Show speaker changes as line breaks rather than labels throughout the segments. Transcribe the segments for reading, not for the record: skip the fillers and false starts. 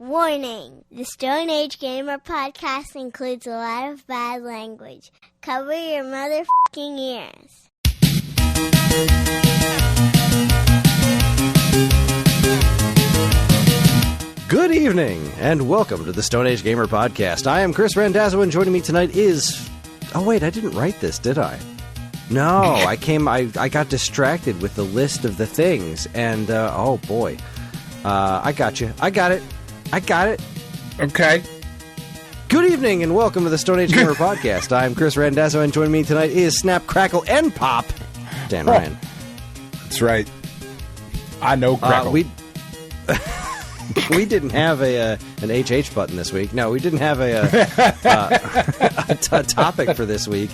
Warning! The Stone Age Gamer podcast includes a lot of bad language. Cover your motherfucking ears.
Good evening, and welcome to the Stone Age Gamer podcast. I am Kris Randazzo, and joining me tonight is... Oh wait, I didn't write this, did I? No, I got distracted with the list of the things, and oh boy. I got you. I got it.
Okay.
Good evening, and welcome to the Stone Age Gamer podcast. I'm Kris Randazzo, and joining me tonight is Snap, Crackle, and Pop, Dan Ryan.
That's right. I know Crackle.
We didn't have an HH button this week. No, we didn't have a topic for this week.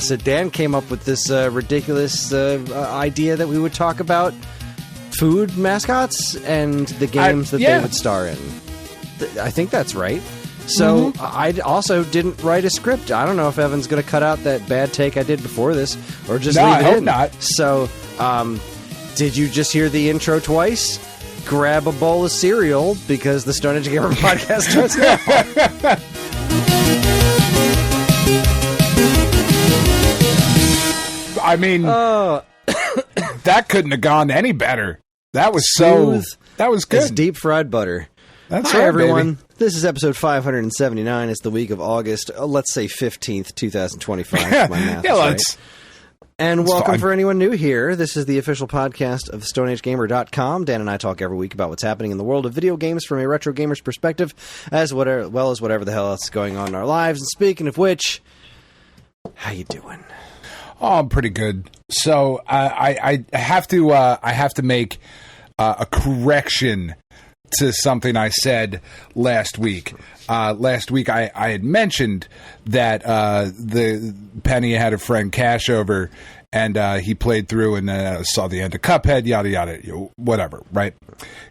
So Dan came up with this ridiculous idea that we would talk about food mascots and the games that they would star in. I think that's right. So I also didn't write a script. I don't know if Evan's going to cut out that bad take I did before this or just leave it in.
I hope not.
So did you just hear the intro twice? Grab a bowl of cereal because the Stone Age Gamer podcast starts now.
I mean, that couldn't have gone any better. That was
smooth.
That was good.
It's deep fried butter.
That's
Hi,
right,
everyone.
baby.
This is episode 579. It's the week of August, let's say 15th, 2025. My math is right. And welcome for anyone new here. This is the official podcast of StoneAgeGamer.com. Dan and I talk every week about what's happening in the world of video games from a retro gamer's perspective, as well as whatever the hell else is going on in our lives. And speaking of which, how you doing?
Oh, I'm pretty good. So I have to make a correction to something I said last week. Last week I had mentioned that the Penny had a friend Cash over, and he played through and saw the end of Cuphead, yada yada, whatever. Right?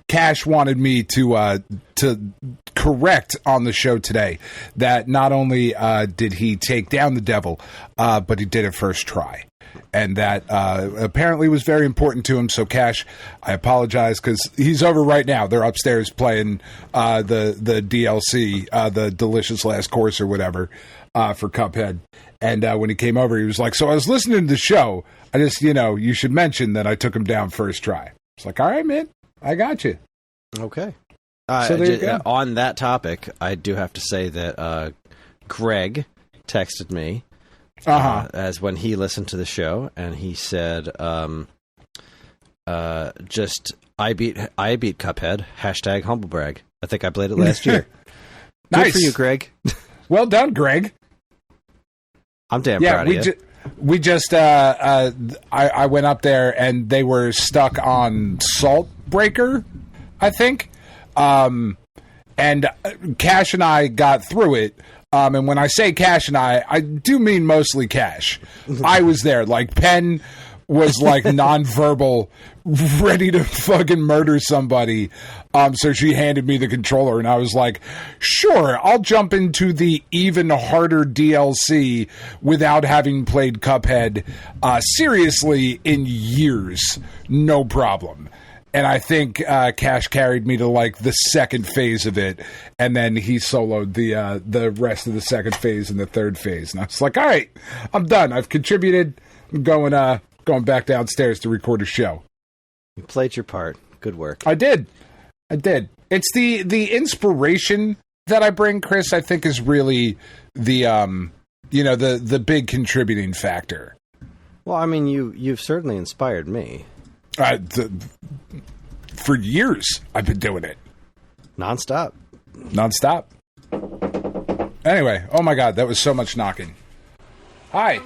Cash wanted me to correct on the show today that not only did he take down the devil, but he did it first try. And that apparently was very important to him. So, Cash, I apologize because he's over right now. They're upstairs playing the DLC, the Delicious Last Course or whatever, for Cuphead. And when he came over, he was like, so I was listening to the show. I just, you should mention that I took him down first try. It's like, all right, man, I got you.
Okay.
So there you go.
On that topic, I do have to say that Greg texted me. As when he listened to the show, and he said, just I beat Cuphead, #humblebrag. I think I played it last year.
Nice.
Good for you, Greg.
Well done, Greg.
I'm damn proud of you.
We just I went up there and they were stuck on Salt Breaker, I think. And Cash and I got through it. And when I say Cash and I do mean mostly Cash. I was there. Like, Penn was, like, nonverbal, ready to fucking murder somebody. So she handed me the controller, and I was like, sure, I'll jump into the even harder DLC without having played Cuphead seriously in years. No problem. And I think Cash carried me to, like, the second phase of it, and then he soloed the rest of the second phase and the third phase. And I was like, all right, I'm done. I've contributed. I'm going back downstairs to record a show.
You played your part. Good work.
I did. It's the inspiration that I bring, Kris, I think is really the big contributing factor.
Well, I mean, you've certainly inspired me.
For years, I've been doing it.
Nonstop.
Anyway, oh my God, that was so much knocking. Hi.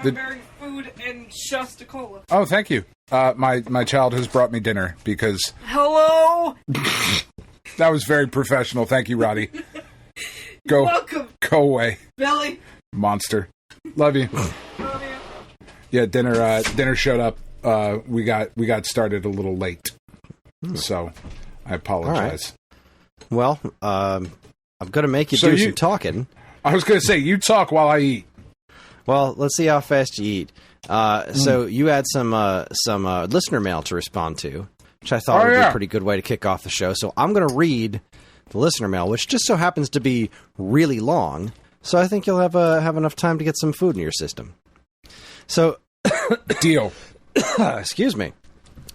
Cranberry food and Shasta Cola.
Oh, thank you. My child has brought me dinner because...
Hello?
That was very professional. Thank you, Roddy.
You're welcome.
Go away.
Billy.
Monster. Love you.
Love you.
Yeah, dinner showed up. We got started a little late, so I apologize.
Right. Well, I'm going to make you do some talking.
I was going to say, you talk while I eat.
Well, let's see how fast you eat. So you had some listener mail to respond to, which I thought would be a pretty good way to kick off the show. So I'm going to read the listener mail, which just so happens to be really long. So I think you'll have enough time to get some food in your system. So,
deal.
Excuse me.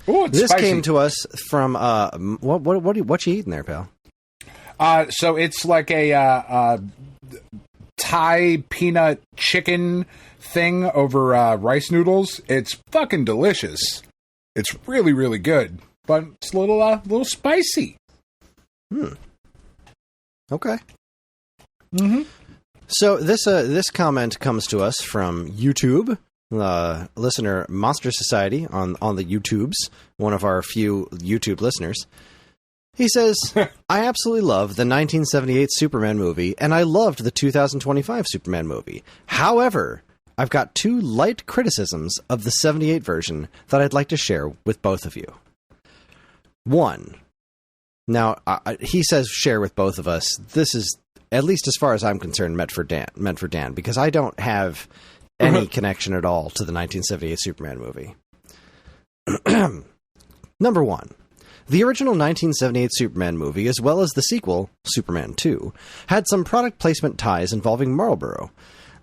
Ooh, it's
this
spicy.
came to us from what you eating there, pal?
So it's like a Thai peanut chicken thing over rice noodles. It's fucking delicious. It's really, really good, but it's a little spicy.
Okay.
Mm-hmm.
So this comment comes to us from YouTube. Listener Monster Society on the YouTubes, one of our few YouTube listeners. He says, I absolutely love the 1978 Superman movie, and I loved the 2025 Superman movie. However, I've got two light criticisms of the 78 version that I'd like to share with both of you. One, now, he says share with both of us. This is, at least as far as I'm concerned, meant for Dan, because I don't have any connection at all to the 1978 Superman movie. Number one, the original 1978 Superman movie, as well as the sequel, Superman 2, had some product placement ties involving Marlboro.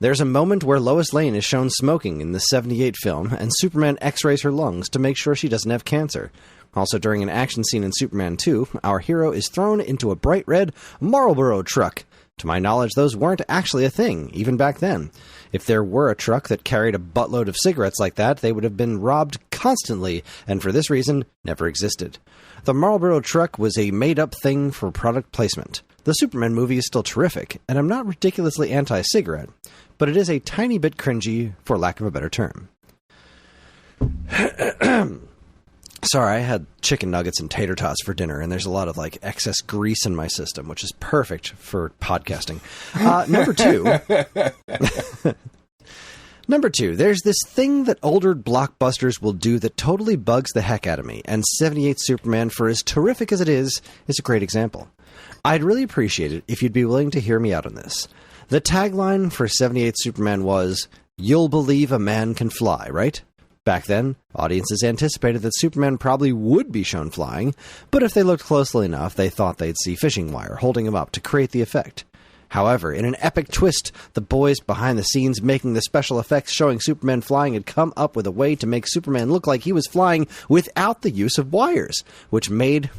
There's a moment where Lois Lane is shown smoking in the 78 film, and Superman x-rays her lungs to make sure she doesn't have cancer. Also, during an action scene in Superman 2, our hero is thrown into a bright red Marlboro truck. To my knowledge, those weren't actually a thing, even back then. If there were a truck that carried a buttload of cigarettes like that, they would have been robbed constantly, and for this reason, never existed. The Marlboro truck was a made-up thing for product placement. The Superman movie is still terrific, and I'm not ridiculously anti-cigarette, but it is a tiny bit cringy, for lack of a better term. Sorry, I had chicken nuggets and tater tots for dinner, and there's a lot of excess grease in my system, which is perfect for podcasting. Number two, there's this thing that older blockbusters will do that totally bugs the heck out of me, and 78 Superman, for as terrific as it is a great example. I'd really appreciate it if you'd be willing to hear me out on this. The tagline for 78 Superman was, "You'll believe a man can fly," right? Back then, audiences anticipated that Superman probably would be shown flying, but if they looked closely enough, they thought they'd see fishing wire holding him up to create the effect. However, in an epic twist, the boys behind the scenes making the special effects showing Superman flying had come up with a way to make Superman look like he was flying without the use of wires, which made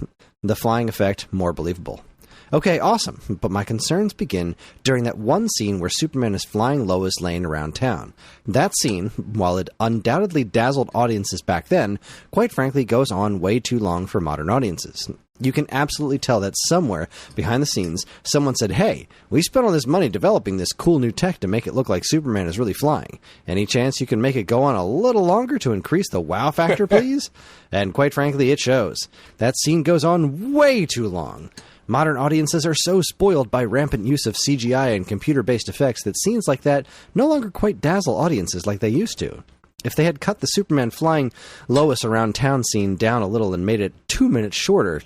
the flying effect more believable. Okay, awesome, but my concerns begin during that one scene where Superman is flying Lois Lane around town. That scene, while it undoubtedly dazzled audiences back then, quite frankly goes on way too long for modern audiences. You can absolutely tell that somewhere behind the scenes, someone said, hey, we spent all this money developing this cool new tech to make it look like Superman is really flying. Any chance you can make it go on a little longer to increase the wow factor, please? And quite frankly, it shows. That scene goes on way too long. Modern audiences are so spoiled by rampant use of CGI and computer-based effects that scenes like that no longer quite dazzle audiences like they used to. If they had cut the Superman flying Lois around town scene down a little and made it 2 minutes shorter,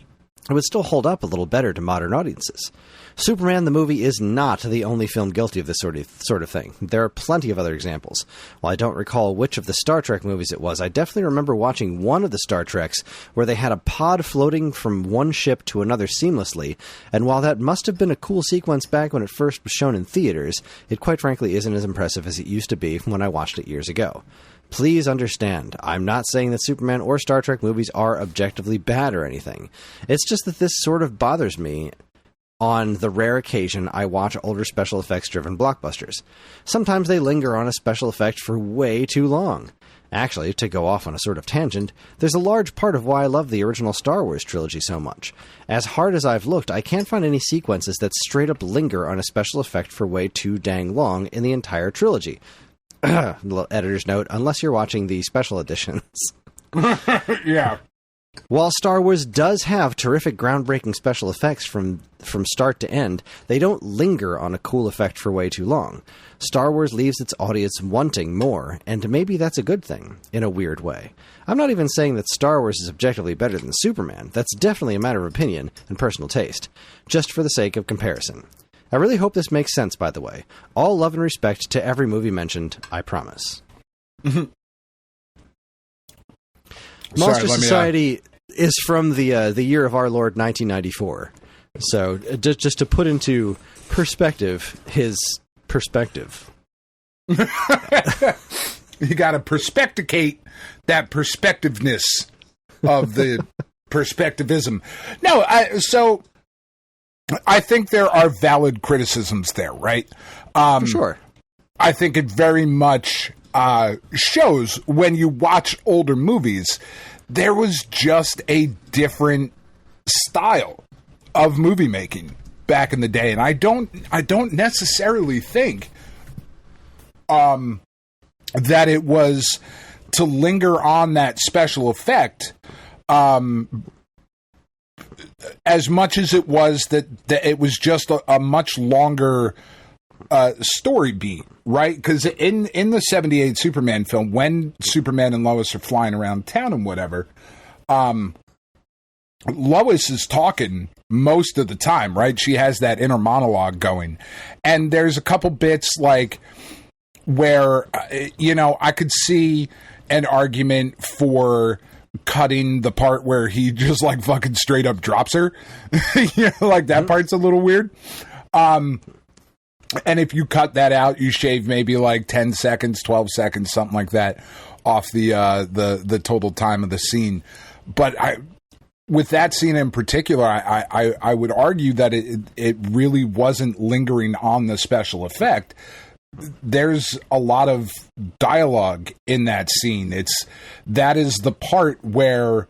it would still hold up a little better to modern audiences. Superman the movie is not the only film guilty of this sort of thing. There are plenty of other examples. While I don't recall which of the Star Trek movies it was, I definitely remember watching one of the Star Treks where they had a pod floating from one ship to another seamlessly, and while that must have been a cool sequence back when it first was shown in theaters, it quite frankly isn't as impressive as it used to be when I watched it years ago. Please understand, I'm not saying that Superman or Star Trek movies are objectively bad or anything. It's just that this sort of bothers me on the rare occasion I watch older special effects-driven blockbusters. Sometimes they linger on a special effect for way too long. Actually, to go off on a sort of tangent, there's a large part of why I love the original Star Wars trilogy so much. As hard as I've looked, I can't find any sequences that straight up linger on a special effect for way too dang long in the entire trilogy. Little editor's note, unless you're watching the special editions.
Yeah.
While Star Wars does have terrific groundbreaking special effects from start to end, they don't linger on a cool effect for way too long. Star Wars leaves its audience wanting more, and maybe that's a good thing, in a weird way. I'm not even saying that Star Wars is objectively better than Superman. That's definitely a matter of opinion and personal taste, just for the sake of comparison. I really hope this makes sense, by the way. All love and respect to every movie mentioned, I promise. Monster Society is from the year of our Lord 1994. So just to put into perspective his perspective.
You got to perspecticate that perspectiveness of the perspectivism. No, so I think there are valid criticisms there, right?
For sure.
I think it very much shows when you watch older movies, there was just a different style of movie making back in the day, and I don't necessarily think that it was to linger on that special effect as much as it was that it was just a much longer story beat, right? Because in the 78 Superman film, when Superman and Lois are flying around town and whatever, Lois is talking most of the time, right? She has that inner monologue going. And there's a couple bits like where, I could see an argument for cutting the part where he just like fucking straight up drops her. Like that part's a little weird. And if you cut that out, you shave maybe like 10 seconds, 12 seconds, something like that off the total time of the scene. But with that scene in particular, I would argue that it really wasn't lingering on the special effect. There's a lot of dialogue in that scene. That is the part where,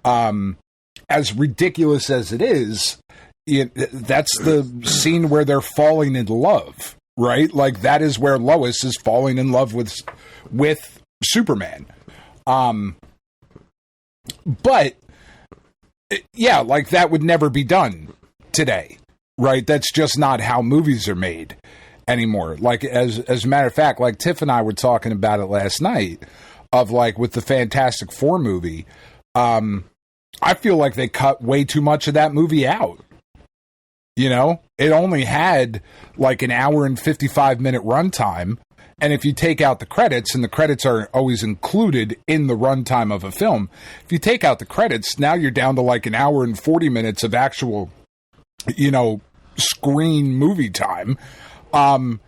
as ridiculous as it is, that's the scene where they're falling in love, right? Like that is where Lois is falling in love with Superman. But yeah, like that would never be done today, right? That's just not how movies are made anymore. Like as a matter of fact, like Tiff and I were talking about it last night of like with the Fantastic Four movie, I feel like they cut way too much of that movie out. It only had like an hour and 55-minute runtime. And if you take out the credits, and the credits are always included in the runtime of a film, if you take out the credits, now you're down to like an hour and 40 minutes of actual, screen movie time. I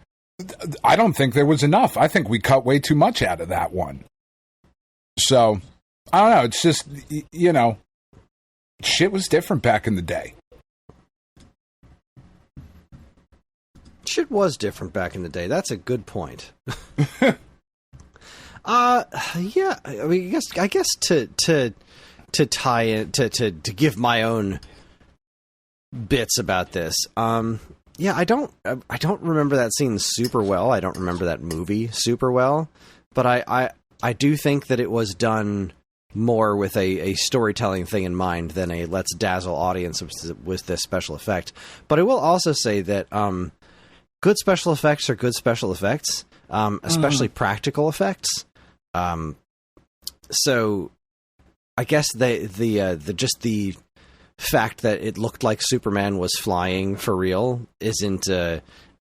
don't think there was enough. I think we cut way too much out of that one. So, I don't know. It's just, shit was different back in the day.
Shit was different back in the day. That's a good point. Yeah. I mean, I guess to tie in to give my own bits about this. Yeah, I don't remember that scene super well. I don't remember that movie super well, but I do think that it was done more with a storytelling thing in mind than a let's dazzle audience with this special effect. But I will also say that good special effects are good special effects, especially practical effects. So I guess the fact that it looked like Superman was flying for real isn't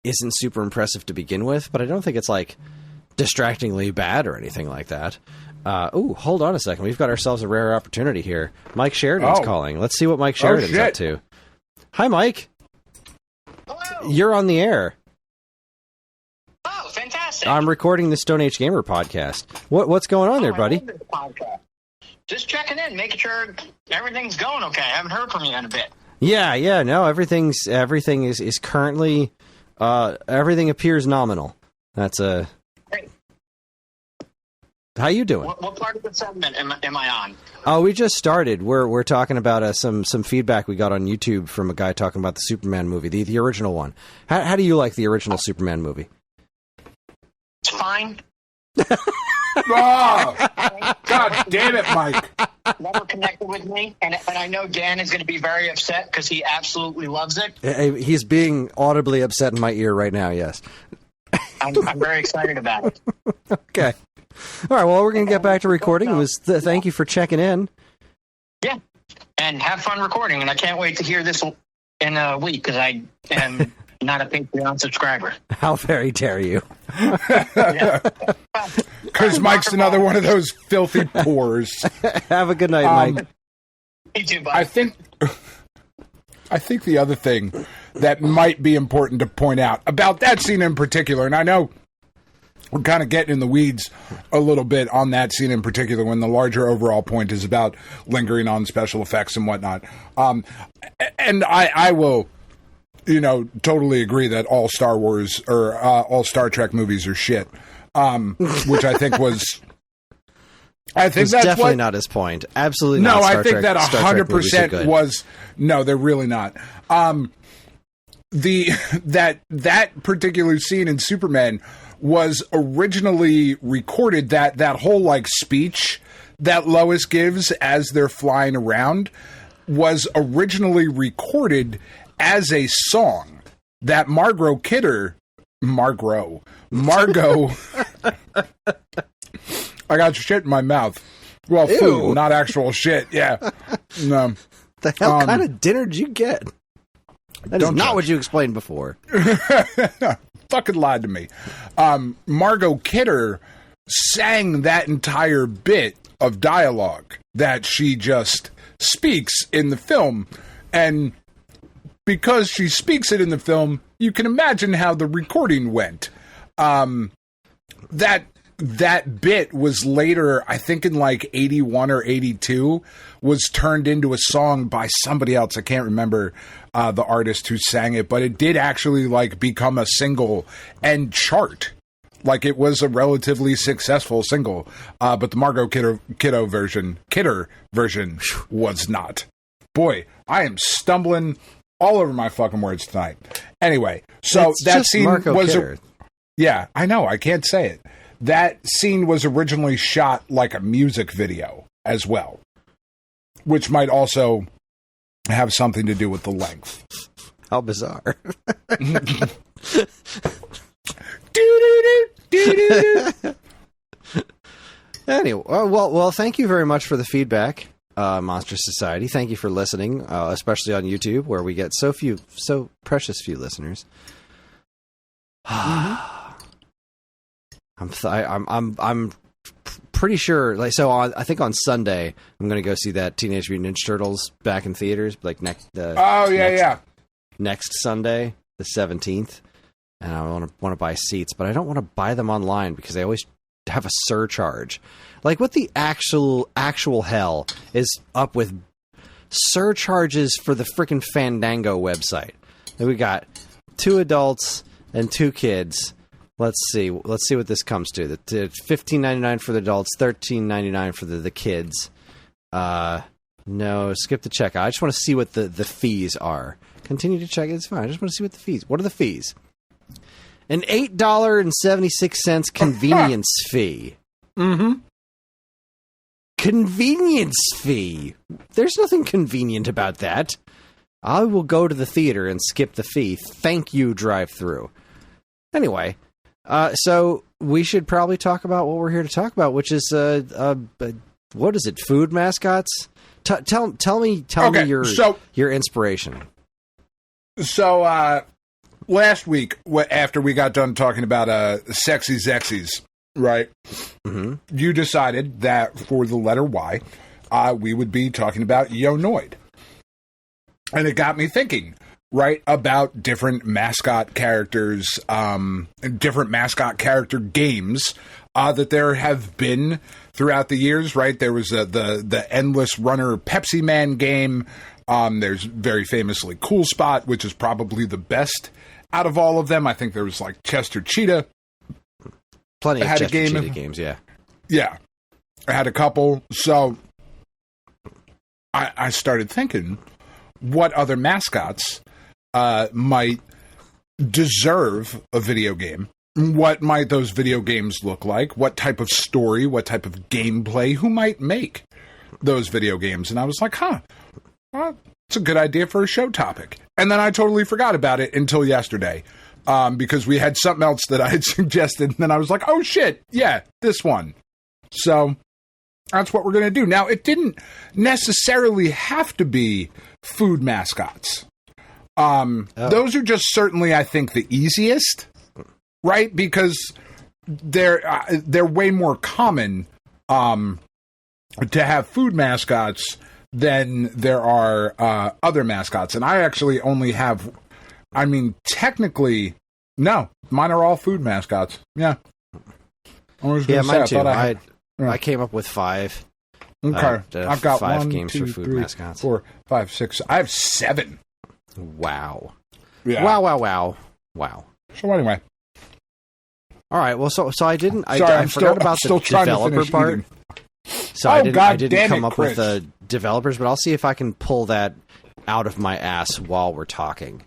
super impressive to begin with, but I don't think it's like distractingly bad or anything like that. Hold on a second. We've got ourselves a rare opportunity here. Mike Sheridan's calling. Let's see what Mike Sheridan's up to. Hi, Mike.
Hello.
You're on the air.
Oh, fantastic.
I'm recording the Stone Age Gamer podcast. What's going on there, buddy?
Just checking in, making sure everything's going okay. I haven't heard from you in a bit.
Yeah, no, everything is currently everything appears nominal. That's
Great.
How you doing?
What part of the segment am I on?
Oh, we just started. We're talking about some feedback we got on YouTube from a guy talking about the Superman movie, the original one. How do you like the original Superman movie?
It's fine.
Oh, God damn it, Mike.
Never connected with me, and I know Dan is going to be very upset because he absolutely loves it.
He's being audibly upset in my ear right now, yes.
I'm very excited about it.
Okay. All right, well, we're going to get back to recording. It was thank you for checking in.
Yeah, and have fun recording, and I can't wait to hear this in a week because I am not a Patreon subscriber.
How very dare you.
Because Mike's another one of those filthy pores.
Have a good night, Mike.
You too, bud.
I think I think the other thing that might be important to point out about that scene in particular, and I know we're kind of getting in the weeds a little bit on that scene in particular when the larger overall point is about lingering on special effects and whatnot. And I will, totally agree that all Star Wars or all Star Trek movies are shit, which I think was... I think that's
definitely not his point. Absolutely not.
No, I think that 100% was... No, they're really not. That particular scene in Superman was originally recorded, that whole like speech that Lois gives as they're flying around was originally recorded as a song that Margot I got shit in my mouth. Well,
Ew.
Food, not actual shit. Yeah. No.
The hell kind of dinner did you get? That is not what you explained before.
Fucking lied to me. Margot Kidder sang that entire bit of dialogue that she just speaks in the film. And because she speaks it in the film, you can imagine how the recording went. That bit was later, I think in like 81 or 82, was turned into a song by somebody else. I can't remember the artist who sang it, but it did actually like become a single and chart. Like it was a relatively successful single, but the Margot Kidder version was not. Boy, I am stumbling all over my fucking words tonight. Anyway, so
it's
that
just
scene
Margot
was
Kidder.
Yeah, I know, I can't say it. That scene was originally shot like a music video as well, which might also have something to do with the length.
How bizarre. Anyway, well, thank you very much for the feedback, Monster Society. Thank you for listening, especially on YouTube, where we get so precious few listeners. I'm pretty sure. Like, so I think on Sunday I'm going to go see that Teenage Mutant Ninja Turtles back in theaters. Like next Sunday, the 17th, and I want to buy seats, but I don't want to buy them online because they always have a surcharge. Like, what the actual hell is up with surcharges for the freaking Fandango website? And we got 2 adults and 2 kids. Let's see what this comes to. The $15.99 for the adults, $13.99 for the kids. No, skip the checkout. I just want to see what the fees are. Continue to check. It's fine. I just want to see what the fees. What are the fees? An $8.76 convenience fee.
Mm-hmm.
Convenience fee. There's nothing convenient about that. I will go to the theater and skip the fee. Thank you, drive-through. Anyway, so we should probably talk about what we're here to talk about, which is what is it? Food mascots? Tell me your inspiration.
So last week, after we got done talking about sexy Zexies, right?
Mm-hmm.
You decided that for the letter Y, we would be talking about Yonoid. And it got me thinking, right, about different mascot characters, different mascot character games that there have been throughout the years, right? There was the Endless Runner Pepsi Man game. There's very famously Cool Spot, which is probably the best out of all of them. I think there was like Chester Cheetah.
Plenty of Chester Cheetah games, yeah.
Yeah. I had a couple. So I started thinking, what other mascots might deserve a video game? What might those video games look like? What type of story? What type of gameplay? Who might make those video games? And I was like, well, it's a good idea for a show topic. And then I totally forgot about it until yesterday, because we had something else that I had suggested. And then I was like, oh, shit, yeah, this one. So that's what we're going to do. Now, it didn't necessarily have to be food mascots. Those are just certainly, I think, the easiest, right? Because they're way more common to have food mascots than there are other mascots. And I actually only have, technically, no, mine are all food mascots. Yeah.
Mine too. I came up with 5.
Okay. I've got
5
1,
games
2,
for food
3,
mascots.
4, 5, 6. I have 7.
Wow.
Yeah.
Wow.
So anyway.
All right. Well, so I didn't.
Sorry,
I forgot about the developer part.
Eating.
So I didn't come up with the developers, but I'll see if I can pull that out of my ass while we're talking.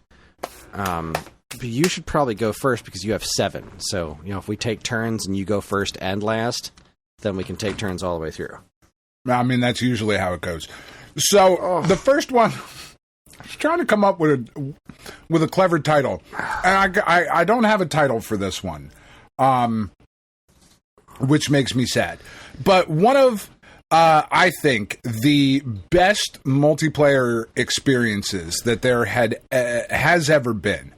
But you should probably go first because you have 7. So if we take turns and you go first and last, then we can take turns all the way through.
That's usually how it goes. So the first one, I was trying to come up with a clever title, and I don't have a title for this one, which makes me sad. But one of I think the best multiplayer experiences that there has ever been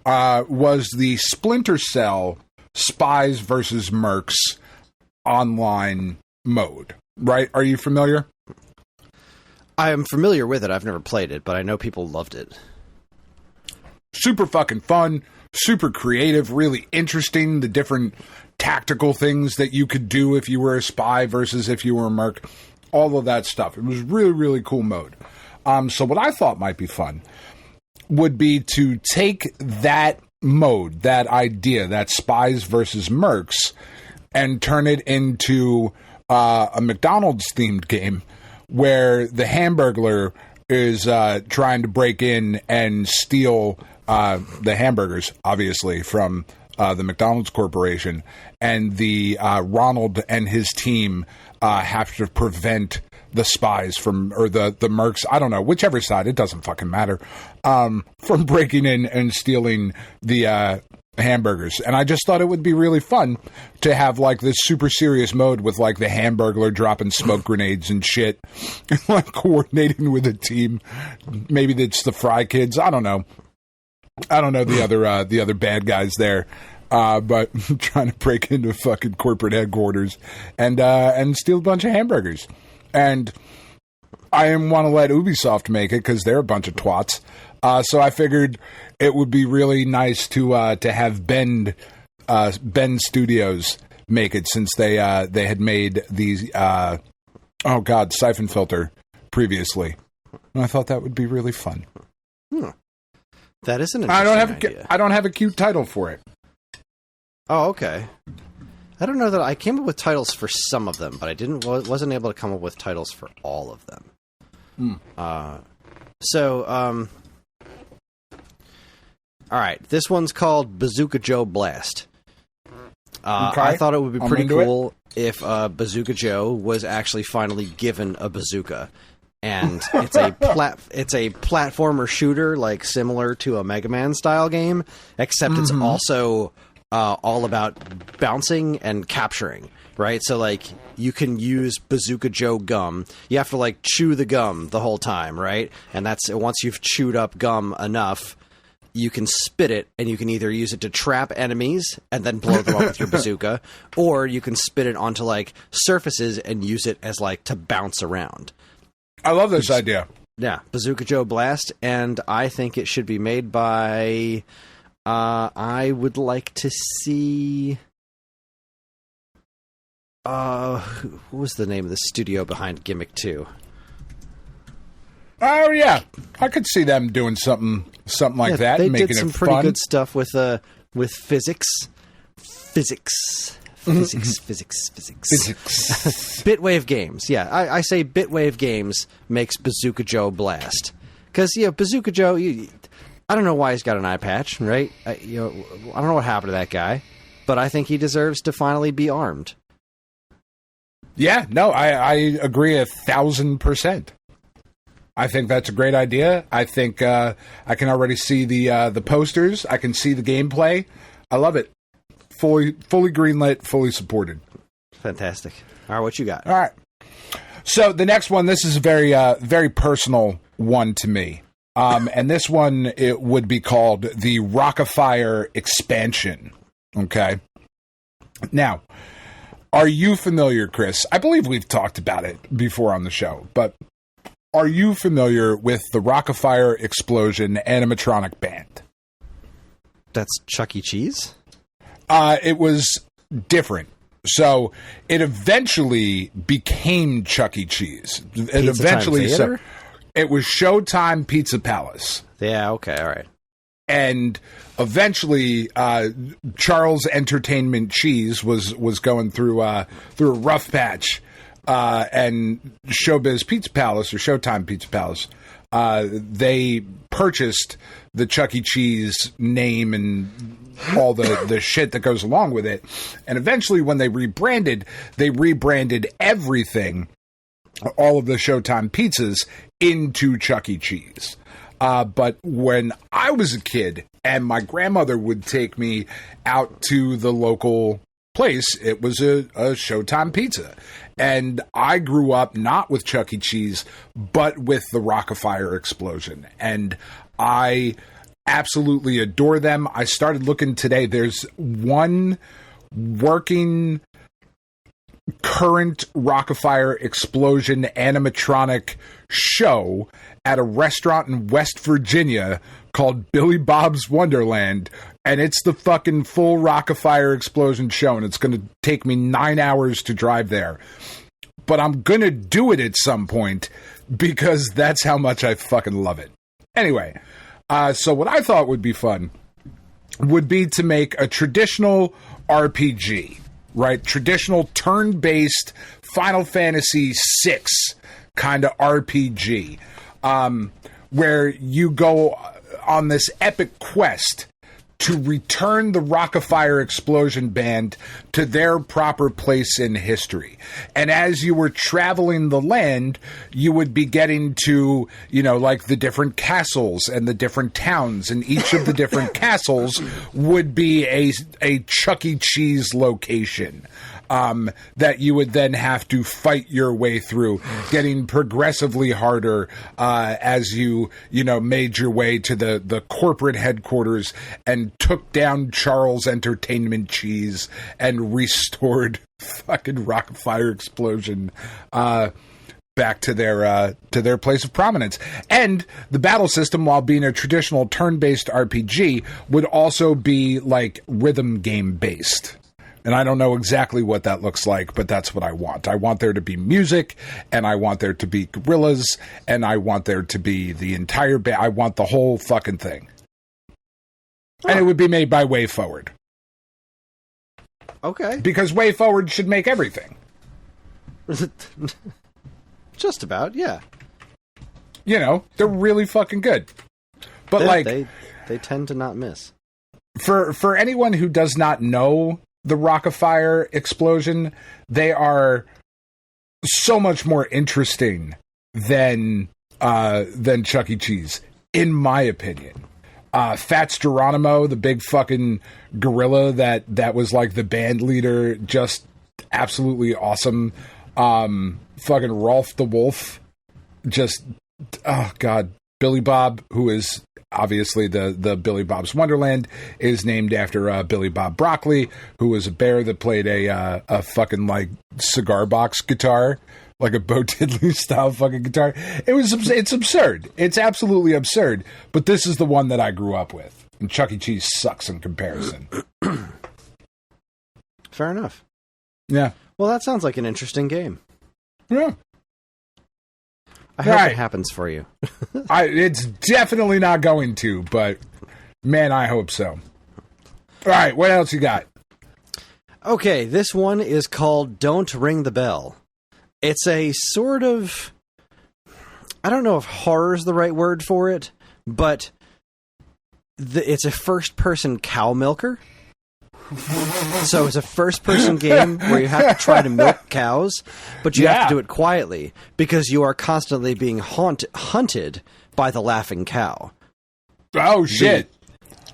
was the Splinter Cell Spies versus Mercs online mode. Right? Are you familiar?
I am familiar with it. I've never played it, but I know people loved it.
Super fucking fun, super creative, really interesting. The different tactical things that you could do if you were a spy versus if you were a merc. All of that stuff. It was really, really cool mode. So what I thought might be fun would be to take that mode, that idea, that spies versus mercs, and turn it into a McDonald's themed game where the Hamburglar is trying to break in and steal the hamburgers, obviously, from the McDonald's Corporation, and the Ronald and his team have to prevent the spies from, or the mercs, I don't know, whichever side, it doesn't fucking matter, from breaking in and stealing the hamburgers. And I just thought it would be really fun to have like this super serious mode with like the Hamburglar dropping smoke grenades and shit, and like coordinating with a team. Maybe it's the Fry Kids. I don't know the other bad guys there, but trying to break into fucking corporate headquarters and steal a bunch of hamburgers. And I didn't want to let Ubisoft make it because they're a bunch of twats. So I figured it would be really nice to have Bend Studios make it, since they had made these Siphon Filter previously. And I thought that would be really fun.
That is an interesting idea.
I don't have a cute title for it.
Oh, okay. I don't know that I came up with titles for some of them, but I wasn't able to come up with titles for all of them. All right, this one's called Bazooka Joe Blast.
Okay.
I thought it would be pretty cool if Bazooka Joe was actually finally given a bazooka, and it's a platformer shooter, like similar to a Mega Man style game, except it's also all about bouncing and capturing. Right, so like you can use Bazooka Joe gum. You have to like chew the gum the whole time, right? And that's once you've chewed up gum enough, you can spit it, and you can either use it to trap enemies and then blow them up with your bazooka, or you can spit it onto like surfaces and use it as like to bounce around.
I love this idea.
Yeah, Bazooka Joe Blast, and I think it should be made by. I would like to see. What was the name of the studio behind Gimmick 2?
Oh yeah, I could see them doing something like that.
They
making
did some
it
pretty
fun.
good stuff with physics. Bitwave Games. Yeah, I say Bitwave Games makes Bazooka Joe Blast, because Bazooka Joe. I don't know why he's got an eye patch, right? I don't know what happened to that guy, but I think he deserves to finally be armed.
Yeah, no, I agree 1,000%. I think that's a great idea. I think I can already see the posters. I can see the gameplay. I love it. Fully greenlit, fully supported.
Fantastic. All right, what you got?
All right. So the next one, this is a very personal one to me. And this one, it would be called the Rockafire Expansion. Okay. Now, are you familiar, Kris? I believe we've talked about it before on the show, but are you familiar with the Rock-afire Explosion animatronic band?
That's Chuck E. Cheese?
It was different. So it eventually became Chuck E. Cheese. It eventually, so it was Showtime Pizza Palace.
Yeah, okay, all right.
And eventually, Charles Entertainment Cheese was going through a rough patch, and Showbiz Pizza Palace or Showtime Pizza Palace, they purchased the Chuck E. Cheese name and all the shit that goes along with it. And eventually, when they rebranded everything, all of the Showtime pizzas, into Chuck E. Cheese. But when I was a kid and my grandmother would take me out to the local place, it was a Showtime pizza. And I grew up not with Chuck E. Cheese, but with the Rock-afire Explosion. And I absolutely adore them. I started looking today. There's one working current Rock-afire Explosion animatronic show at a restaurant in West Virginia called Billy Bob's Wonderland, and it's the fucking full Rock-afire Explosion show, and it's going to take me 9 hours to drive there. But I'm going to do it at some point because that's how much I fucking love it. Anyway, so what I thought would be fun would be to make a traditional RPG, right? Traditional turn-based Final Fantasy VI kind of RPG, where you go on this epic quest to return the Rock-afire Explosion band to their proper place in history. And as you were traveling the land, you would be getting to, like the different castles and the different towns, and each of the different castles would be a Chuck E. Cheese location. That you would then have to fight your way through, getting progressively harder as you made your way to the corporate headquarters and took down Charles Entertainment Cheese and restored fucking Rock-afire Explosion back to their place of prominence. And the battle system, while being a traditional turn-based RPG, would also be like rhythm game based. And I don't know exactly what that looks like, but that's what I want. I want there to be music, and I want there to be gorillas, and I want there to be the entire I want the whole fucking thing. Oh. And it would be made by WayForward.
Okay.
Because WayForward should make everything.
Just about, yeah.
They're really fucking good. But
they tend to not miss.
For anyone who does not know the Rock-afire Explosion, they are so much more interesting than Chuck E. Cheese, in my opinion. Fats Geronimo, the big fucking gorilla that was like the band leader, just absolutely awesome. Fucking Rolf the Wolf, just, oh god. Billy Bob, who is obviously the Billy Bob's Wonderland, is named after Billy Bob Broccoli, who was a bear that played a fucking like cigar box guitar, like a Bo Diddley style fucking guitar. It's absurd. It's absolutely absurd. But this is the one that I grew up with, and Chuck E. Cheese sucks in comparison.
Fair enough.
Yeah.
Well, that sounds like an interesting game.
Yeah.
I hope it happens for you.
It's definitely not going to, but man, I hope so. All right, what else you got?
Okay, this one is called Don't Ring the Bell. It's a sort of, I don't know if horror is the right word for it, but it's a first-person cow milker. So it's a first-person game where you have to try to milk cows, but you have to do it quietly because you are constantly being hunted by the laughing cow.
Oh shit!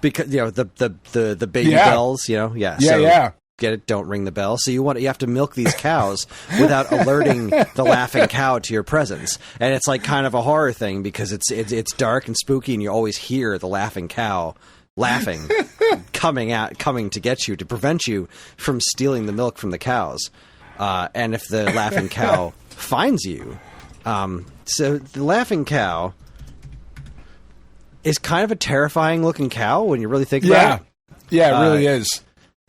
Because the baby bells,
yeah.
Get it? Don't ring the bell. So you have to milk these cows without alerting the laughing cow to your presence, and it's like kind of a horror thing because it's dark and spooky, and you always hear the laughing cow laughing, coming to get you, to prevent you from stealing the milk from the cows. And if the laughing cow finds you, So the laughing cow is kind of a terrifying looking cow when you really think about it.
Yeah, it really is.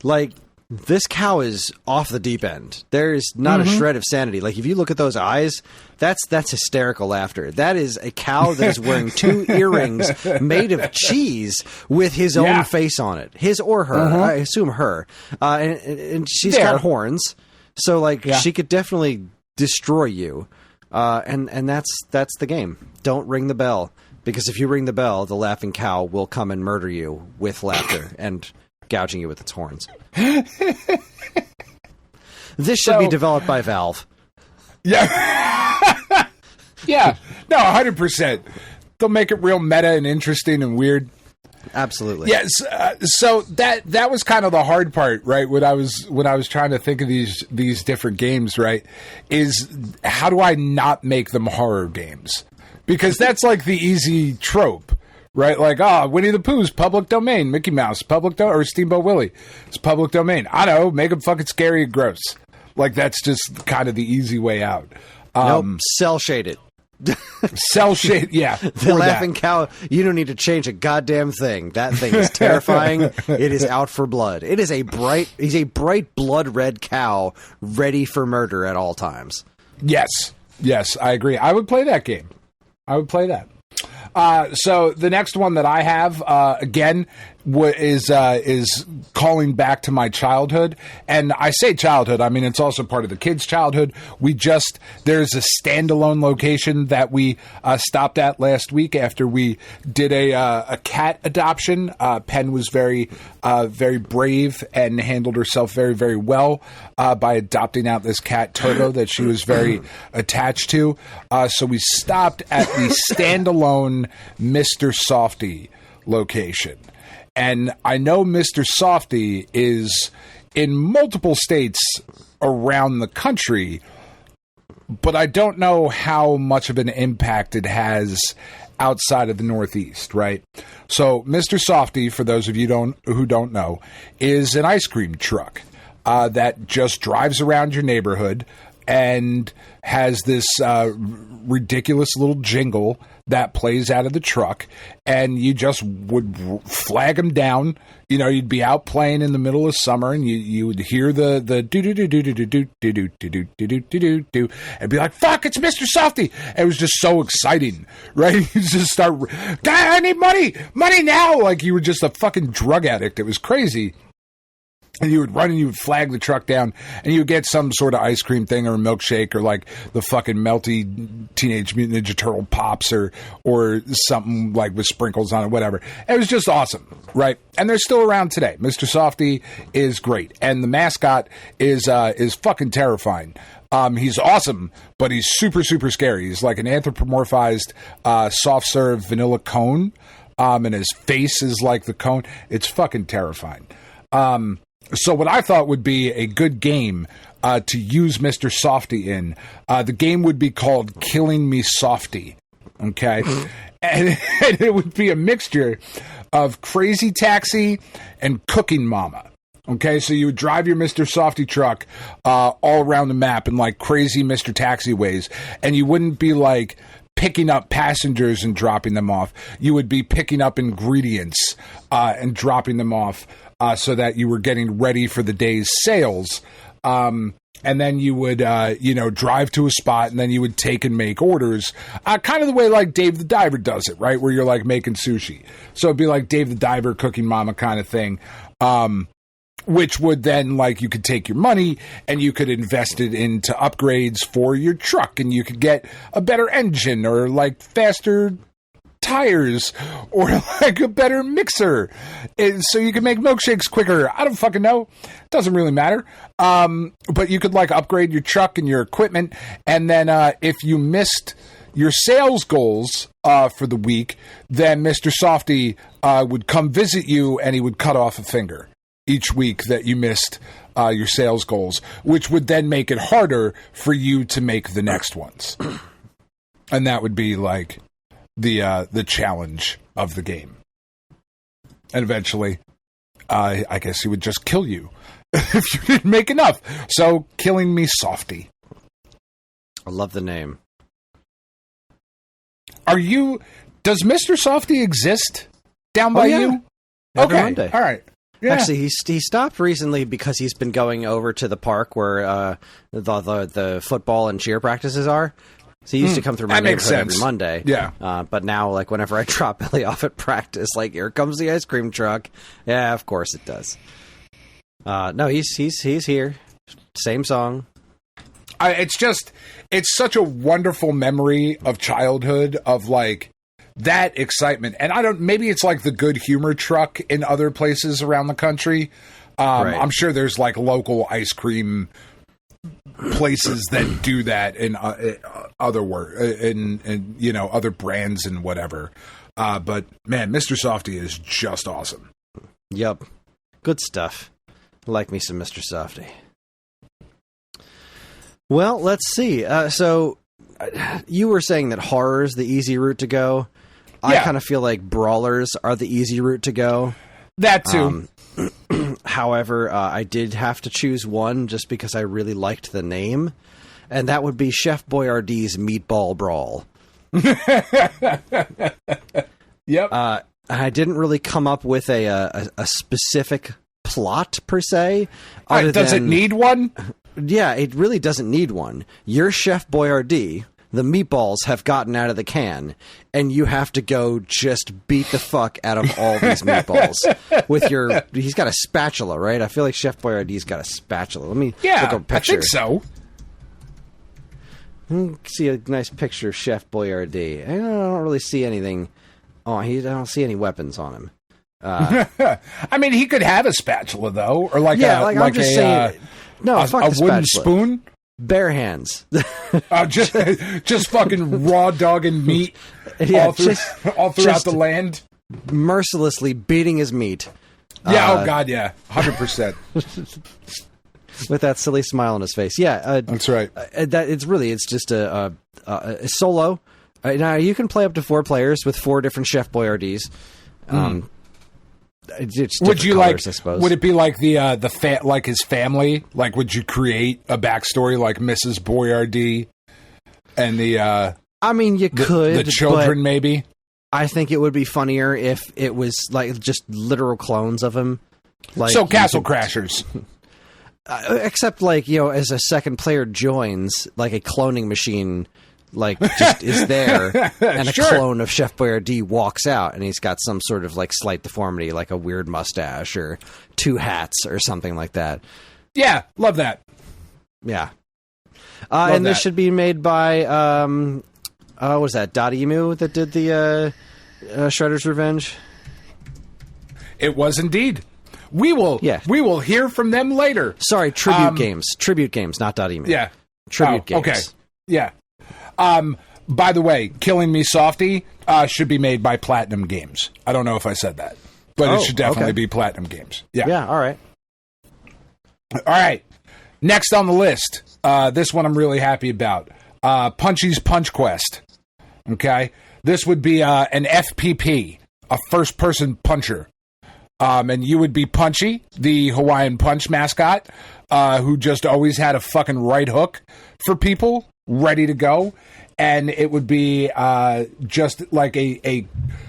Like, this cow is off the deep end. There is not a shred of sanity. Like, if you look at those eyes, that's hysterical laughter. That is a cow that is wearing 2 earrings made of cheese with his own face on it. His or her. I assume her. And she's got horns. So, like, she could definitely destroy you. And that's the game. Don't ring the bell. Because if you ring the bell, the laughing cow will come and murder you with laughter and gouging you with its horns. This should be developed by Valve.
Yeah. Yeah. No, 100%. They'll make it real meta and interesting and weird.
Absolutely.
Yes. So that was kind of the hard part, right? When I was trying to think of these different games, right? Is how do I not make them horror games? Because that's like the easy trope, right? Like, Winnie the Pooh's public domain, Mickey Mouse, or Steamboat Willie, it's public domain. I don't know, make them fucking scary and gross. Like, that's just kind of the easy way out.
Nope, cell shaded.
Cell shade, yeah.
The laughing cow, you don't need to change a goddamn thing. That thing is terrifying. It is out for blood. He's a bright blood red cow ready for murder at all times.
Yes, I agree. I would play that game. I would play that. So the next one that I have, again, is calling back to my childhood. And I say childhood, I mean, it's also part of the kids' childhood. There's a standalone location that we stopped at last week after we did a cat adoption. Penn was very brave and handled herself very, very well by adopting out this cat, Toto, that she was very attached to. So we stopped at the standalone Mr. Softy location. And I know Mr. Softy is in multiple states around the country, but I don't know how much of an impact it has outside of the Northeast, right? So Mr. Softy, for those of you who don't know, is an ice cream truck that just drives around your neighborhood and has this ridiculous little jingle that plays out of the truck, and you just would flag them down. You know, you'd be out playing in the middle of summer, and you would hear the do do do do do do do do do do do do do, and be like, "Fuck, it's Mr. Softy!" It was just so exciting, right? You just start, "I need money now!" Like you were just a fucking drug addict. It was crazy. And you would run and you would flag the truck down and you would get some sort of ice cream thing or a milkshake or like the fucking melty Teenage Mutant Ninja Turtle pops or something like with sprinkles on it, whatever. It was just awesome, right? And they're still around today. Mr. Softy is great. And the mascot is fucking terrifying. He's awesome, but he's super, super scary. He's like an anthropomorphized soft serve vanilla cone. And his face is like the cone. It's fucking terrifying. So what I thought would be a good game to use Mr. Softy in, the game would be called Killing Me Softy, okay? And it would be a mixture of Crazy Taxi and Cooking Mama, okay? So you would drive your Mr. Softy truck all around the map in like crazy Mr. Taxi ways, and you wouldn't be like picking up passengers and dropping them off. You would be picking up ingredients and dropping them off so that you were getting ready for the day's sales. And then you would, drive to a spot and then you would take and make orders. Kind of the way like Dave the Diver does it, right? Where you're like making sushi. So it'd be like Dave the Diver, Cooking Mama kind of thing. Which would then, like, you could take your money and you could invest it into upgrades for your truck and you could get a better engine or, like, faster tires or, like, a better mixer. So you can make milkshakes quicker. I don't fucking know. Doesn't really matter. But you could, like, upgrade your truck and your equipment. And then if you missed your sales goals for the week, then Mr. Softy would come visit you and he would cut off a finger each week that you missed your sales goals, which would then make it harder for you to make the next ones. And that would be like the challenge of the game. And eventually, I guess he would just kill you if you didn't make enough. So, Killing Me Softy.
I love the name.
Does Mr. Softy exist down by you?
Every
Okay,
Monday.
all right. Yeah.
Actually, he stopped recently because he's been going over to the park where the football and cheer practices are. So he used to come through my neighborhood every Monday.
Yeah.
But now, like, whenever I drop Billy off at practice, like, here comes the ice cream truck. Yeah, of course it does. No, he's here. Same song.
It's such a wonderful memory of childhood of, like, that excitement. And maybe it's like the Good Humor truck in other places around the country. Right. I'm sure there's, like, local ice cream places that do that in other work in other brands and whatever. But man, Mr. Softy is just awesome.
Yep. Good stuff. Like me some Mr. Softy. Well, let's see. So you were saying that horror is the easy route to go. I kind of feel like brawlers are the easy route to go.
That too.
However, I did have to choose one just because I really liked the name, and that would be Chef Boyardee's Meatball Brawl.
Yep.
I didn't really come up with a specific plot, per se.
Does it need one?
Yeah, it really doesn't need one. You're Chef Boyardee. The meatballs have gotten out of the can, and you have to go just beat the fuck out of all these meatballs with your. He's got a spatula, right? I feel like Chef Boyardee's got a spatula. Let me look at a picture.
I think so.
See a nice picture of Chef Boyardee. I don't really see anything. I don't see any weapons on him.
I mean, he could have a spatula though, or like
I'm just saying. No, fuck the
wooden
spatula.
Spoon.
Bare hands.
just fucking raw dogging meat all throughout the land.
Mercilessly beating his meat.
Yeah, oh god, yeah. 100%.
With that silly smile on his face. Yeah.
That's right.
It's just a solo. Now, you can play up to 4 players with 4 different Chef Boyardees. Would you colors, I suppose.
Would it be like like his family? Like, would you create a backstory like Mrs. Boyardee and the?
I mean, you could
the children maybe.
I think it would be funnier if it was like just literal clones of him. Like,
so Castle Crashers.
Except, like, as a second player joins, like a cloning machine. Like, just is there, and a clone of Chef Boyardee walks out, and he's got some sort of, like, slight deformity, like a weird mustache or 2 hats or something like that.
Yeah, love that.
Yeah. And this should be made by, what was that, Dotemu that did the Shredder's Revenge?
It was indeed. We will hear from them later.
Sorry, Tribute Games, not Dotemu.
Yeah.
Tribute Games.
Okay, yeah. By the way, Killing Me Softy should be made by Platinum Games. I don't know if I said that, but it should definitely be Platinum Games. Yeah.
Yeah, all right.
All right. Next on the list, this one I'm really happy about. Punchy's Punch Quest. Okay? This would be an FPP, a first-person puncher. And you would be Punchy, the Hawaiian Punch mascot, who just always had a fucking right hook for people, ready to go. And it would be just like a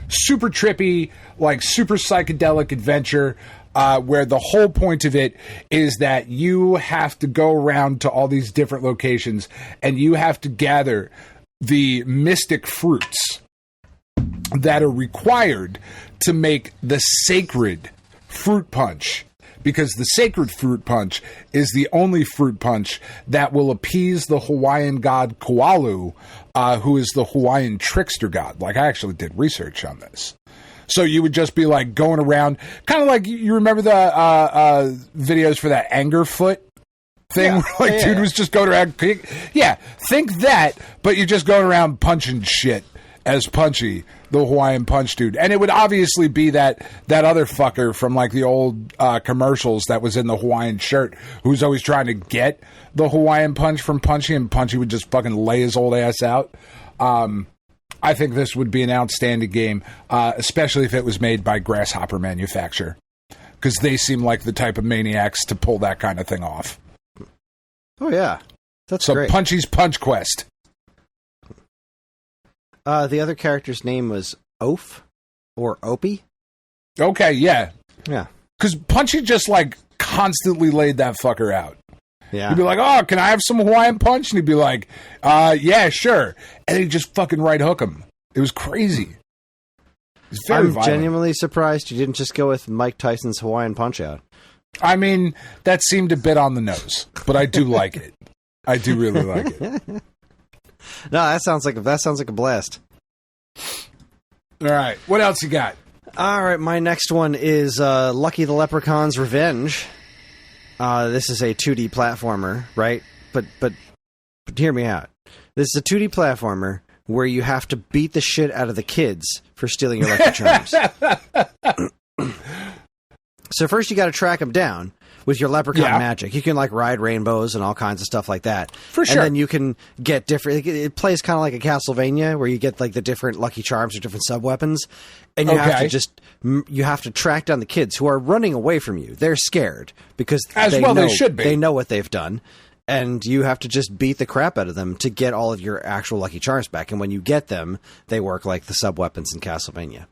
super trippy, like super psychedelic adventure where the whole point of it is that you have to go around to all these different locations and you have to gather the mystic fruits that are required to make the sacred fruit punch. Because the sacred fruit punch is the only fruit punch that will appease the Hawaiian god Koalu, who is the Hawaiian trickster god. Like, I actually did research on this. So you would just be, like, going around, kind of like, you remember the videos for that anger foot thing? Yeah, dude was just going around. Yeah, think that, but you're just going around punching shit as Punchy, the Hawaiian Punch dude. And it would obviously be that other fucker from, like, the old commercials that was in the Hawaiian shirt who's always trying to get the Hawaiian Punch from Punchy, and Punchy would just fucking lay his old ass out. I think this would be an outstanding game, especially if it was made by Grasshopper Manufacture, because they seem like the type of maniacs to pull that kind of thing off.
Oh, yeah. That's
so
great.
Punchy's Punch Quest.
The other character's name was Oaf or Opie.
Okay, yeah.
Yeah.
Because Punchy just, like, constantly laid that fucker out.
Yeah.
He'd be like, oh, can I have some Hawaiian Punch? And he'd be like, yeah, sure. And he'd just fucking right hook him. It was crazy.
I'm genuinely surprised you didn't just go with Mike Tyson's Hawaiian Punch-Out.
I mean, that seemed a bit on the nose, but I do like it. I do really like it.
No, that sounds like a blast.
All right, what else you got?
All right, my next one is Lucky the Leprechaun's Revenge. This is a 2D platformer, right? But hear me out. This is a 2D platformer where you have to beat the shit out of the kids for stealing your Lucky Charms. So first you got to track them down with your leprechaun magic. You can like ride rainbows and all kinds of stuff like that.
For sure.
And then you can get different... It plays kind of like a Castlevania where you get like the different Lucky Charms or different sub-weapons. And you have to track down the kids who are running away from you. They're scared because they should be. They know what they've done. And you have to just beat the crap out of them to get all of your actual Lucky Charms back. And when you get them, they work like the sub-weapons in Castlevania.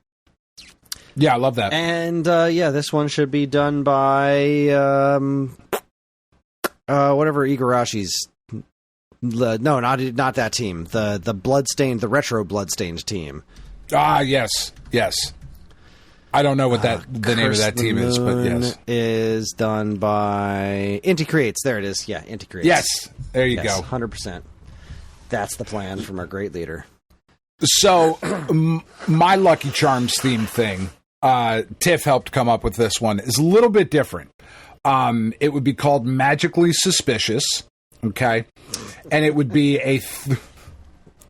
Yeah, I love that.
And, this one should be done by, whatever Igarashi's... No, not that team. The Bloodstained, the retro Bloodstained team.
Ah, yes. I don't know what the name of that team is, but yes.
Is done by Inti Creates. There it is. Yeah, Inti Creates.
Yes, there you go.
100%. That's the plan from our great leader.
So, my Lucky Charms theme thing, Tiff helped come up with this one, is a little bit different. It would be called Magically Suspicious, okay? And it would be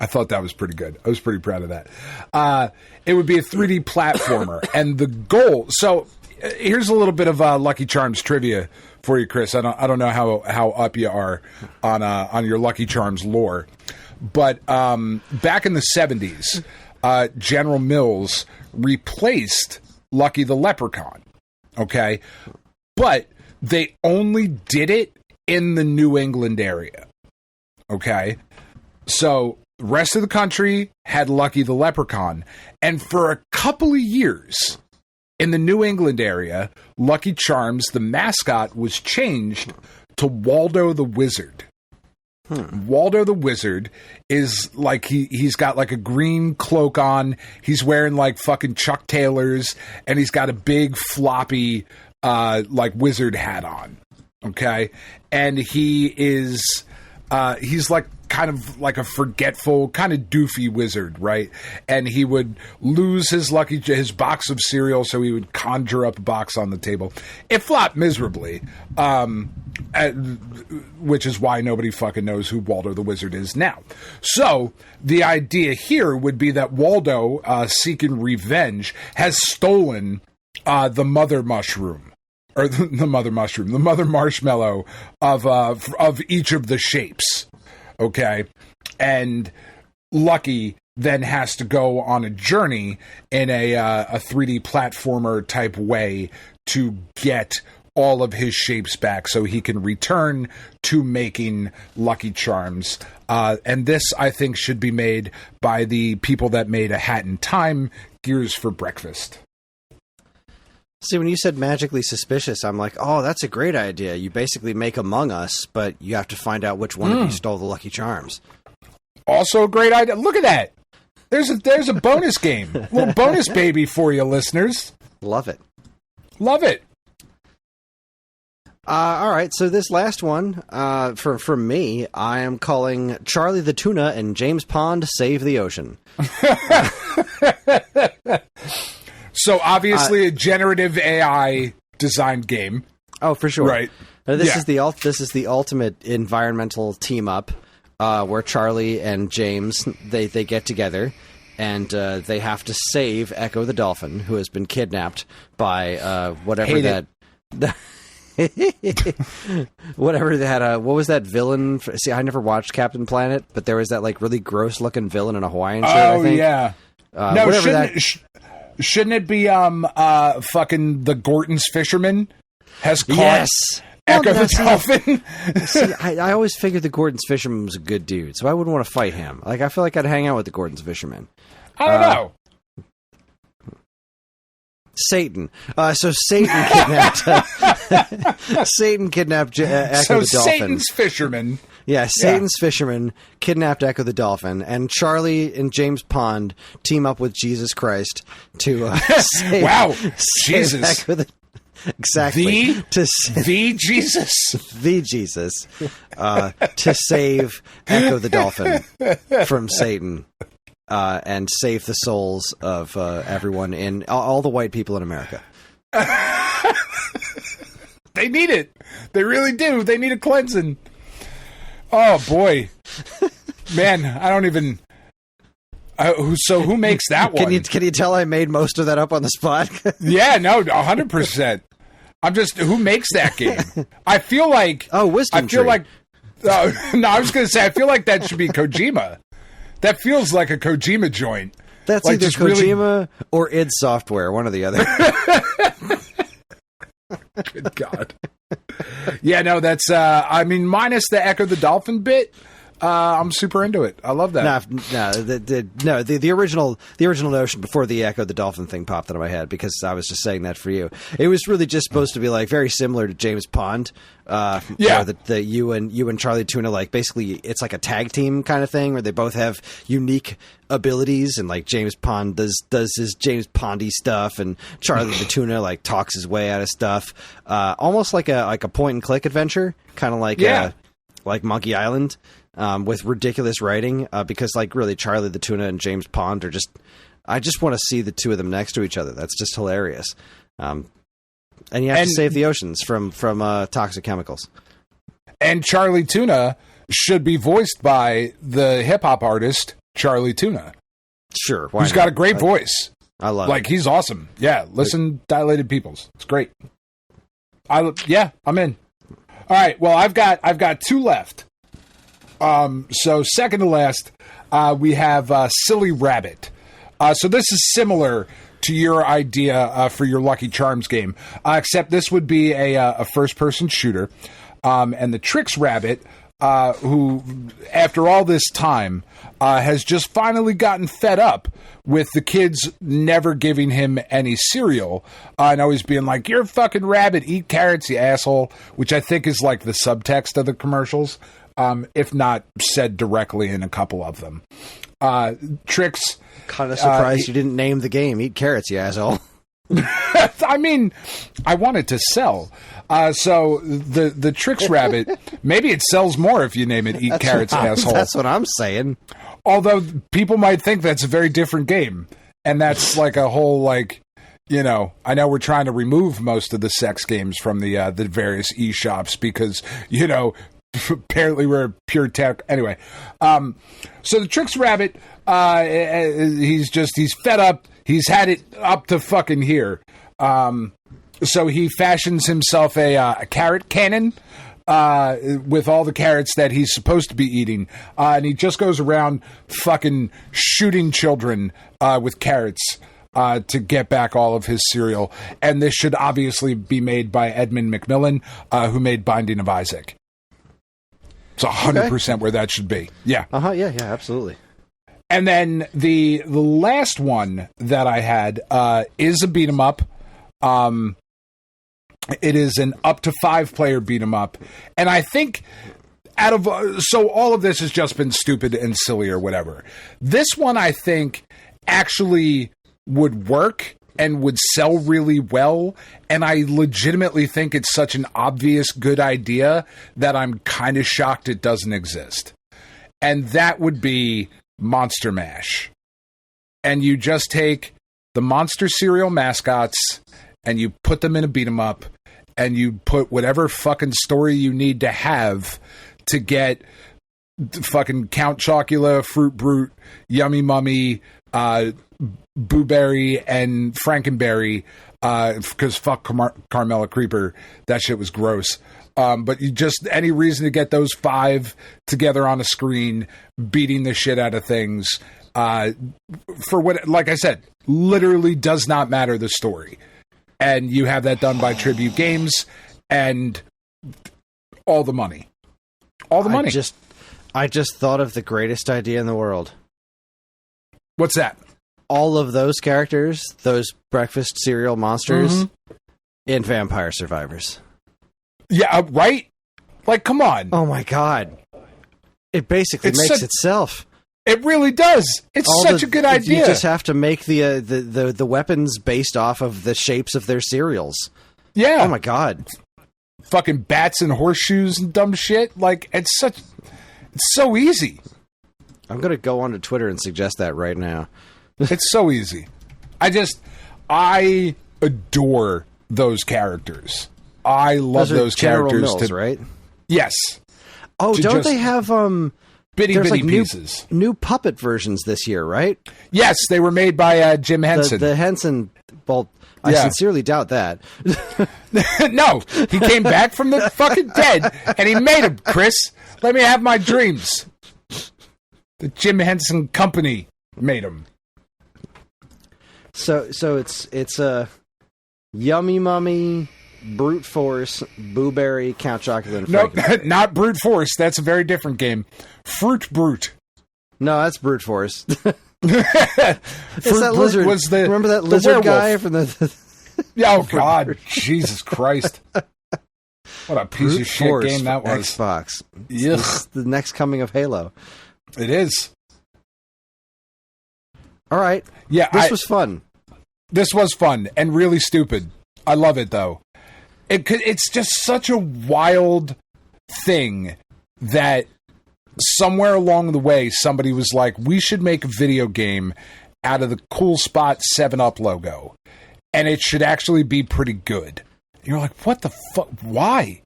I thought that was pretty good. I was pretty proud of that. It would be a 3D platformer, and the goal... So, here's a little bit of Lucky Charms trivia for you, Chris. I don't know how up you are on your Lucky Charms lore. But back in the 70s, General Mills replaced Lucky the Leprechaun, okay? But they only did it in the New England area, okay? So the rest of the country had Lucky the Leprechaun. And for a couple of years in the New England area, Lucky Charms, the mascot, was changed to Waldo the Wizard. Waldo the Wizard is like he's got like a green cloak on. He's wearing like fucking Chuck Taylors, and he's got a big floppy like wizard hat on. Okay, and he's like kind of like a forgetful, kind of doofy wizard, right? And he would lose his box of cereal, so he would conjure up a box on the table. It flopped miserably, which is why nobody fucking knows who Waldo the Wizard is now. So the idea here would be that Waldo, seeking revenge, has stolen the mother mushroom. Or the mother marshmallow of each of the shapes. Okay, and Lucky then has to go on a journey in a 3D platformer type way to get all of his shapes back so he can return to making Lucky Charms. And this, I think, should be made by the people that made A Hat in Time, Gears for Breakfast.
See, when you said Magically Suspicious, I'm like, oh, that's a great idea. You basically make Among Us, but you have to find out which one of you stole the Lucky Charms.
Also a great idea. Look at that. There's a bonus game. A little bonus baby for you, listeners.
Love it.
Love it.
All right, so this last one, from me, I am calling Charlie the Tuna and James Pond Save the Ocean.
So obviously a generative AI designed game.
Oh, for sure.
Right.
This is the ultimate environmental team up, where Charlie and James they get together and they have to save Echo the dolphin, who has been kidnapped by whatever that. Whatever that what was that villain? See, I never watched Captain Planet, but there was that like really gross looking villain in a Hawaiian shirt.
Oh,
I think.
Yeah. No, shouldn't it be fucking the Gorton's fisherman has caught Echo the Dolphin.
See, I always figured the Gordon's Fisherman was a good dude, so I wouldn't want to fight him. Like, I feel like I'd hang out with the Gordon's Fisherman.
I don't know.
Satan. So Satan kidnapped Echo the Dolphin.
So Satan's fisherman.
Yeah, Satan's fisherman kidnapped Echo the Dolphin, and Charlie and James Pond team up with Jesus Christ to save,
Jesus.
Echo exactly.
The Jesus.
The Jesus. To save Echo the Dolphin from Satan. And save the souls of everyone in all the white people in America.
They need it. They really do. They need a cleansing. Oh boy, man! I don't even. So who makes that one?
Can you tell I made most of that up on the spot?
Yeah, no, 100%. I'm just who makes that game. I feel like
Wisdom Tree.
Like no, I was going to say I feel like that should be Kojima. That feels like a Kojima joint.
That's
like
either Kojima or id Software, one or the other.
Good God. Yeah, no, that's, minus the Echo the Dolphin bit, I'm super into it. I love that.
The original notion before the Echo the Dolphin thing popped into my head, because I was just saying that for you. It was really just supposed to be like very similar to James Pond. The you and Charlie Tuna, like basically it's like a tag team kind of thing where they both have unique abilities, and like James Pond does his James Pondy stuff, and Charlie the Tuna like talks his way out of stuff. Almost like a point and click adventure, kind of like Monkey Island. With ridiculous writing, because like really Charlie the Tuna and James Pond are I just want to see the two of them next to each other. That's just hilarious. And you have to save the oceans from toxic chemicals. And
Charlie Tuna should be voiced by the hip hop artist Charlie Tuna.
Sure.
Who's got a great voice.
I love
it. Like, he's awesome. Yeah. Listen, Dilated Peoples. It's great. I'm in. All right. Well, I've got two left. So second to last, we have Silly Rabbit. So this is similar to your idea for your Lucky Charms game, except this would be a first-person shooter. And the Tricks Rabbit, who, after all this time, has just finally gotten fed up with the kids never giving him any cereal, and always being like, "You're a fucking rabbit, eat carrots, you asshole," which I think is like the subtext of the commercials. If not said directly in a couple of them. Tricks.
Kind of surprised you didn't name the game Eat Carrots, you asshole.
I mean, I wanted to sell. So the Tricks Rabbit, maybe it sells more if you name it Eat Carrots, asshole.
That's what I'm saying.
Although people might think that's a very different game. And that's like a whole, like, you know, I know we're trying to remove most of the sex games from the various eShops because, you know, apparently we're pure tech. Anyway, so the Tricks Rabbit, he's fed up. He's had it up to fucking here. So he fashions himself a carrot cannon with all the carrots that he's supposed to be eating. And he just goes around fucking shooting children with carrots to get back all of his cereal. And this should obviously be made by Edmund McMillan, who made Binding of Isaac. It's 100% where that should be. Yeah.
Yeah, absolutely.
And then the last one that I had is a beat 'em up. It is an up to 5-player beat 'em up, and I think so all of this has just been stupid and silly or whatever. This one I think actually would work and would sell really well, and I legitimately think it's such an obvious good idea that I'm kind of shocked it doesn't exist. And that would be Monster Mash. And you just take the Monster cereal mascots and you put them in a beat 'em up, and you put whatever fucking story you need to have to get fucking Count Chocula, Fruit Brute, Yummy Mummy, Boo Berry, and Frankenberry, because fuck Carmella Creeper, that shit was gross. But you just, any reason to get those 5 together on a screen, beating the shit out of things, for what, like I said, literally does not matter the story. And you have that done by Tribute Games, and all the money. All the money.
I just thought of the greatest idea in the world.
What's that?
All of those characters, those breakfast cereal monsters, in Vampire Survivors.
Yeah, right? Like, come on.
Oh my god. It basically makes itself.
It really does. It's such a good idea.
You just have to make the weapons based off of the shapes of their cereals.
Yeah.
Oh my god.
Fucking bats and horseshoes and dumb shit. Like, it's so easy.
I'm going to go onto Twitter and suggest that right now.
It's so easy. I adore those characters. I love those characters.
General Mills, right?
Yes.
Oh, don't they have
bitty pieces?
New puppet versions this year, right?
Yes, they were made by Jim Henson.
The Henson. Well, I sincerely doubt that.
No, he came back from the fucking dead and he made them. Kris, let me have my dreams. The Jim Henson Company made them.
So it's a Yummy Mummy, Brute Force, Boo Berry, Count Chocula, and
Nope, not Brute Force. That's a very different game. Fruit Brute.
No, that's Brute Force.
Fruit
that lizard. Remember that lizard guy from the
oh God, Jesus Christ! What a piece
Brute
of shit
Force
game that was.
Xbox.
Yes,
the next coming of Halo.
It is.
All right.
Yeah,
this was fun.
This was fun and really stupid. I love it though. It's just such a wild thing that somewhere along the way somebody was like, we should make a video game out of the Cool Spot 7-Up logo. And it should actually be pretty good. And you're like, what the fuck? Why?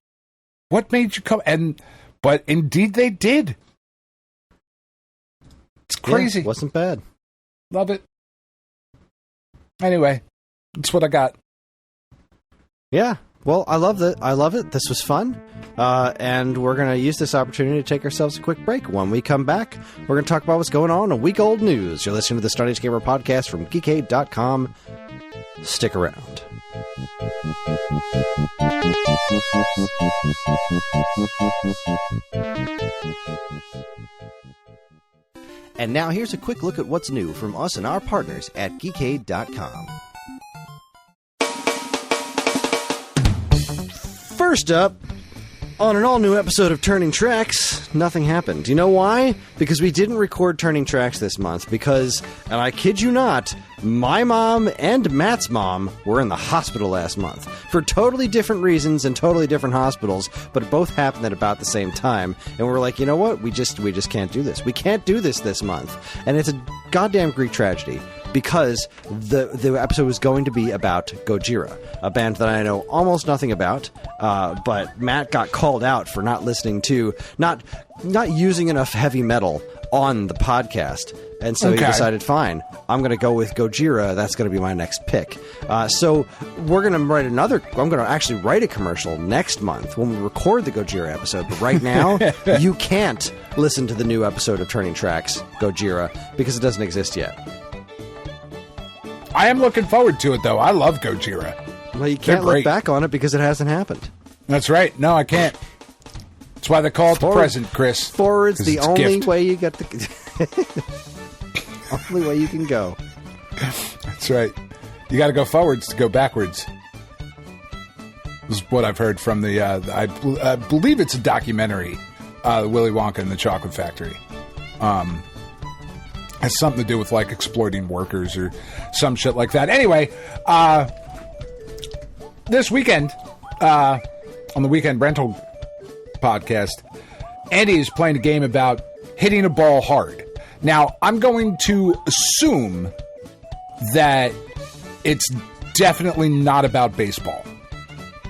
What made you come? But indeed they did. It's crazy.
Yeah, wasn't bad.
Love it. Anyway, that's what I got.
Yeah. Well, I love it. This was fun. And we're going to use this opportunity to take ourselves a quick break. When we come back, we're going to talk about what's going on in week-old news. You're listening to the Stone Age Gamer podcast from Geekade.com. Stick around. And now here's a quick look at what's new from us and our partners at Geekade.com. First up, on an all-new episode of Turning Tracks, nothing happened. You know why? Because we didn't record Turning Tracks this month because, and I kid you not, my mom and Matt's mom were in the hospital last month for totally different reasons and totally different hospitals, but it both happened at about the same time. And we're like, you know what? We just can't do this. We can't do this month. And it's a goddamn Greek tragedy. Because the episode was going to be about Gojira, a band that I know almost nothing about, but Matt got called out for not listening to, not using enough heavy metal on the podcast, and so he decided, fine, I'm going to go with Gojira. That's going to be my next pick. So we're going to write I'm going to actually write a commercial next month when we record the Gojira episode. But right now, you can't listen to the new episode of Turning Tracks, Gojira, because it doesn't exist yet.
I am looking forward to it, though. I love Gojira.
Well, you can't look back on it because it hasn't happened.
That's right. No, I can't. That's why they call it the present, Kris.
Forward's the only way you get the... only way you can go.
That's right. You got to go forwards to go backwards. This is what I've heard from the... I believe it's a documentary, Willy Wonka and the Chocolate Factory. Has something to do with like exploiting workers or some shit like that. Anyway, this weekend on the Weekend Rental podcast, Andy is playing a game about hitting a ball hard. Now, I'm going to assume that it's definitely not about baseball,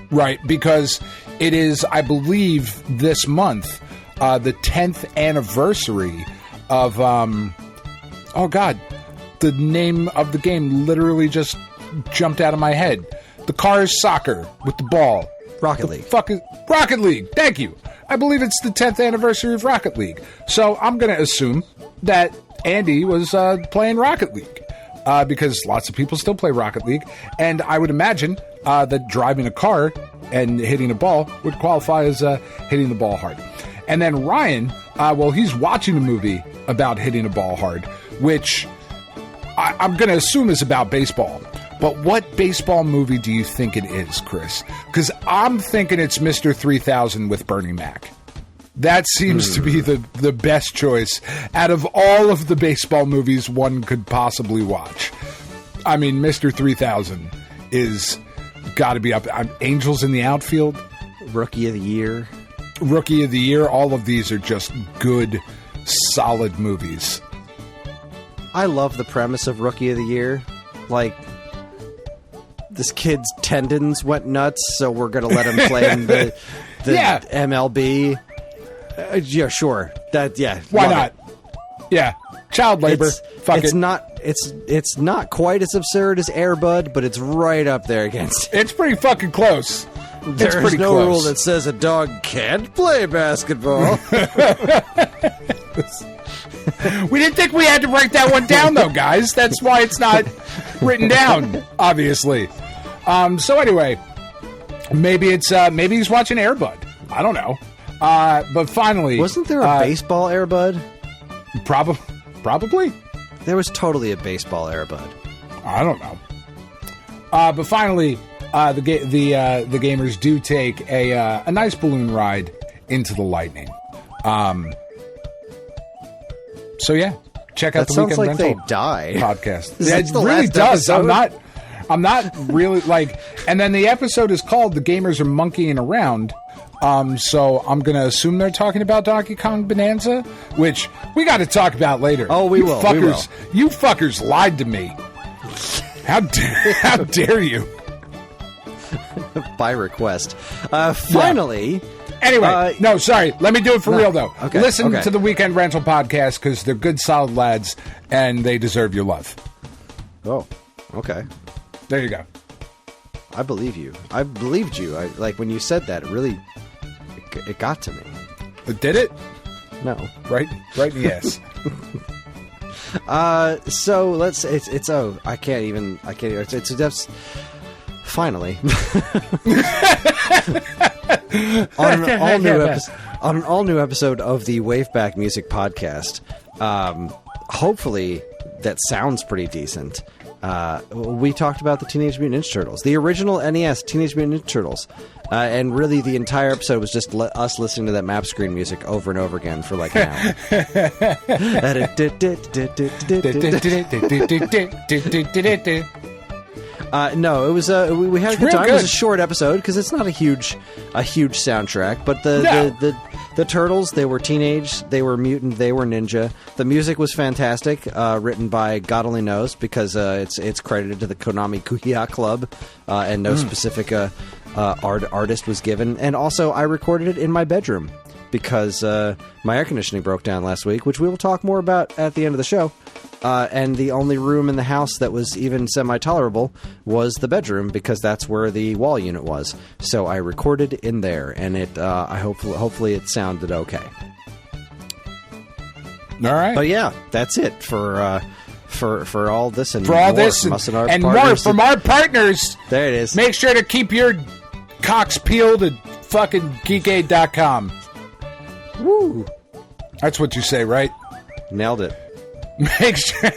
right? Because it is, I believe, this month, the 10th anniversary of oh God, the name of the game literally just jumped out of my head. The Cars Soccer with the ball.
Rocket League.
Rocket League. Thank you. I believe it's the 10th anniversary of Rocket League. So I'm going to assume that Andy was playing Rocket League because lots of people still play Rocket League. And I would imagine that driving a car and hitting a ball would qualify as hitting the ball hard. And then Ryan, he's watching a movie about hitting a ball hard, which I'm going to assume is about baseball. But what baseball movie do you think it is, Kris? Because I'm thinking it's Mr. 3000 with Bernie Mac. That seems to be the best choice out of all of the baseball movies one could possibly watch. I mean, Mr. 3000 is got to be up. Angels in the Outfield.
Rookie of the Year.
Rookie of the Year. All of these are just good, solid movies.
I love the premise of Rookie of the Year. Like, this kid's tendons went nuts, so we're going to let him play in the MLB. Yeah, sure.
Why not? Yeah. Child labor.
It's not quite as absurd as Air Bud, but it's right up there against it.
It's pretty fucking close.
There's no rule that says a dog can't play basketball.
We didn't think we had to write that one down, though, guys. That's why it's not written down, obviously. So anyway, maybe he's watching Air Bud. I don't know. But finally,
wasn't there a baseball Air Bud?
Probably.
There was totally a baseball Air Bud.
I don't know. But finally, the gamers do take a nice balloon ride into the lightning. So yeah, check out the Weekend
like
Rental
they die.
podcast. Yeah, it really does.
Episode?
I'm not really like. And then the episode is called "The Gamers Are Monkeying Around." So I'm going to assume they're talking about Donkey Kong Bonanza, which we got to talk about later.
Oh, we will.
You fuckers lied to me. How dare you?
By request. Finally.
Yeah. Anyway, no, sorry. Let me do it for real, though.
Okay,
Listen to the Weekend Rental podcast because they're good, solid lads, and they deserve your love.
Oh, okay.
There you go.
I believe you. I believed you. Like when you said that, it got to me.
Did it?
No.
Right in the ass.
So let's. I can't even. It's just. Finally. on an all new episode of the Waveback Music Podcast. Hopefully that sounds pretty decent. We talked about the Teenage Mutant Ninja Turtles, the original NES Teenage Mutant Ninja Turtles, and really the entire episode was just us listening to that map screen music over and over again for like an hour. No, it was we had a good time. It was a short episode because it's not a huge soundtrack. But the turtles, they were teenage, they were mutant, they were ninja. The music was fantastic, written by God only knows because it's credited to the Konami Kuya Club, and no specific artist was given. And also, I recorded it in my bedroom because my air conditioning broke down last week, which we will talk more about at the end of the show. And the only room in the house that was even semi-tolerable was the bedroom because that's where the wall unit was. So I recorded in there, and hopefully it sounded okay.
All right,
but yeah, that's it for all this and
for all
more
this
from us and our
and
partners.
More from our partners.
There it is.
Make sure to keep your cocks peeled at fucking geekade.com.
Woo!
That's what you say, right?
Nailed it.
Make sure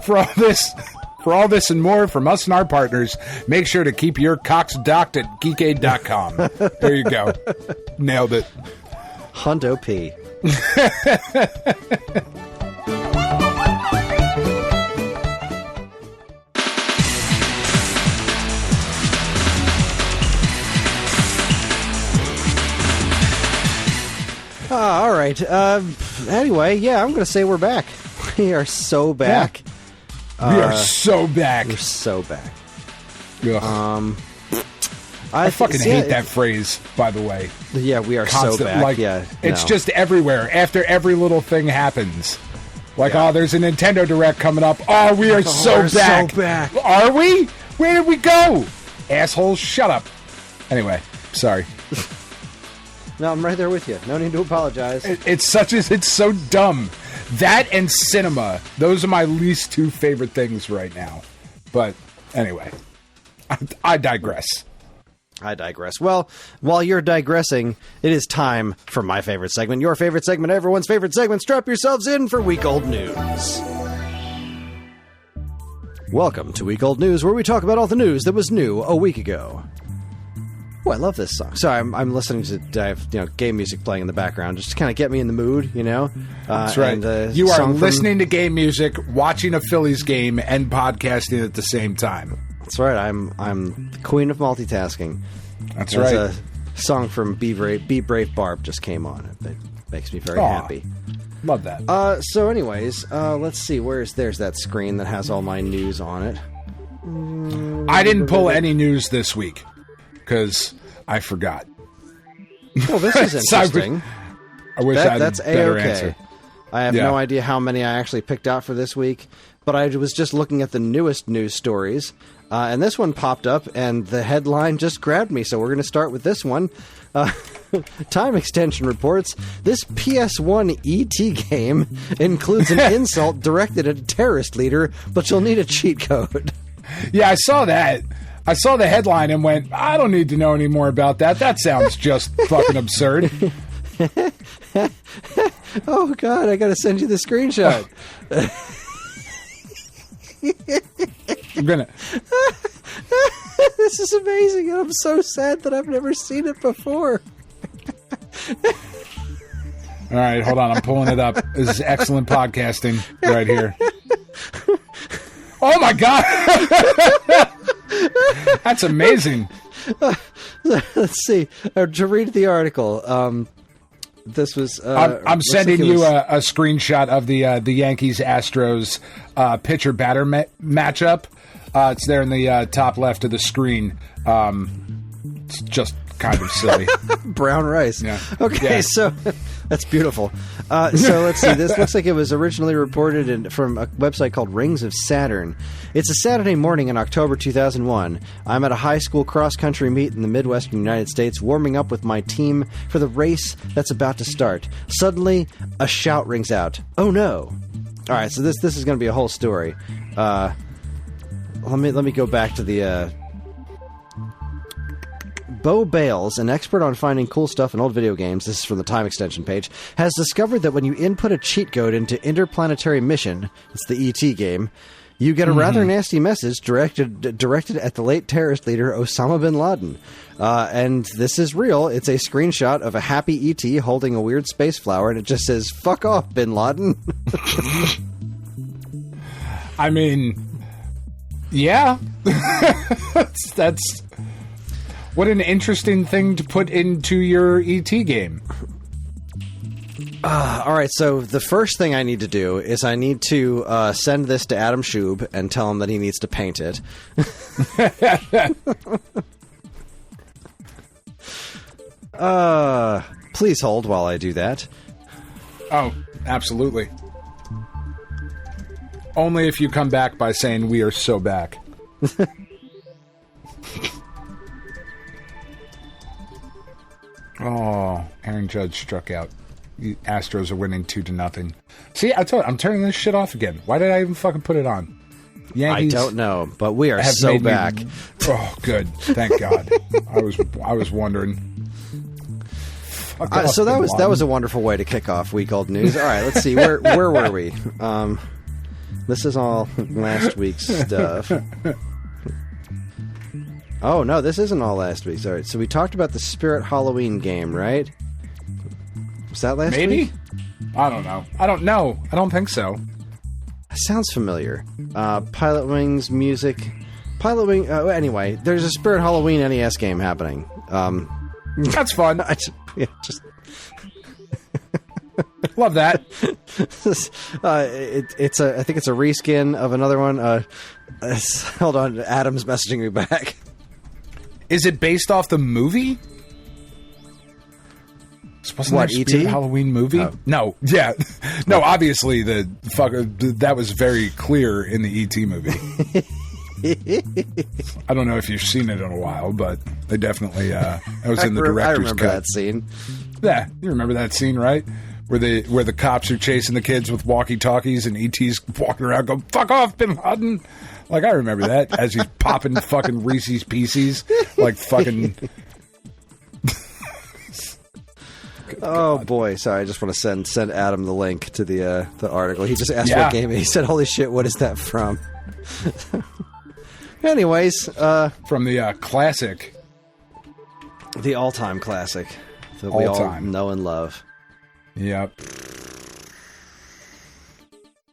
for all this and more from us and our partners, make sure to keep your cocks docked at geekade.com. There you go. Nailed it.
Hundo P. All right. Anyway, yeah, I'm going to say we're back. We are so back.
Yeah. We are so back.
We're so back.
Ugh. I fucking hate that phrase, by the way.
Yeah, we are so back.
Like, it's just everywhere. After every little thing happens. Like, oh, there's a Nintendo Direct coming up. Oh, we are so back.
So back.
Are we? Where did we go? Assholes, shut up. Anyway, sorry.
No, I'm right there with you. No need to apologize.
It's so dumb. That and cinema, those are my least two favorite things right now. But anyway, I digress.
I digress. Well, while you're digressing, it is time for my favorite segment, your favorite segment, everyone's favorite segment. Strap yourselves in for Week Old News. Welcome to Week Old News, where we talk about all the news that was new a week ago. Oh, I love this song. Sorry, I'm listening to game music playing in the background just to kind of get me in the mood,
That's right. You are listening to game music, watching a Phillies game, and podcasting at the same time.
That's right. I'm the queen of multitasking.
That's right.
A song from Be Brave Barb just came on. It makes me very happy.
Love that.
So anyways, let's see. There's that screen that has all my news on it.
I didn't pull any news this week because I forgot.
Well, this is interesting.
I wish I had a better answer.
I have no idea how many I actually picked out for this week, but I was just looking at the newest news stories, and this one popped up, and the headline just grabbed me, so we're going to start with this one. Time Extension reports, this PS1 ET game includes an insult directed at a terrorist leader, but you'll need a cheat code.
Yeah, I saw that. I saw the headline and went, I don't need to know any more about that. That sounds just fucking absurd.
Oh, God, I got to send you the screenshot.
I'm going to...
This is amazing, and I'm so sad that I've never seen it before.
All right, hold on. I'm pulling it up. This is excellent podcasting right here. Oh, my God. That's amazing.
Let's see. To read the article, this was...
I'm sending you a screenshot of the Yankees-Astros pitcher-batter matchup. It's there in the top left of the screen. It's just kind of silly.
Brown rice.
Yeah.
Okay, so that's beautiful. So let's see. This looks like it was originally reported from a website called Rings of Saturn. It's a Saturday morning in October 2001. I'm at a high school cross-country meet in the Midwestern United States, warming up with my team for the race that's about to start. Suddenly, a shout rings out. Oh, no. All right, so this is going to be a whole story. Let me go back to the... Bo Bales, an expert on finding cool stuff in old video games, this is from the Time Extension page, has discovered that when you input a cheat code into Interplanetary Mission, it's the ET game, you get a rather nasty message directed at the late terrorist leader Osama bin Laden. And this is real. It's a screenshot of a happy ET holding a weird space flower, and it just says, "Fuck off, bin Laden."
I mean... Yeah. That's what an interesting thing to put into your ET game.
All right, so the first thing I need to do is I need to send this to Adam Shub and tell him that he needs to paint it. Please hold while I do that.
Oh, absolutely. Only if you come back by saying, "We are so back." Oh, Aaron Judge struck out. The Astros are winning 2-0. See, I told you, I'm turning this shit off again. Why did I even fucking put it on? Yankees
I don't know, but we are so back.
Oh, good. Thank God. I was wondering.
So that was a wonderful way to kick off Week Old News. All right, let's see. Where were we? This is all last week's stuff. Oh, no, this isn't all last week's. All right, so we talked about the Spirit Halloween game, right? Was that last week?
Maybe? I don't know. I don't think so.
Sounds familiar. Pilotwings music. Anyway, there's a Spirit Halloween NES game happening.
That's fun.
I
Love that.
I think it's a reskin of another one. Hold on, Adam's messaging me back.
Is it based off the movie? Wasn't
what,
there a
E.T.?
Spirit Halloween movie?
Oh.
No, yeah. No, obviously that was very clear in the E.T. movie. I don't know if you've seen it in a while, but they definitely that was in the director's
cut. I remember that scene.
Yeah, you remember that scene, right? Where the cops are chasing the kids with walkie-talkies and E.T.'s walking around going, "Fuck off, bin Laden!" Like, I remember that as he's popping fucking Reese's Pieces. Like, fucking...
Oh boy! Sorry, I just want to send Adam the link to the article. He just asked what game, and he said, "Holy shit, what is that from?" Anyways,
from the classic,
the all-time classic that we all know and love.
Yep.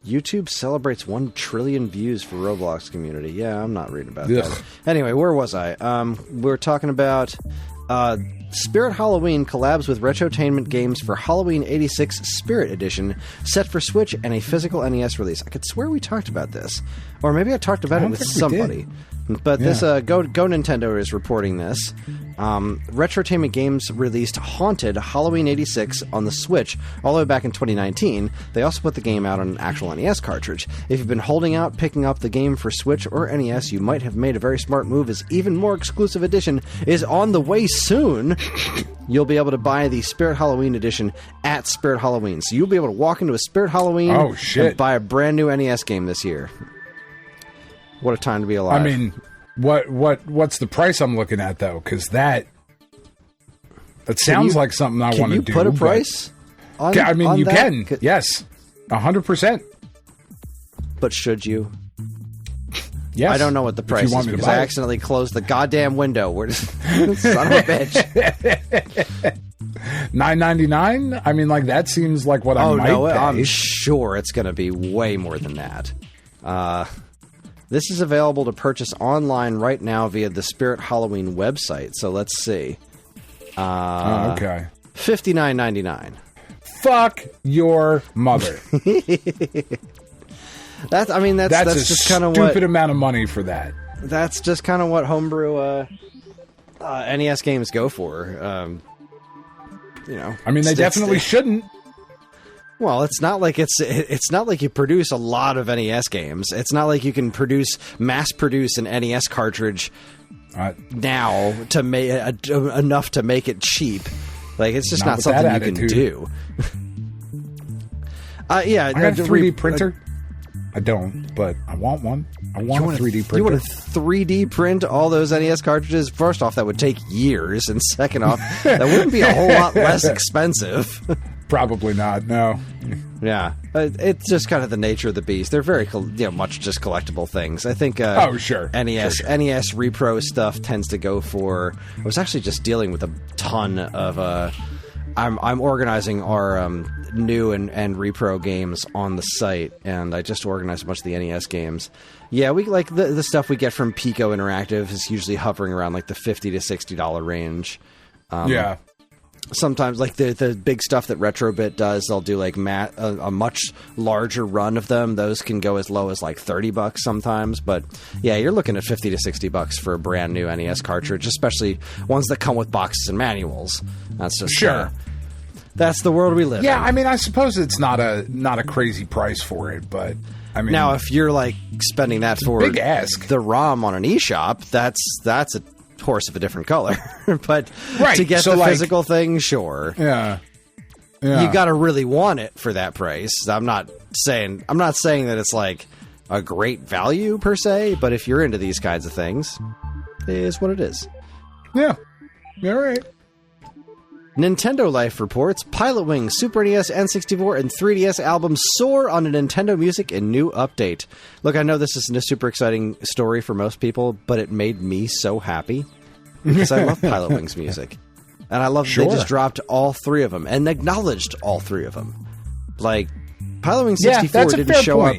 YouTube celebrates 1 trillion views for Roblox community. Yeah, I'm not reading about that. Anyway, where was I? We're talking about. Spirit Halloween collabs with Retrotainment Games for Halloween 86 Spirit Edition, set for Switch and a physical NES release. I could swear we talked about this. Or maybe I talked about it with somebody. But this Go Nintendo is reporting this. Retrotainment Games released Haunted Halloween 86 on the Switch all the way back in 2019. They also put the game out on an actual NES cartridge. If you've been holding out picking up the game for Switch or NES, you might have made a very smart move, as even more exclusive edition is on the way soon. You'll be able to buy the Spirit Halloween edition at Spirit Halloween. So you'll be able to walk into a Spirit Halloween and buy a brand new NES game this year. What a time to be alive.
I mean, what's the price I'm looking at, though? Because that sounds like something I want to do.
Can you put a price on
I mean, you
that?
Can. Yes. 100%.
But should you?
Yes.
I don't know what the price is because I accidentally closed the goddamn window. Son of a bitch.
$9.99? I mean, like, that seems like what I might pay.
I'm sure it's going to be way more than that. This is available to purchase online right now via the Spirit Halloween website. So let's see.
Okay.
$59.99.
Fuck your mother.
That's just kind of what
stupid amount of money for that.
That's just kind of what homebrew NES games go for.
I mean, they definitely shouldn't.
Well, it's not like it's not like you produce a lot of NES games. It's not like you can mass produce an NES cartridge now to make enough to make it cheap. Like, it's just not something you can do.
I got a 3D printer. I don't, but I want one. I want a 3D printer.
You want to 3D print all those NES cartridges? First off, that would take years, and second off, that wouldn't be a whole lot less expensive.
Probably not, no.
Yeah. It's just kind of the nature of the beast. They're very, much just collectible things. I think NES Repro stuff tends to go for... I was actually just dealing with a ton of... I'm organizing our new and repro games on the site, and I just organized a bunch of the NES games. Yeah, we like the stuff we get from Pico Interactive is usually hovering around like the $50 to $60 range.
Yeah.
Sometimes, like the big stuff that Retrobit does, they'll do like a much larger run of them. Those can go as low as like $30 sometimes. But yeah, you're looking at $50 to $60 for a brand new NES cartridge, especially ones that come with boxes and manuals. That's just
sure.
That's the world we live in.
Yeah, I mean, I suppose it's not a crazy price for it, but I mean,
now if you're like spending that for
big ask.
The ROM on an eShop, that's a horse of a different color. But to get the physical thing, sure.
Yeah.
You got to really want it for that price. I'm not saying that it's like a great value per se, but if you're into these kinds of things, it is what it is.
Yeah. All right.
Nintendo Life reports Pilotwings, Super NES, N64, and 3DS albums soar on a Nintendo Music and new update. Look, I know this isn't a super exciting story for most people, but it made me so happy because I love Pilotwings music. And I love they just dropped all 3 of them and acknowledged all 3 of them. Like, Pilotwings 64 didn't show up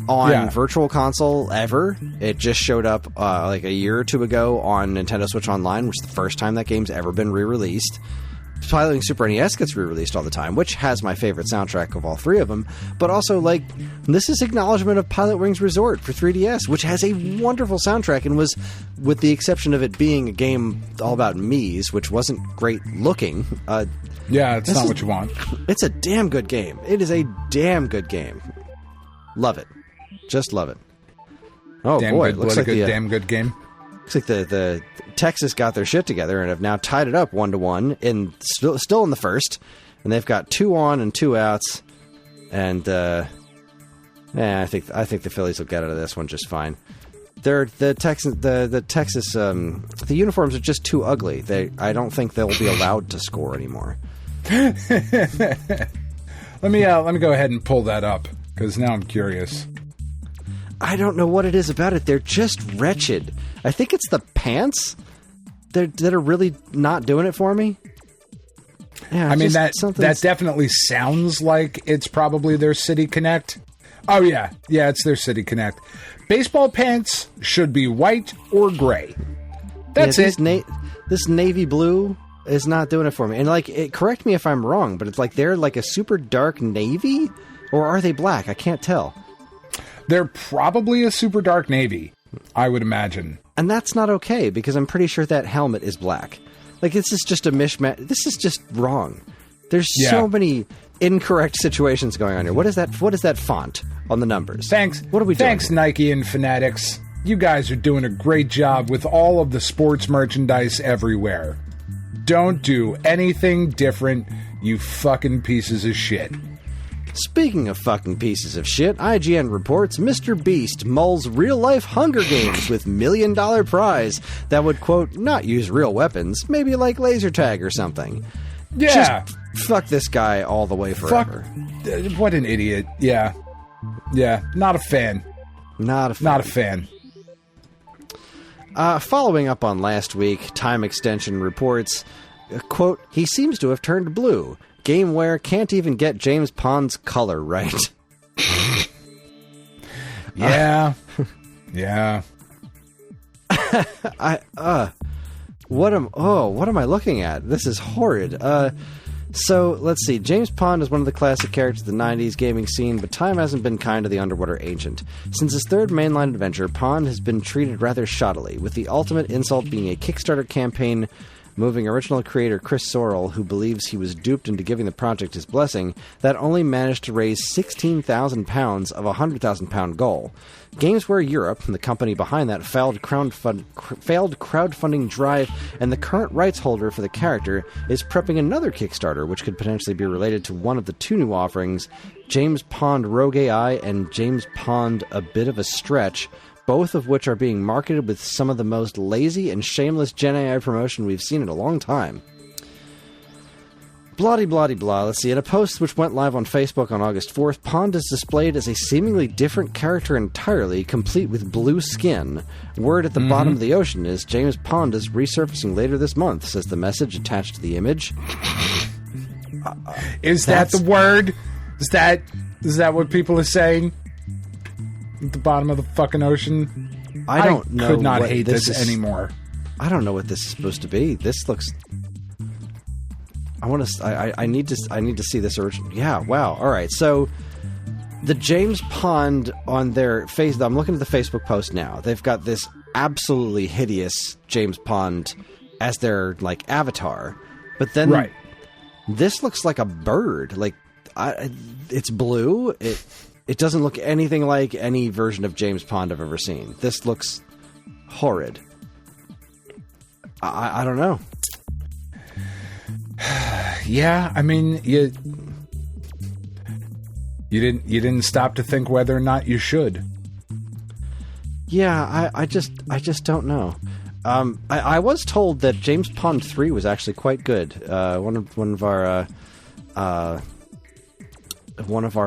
on Virtual Console ever. It just showed up like a year or 2 ago on Nintendo Switch Online, which is the first time that game's ever been re-released. Pilotwings Super NES gets re-released all the time, which has my favorite soundtrack of all 3 of them. But also, like, this is acknowledgement of Pilotwings Resort for 3DS, which has a wonderful soundtrack and was, with the exception of it being a game all about Mii's, which wasn't great looking.
It's not what you want.
It's a damn good game. It is a damn good game. Love it. Just love it. Oh,
damn
boy.
Good, looks like a damn good game.
Looks like the Texas got their shit together and have now tied it up 1-1 in still in the first, and they've got 2 on and 2 outs, and I think the Phillies will get out of this one just fine. The uniforms are just too ugly. I don't think they'll be allowed to score anymore.
Let me go ahead and pull that up, because now I'm curious.
I don't know what it is about it. They're just wretched. I think it's the pants that are really not doing it for me. Yeah,
I mean, that definitely sounds like it's probably their City Connect. Oh, yeah. Yeah, it's their City Connect. Baseball pants should be white or gray. That's it.
This navy blue is not doing it for me. And, correct me if I'm wrong, but it's like they're like a super dark navy? Or are they black? I can't tell.
They're probably a super dark navy, I would imagine.
And that's not okay, because I'm pretty sure that helmet is black. Like, this is just a mishmash. This is just wrong. There's so many incorrect situations going on here. What is that font on the numbers?
Thanks.
What are we doing?
Thanks, Nike and Fanatics. You guys are doing a great job with all of the sports merchandise everywhere. Don't do anything different, you fucking pieces of shit.
Speaking of fucking pieces of shit, IGN reports Mr. Beast mulls real-life Hunger Games with $1 million prize that would, quote, not use real weapons, maybe like laser tag or something.
Yeah.
Just fuck this guy all the way forever.
What an idiot. Yeah. Yeah. Not a fan.
Not a fan. Following up on last week, Time Extension reports, quote, he seems to have turned blue. GameWare can't even get James Pond's color right.
Yeah. Yeah.
What am I looking at? This is horrid. So, let's see. James Pond is one of the classic characters of the 90s gaming scene, but time hasn't been kind to the underwater ancient. Since his third mainline adventure, Pond has been treated rather shoddily, with the ultimate insult being a Kickstarter campaign moving original creator Kris, who believes he was duped into giving the project his blessing, that only managed to raise £16,000 of a £100,000 goal. GamesWare Europe, the company behind that, failed crowdfunding drive, and the current rights holder for the character is prepping another Kickstarter, which could potentially be related to one of the two new offerings, James Pond Rogue AI and James Pond A Bit of a Stretch, both of which are being marketed with some of the most lazy and shameless Gen AI promotion we've seen in a long time. Blah-de-blah-de-blah. Let's see. In a post which went live on Facebook on August 4th, Pond is displayed as a seemingly different character entirely, complete with blue skin. Word at the bottom of the ocean is James Pond is resurfacing later this month, says the message attached to the image.
Is that the word? Is that what people are saying? At the bottom of the fucking ocean?
I don't know.
Could not hate this anymore.
I don't know what this is supposed to be. This looks... I need to see this original. Yeah, wow. All right. So the James Pond on their face, I'm looking at the Facebook post now. They've got this absolutely hideous James Pond as their like avatar. But then this looks like a bird. Like it's blue. It doesn't look anything like any version of James Pond I've ever seen. This looks horrid. I don't know.
Yeah, I mean, you didn't stop to think whether or not you should.
Yeah, I just don't know. I was told that James Pond 3 was actually quite good. One of our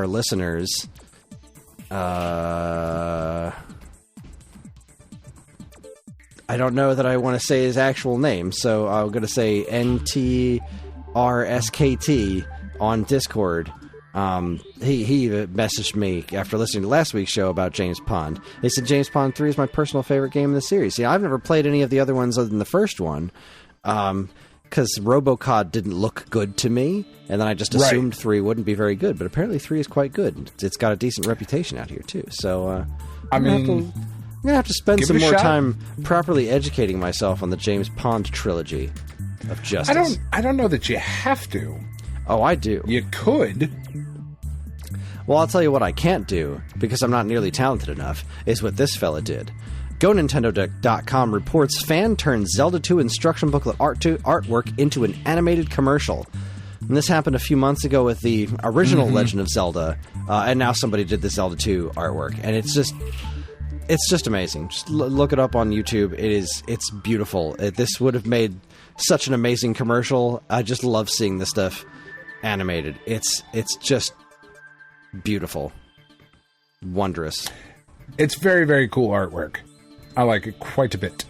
listeners. I don't know that I want to say his actual name, so I'm going to say NTRSKT on Discord. He messaged me after listening to last week's show about James Pond. They said James Pond 3 is my personal favorite game in the series. See, I've never played any of the other ones other than the first one, because RoboCod didn't look good to me, and then I just assumed 3 wouldn't be very good, but apparently 3 is quite good. It's got a decent reputation out here, too. So, I'm going to have to spend some more time properly educating myself on the James Pond trilogy of justice.
I don't know that you have to.
Oh, I do.
You could.
Well, I'll tell you what I can't do, because I'm not nearly talented enough, is what this fella did. GoNintendo.com reports fan turns Zelda 2 instruction booklet artwork into an animated commercial. And this happened a few months ago with the original Legend of Zelda, and now somebody did the Zelda 2 artwork. And it's just... It's just amazing. Just look it up on YouTube. It's beautiful. This would have made such an amazing commercial. I just love seeing this stuff animated. It's just beautiful. Wondrous.
It's very, very cool artwork. I like it quite a bit.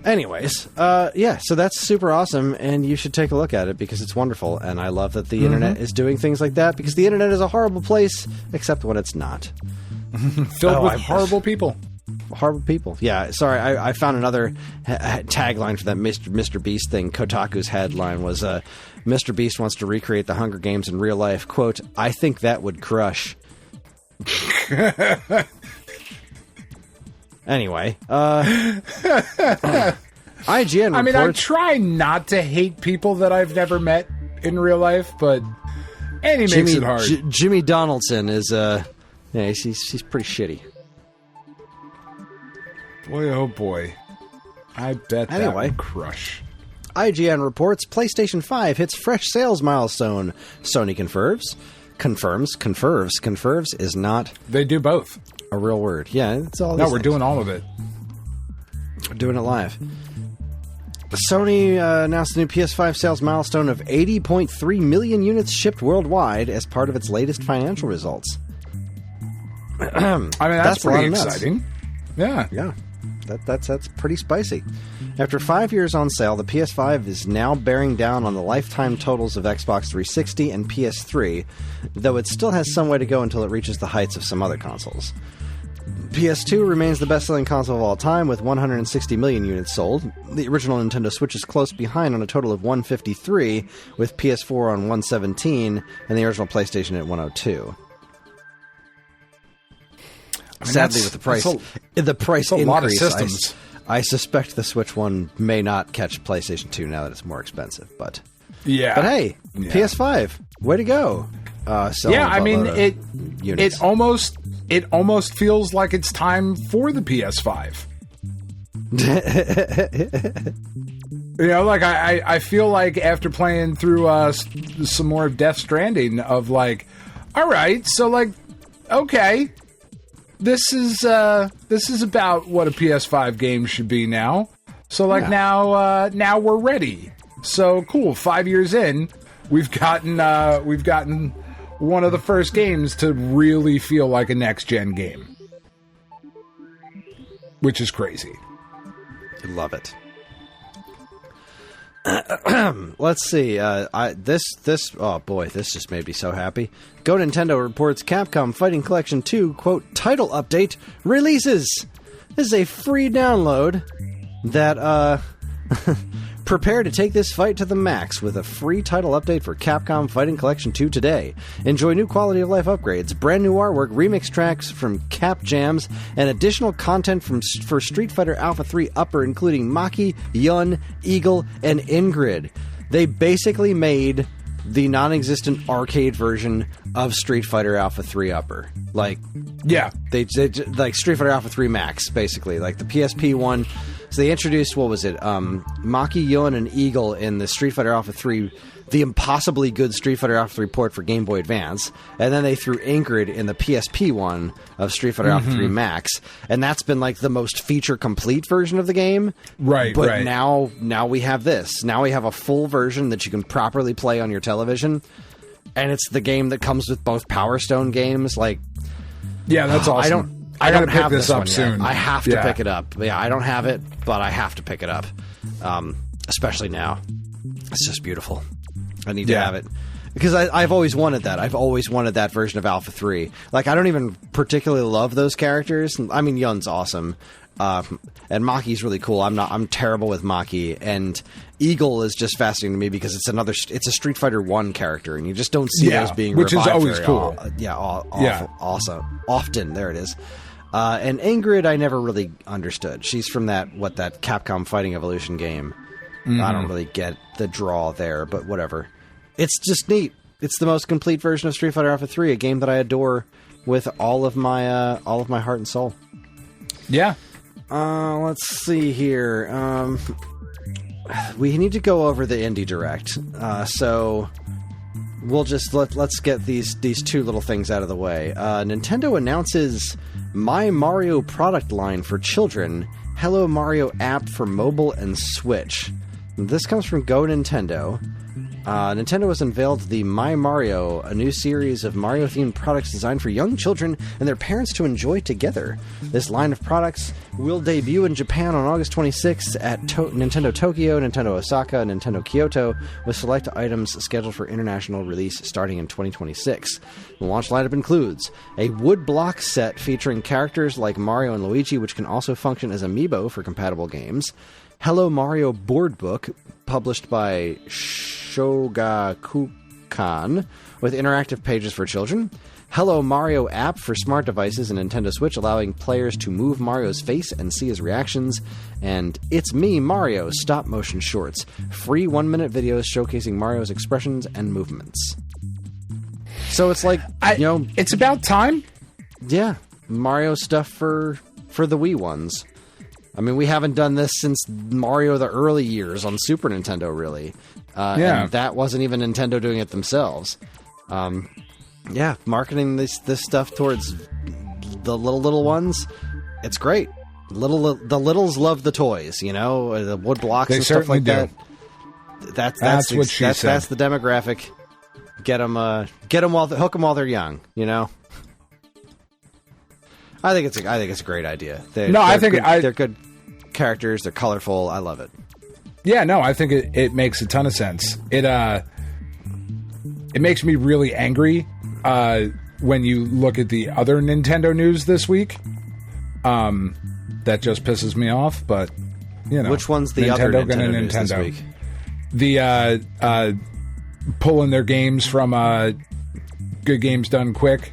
Anyways, so that's super awesome, and you should take a look at it because it's wonderful, and I love that the internet is doing things like that because the internet is a horrible place, except when it's not.
Filled with horrible people.
Horrible people. Yeah, sorry, I found another tagline for that Mr. Beast thing. Kotaku's headline was, Mr. Beast wants to recreate the Hunger Games in real life. Quote, I think that would crush. Anyway, IGN reports...
I mean, I try not to hate people that I've never met in real life, but Andy makes it hard.
Jimmy Donaldson is, he's pretty shitty.
Boy, oh boy. I bet that would crush.
IGN reports PlayStation 5 hits fresh sales milestone. Sony confirms is not...
They do both.
A real word. Yeah, it's all.
No, we're doing all of it.
We're doing it live. Sony announced a new PS5 sales milestone of 80.3 million units shipped worldwide as part of its latest financial results.
I mean, that's pretty exciting. Yeah.
Yeah. That's pretty spicy. After 5 years on sale, the PS5 is now bearing down on the lifetime totals of Xbox 360 and PS3, though it still has some way to go until it reaches the heights of some other consoles. PS2 remains the best-selling console of all time with 160 million units sold. The original Nintendo Switch is close behind on a total of 153, with PS4 on 117 and the original PlayStation at 102. I mean, sadly, with the price increase,
lot of systems.
I suspect the Switch One may not catch PlayStation 2 now that it's more expensive. But hey, PS5, way to go!
I mean, it almost feels like it's time for the PS5. Like I feel like after playing through some more of Death Stranding, of like, all right, so like, okay. This is about what a PS5 game should be now. So like now we're ready. So cool. 5 years in, we've gotten one of the first games to really feel like a next gen game, which is crazy.
Love it. Let's see. This just made me so happy. Go Nintendo reports Capcom Fighting Collection 2, quote, title update releases. This is a free download that, prepare to take this fight to the max with a free title update for Capcom Fighting Collection 2 today. Enjoy new quality of life upgrades, brand new artwork, remix tracks from Cap Jams, and additional content for Street Fighter Alpha 3 Upper, including Maki, Yun, Eagle, and Ingrid. They basically made the non-existent arcade version of Street Fighter Alpha 3 Upper. Like,
yeah,
they like Street Fighter Alpha 3 Max, basically, like the PSP one. So they introduced, what was it, Maki, Yun, and Eagle in the Street Fighter Alpha 3, the impossibly good Street Fighter Alpha 3 port for Game Boy Advance, and then they threw Ingrid in the PSP one of Street Fighter Alpha 3 Max, and that's been like the most feature-complete version of the game.
Right,
but now we have this. Now we have a full version that you can properly play on your television, and it's the game that comes with both Power Stone games. Like,
yeah, that's awesome.
I don't have
this up soon.
I have to pick it up. Yeah, I don't have it, but I have to pick it up. Especially now. It's just beautiful. I need to have it. Because I've always wanted that. I've always wanted that version of Alpha 3. Like, I don't even particularly love those characters. I mean, Yun's awesome. And Maki's really cool. I'm terrible with Maki. And Eagle is just fascinating to me because it's a Street Fighter 1 character, and you just don't see those being
which
revived
is always cool.
Often. There it is. And Ingrid, I never really understood. She's from that Capcom Fighting Evolution game. I don't really get the draw there, but whatever. It's just neat. It's the most complete version of Street Fighter Alpha 3, a game that I adore with all of my heart and soul.
Yeah.
Let's see here. We need to go over the Indie Direct. So we'll just let's get these two little things out of the way. Nintendo announces My Mario product line for children, Hello Mario app for mobile and Switch. This comes from Go Nintendo. Nintendo has unveiled the My Mario, a new series of Mario-themed products designed for young children and their parents to enjoy together. This line of products will debut in Japan on August 26th at Nintendo Tokyo, Nintendo Osaka, Nintendo Kyoto, with select items scheduled for international release starting in 2026. The launch lineup includes a wood block set featuring characters like Mario and Luigi, which can also function as amiibo for compatible games. Hello Mario board book, published by Shogakukan, with interactive pages for children. Hello Mario app for smart devices and Nintendo Switch, allowing players to move Mario's face and see his reactions. And It's Me, Mario stop-motion shorts. Free 1-minute videos showcasing Mario's expressions and movements. So it's like,
it's about time.
Yeah, Mario stuff for the Wii ones. I mean, we haven't done this since Mario the early years on Super Nintendo, really. And that wasn't even Nintendo doing it themselves. Marketing this stuff towards the little ones, it's great. The littles love the toys, the wood blocks and stuff like that. That's what she said. That's the demographic. Hook them while they're young. I think it's a great idea. They're good characters. They're colorful. I love it.
Yeah, no, I think it makes a ton of sense. It makes me really angry when you look at the other Nintendo news this week. That just pisses me off. But
which one's the other Nintendo news this week?
The pulling their games from Good Games Done Quick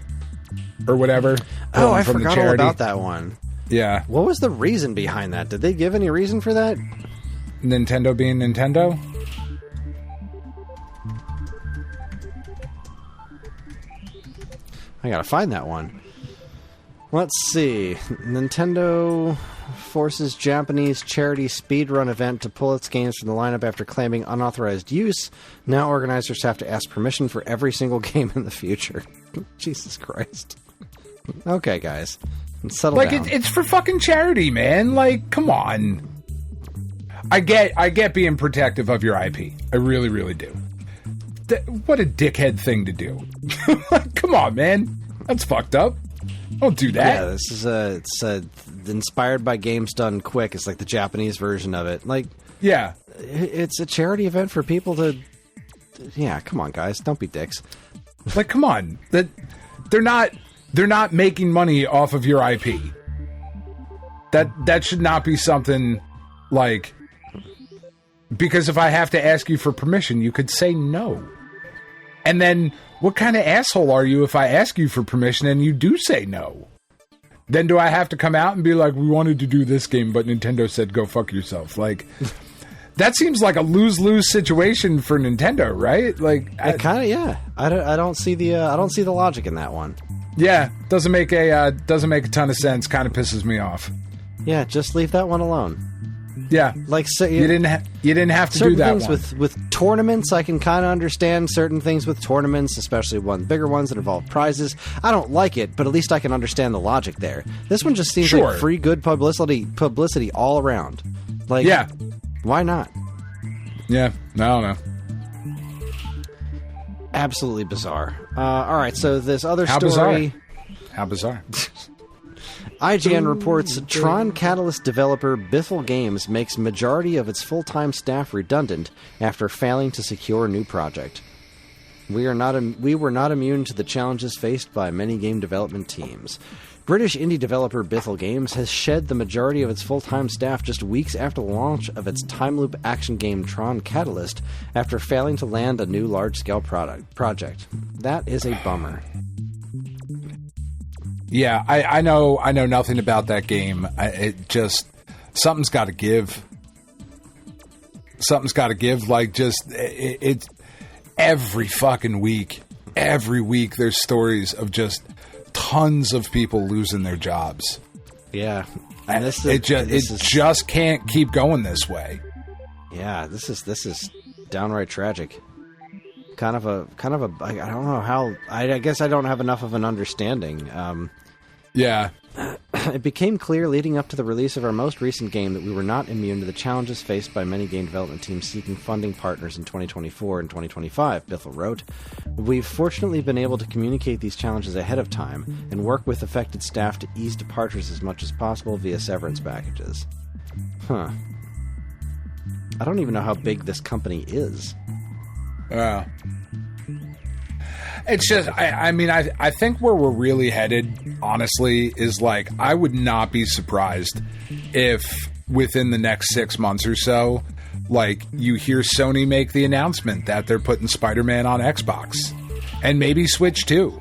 or whatever.
Oh, I forgot all about that one.
Yeah.
What was the reason behind that? Did they give any reason for that?
Nintendo being Nintendo?
I gotta find that one. Let's see. Nintendo forces Japanese charity speedrun event to pull its games from the lineup after claiming unauthorized use. Now organizers have to ask permission for every single game in the future. Jesus Christ. Okay, guys. Settle down.
It's for fucking charity, man. Like, come on. I get being protective of your IP. I really, really do. What a dickhead thing to do. Come on, man. That's fucked up. Don't do that.
Yeah, this is it's inspired by Games Done Quick. It's like the Japanese version of it. Like,
yeah,
it's a charity event for people to. Yeah, come on, guys, don't be dicks.
Like, come on, they're not making money off of your IP. That should not be something like. Because if I have to ask you for permission, you could say no. And then, what kind of asshole are you if I ask you for permission and you do say no? Then do I have to come out and be like, we wanted to do this game, but Nintendo said go fuck yourself? Like, that seems like a lose-lose situation for Nintendo, right? Like,
it kind of, yeah. I don't see the logic in that one.
Yeah, doesn't make a ton of sense. Kind of pisses me off.
Yeah, just leave that one alone.
Yeah,
like so,
you didn't have to do that.
Certain things with tournaments, I can kind of understand. Certain things with tournaments, especially bigger ones that involve prizes, I don't like it, but at least I can understand the logic there. This one just seems like free good publicity all around. Like, yeah, why not?
Yeah, I don't know.
Absolutely bizarre. All right, so this other
story.
Bizarre?
How bizarre.
IGN reports Tron Catalyst developer Biffle Games makes majority of its full-time staff redundant after failing to secure a new project. We were not immune to the challenges faced by many game development teams. British indie developer Biffle Games has shed the majority of its full-time staff just weeks after the launch of its time-loop action game Tron Catalyst after failing to land a new large-scale project. That is a bummer.
Yeah, I know nothing about that game. It just something's got to give. Something's got to give. Like, just it's every fucking week. Every week, there's stories of just tons of people losing their jobs.
Yeah,
and it just can't keep going this way.
Yeah, this is downright tragic. Kind of a. I don't know how. I guess I don't have enough of an understanding.
Yeah.
It became clear leading up to the release of our most recent game that we were not immune to the challenges faced by many game development teams seeking funding partners in 2024 and 2025, Biffle wrote. We've fortunately been able to communicate these challenges ahead of time and work with affected staff to ease departures as much as possible via severance packages. Huh. I don't even know how big this company is.
It's just, I think where we're really headed, honestly, is like, I would not be surprised if within the next 6 months or so, like, you hear Sony make the announcement that they're putting Spider-Man on Xbox. And maybe Switch too.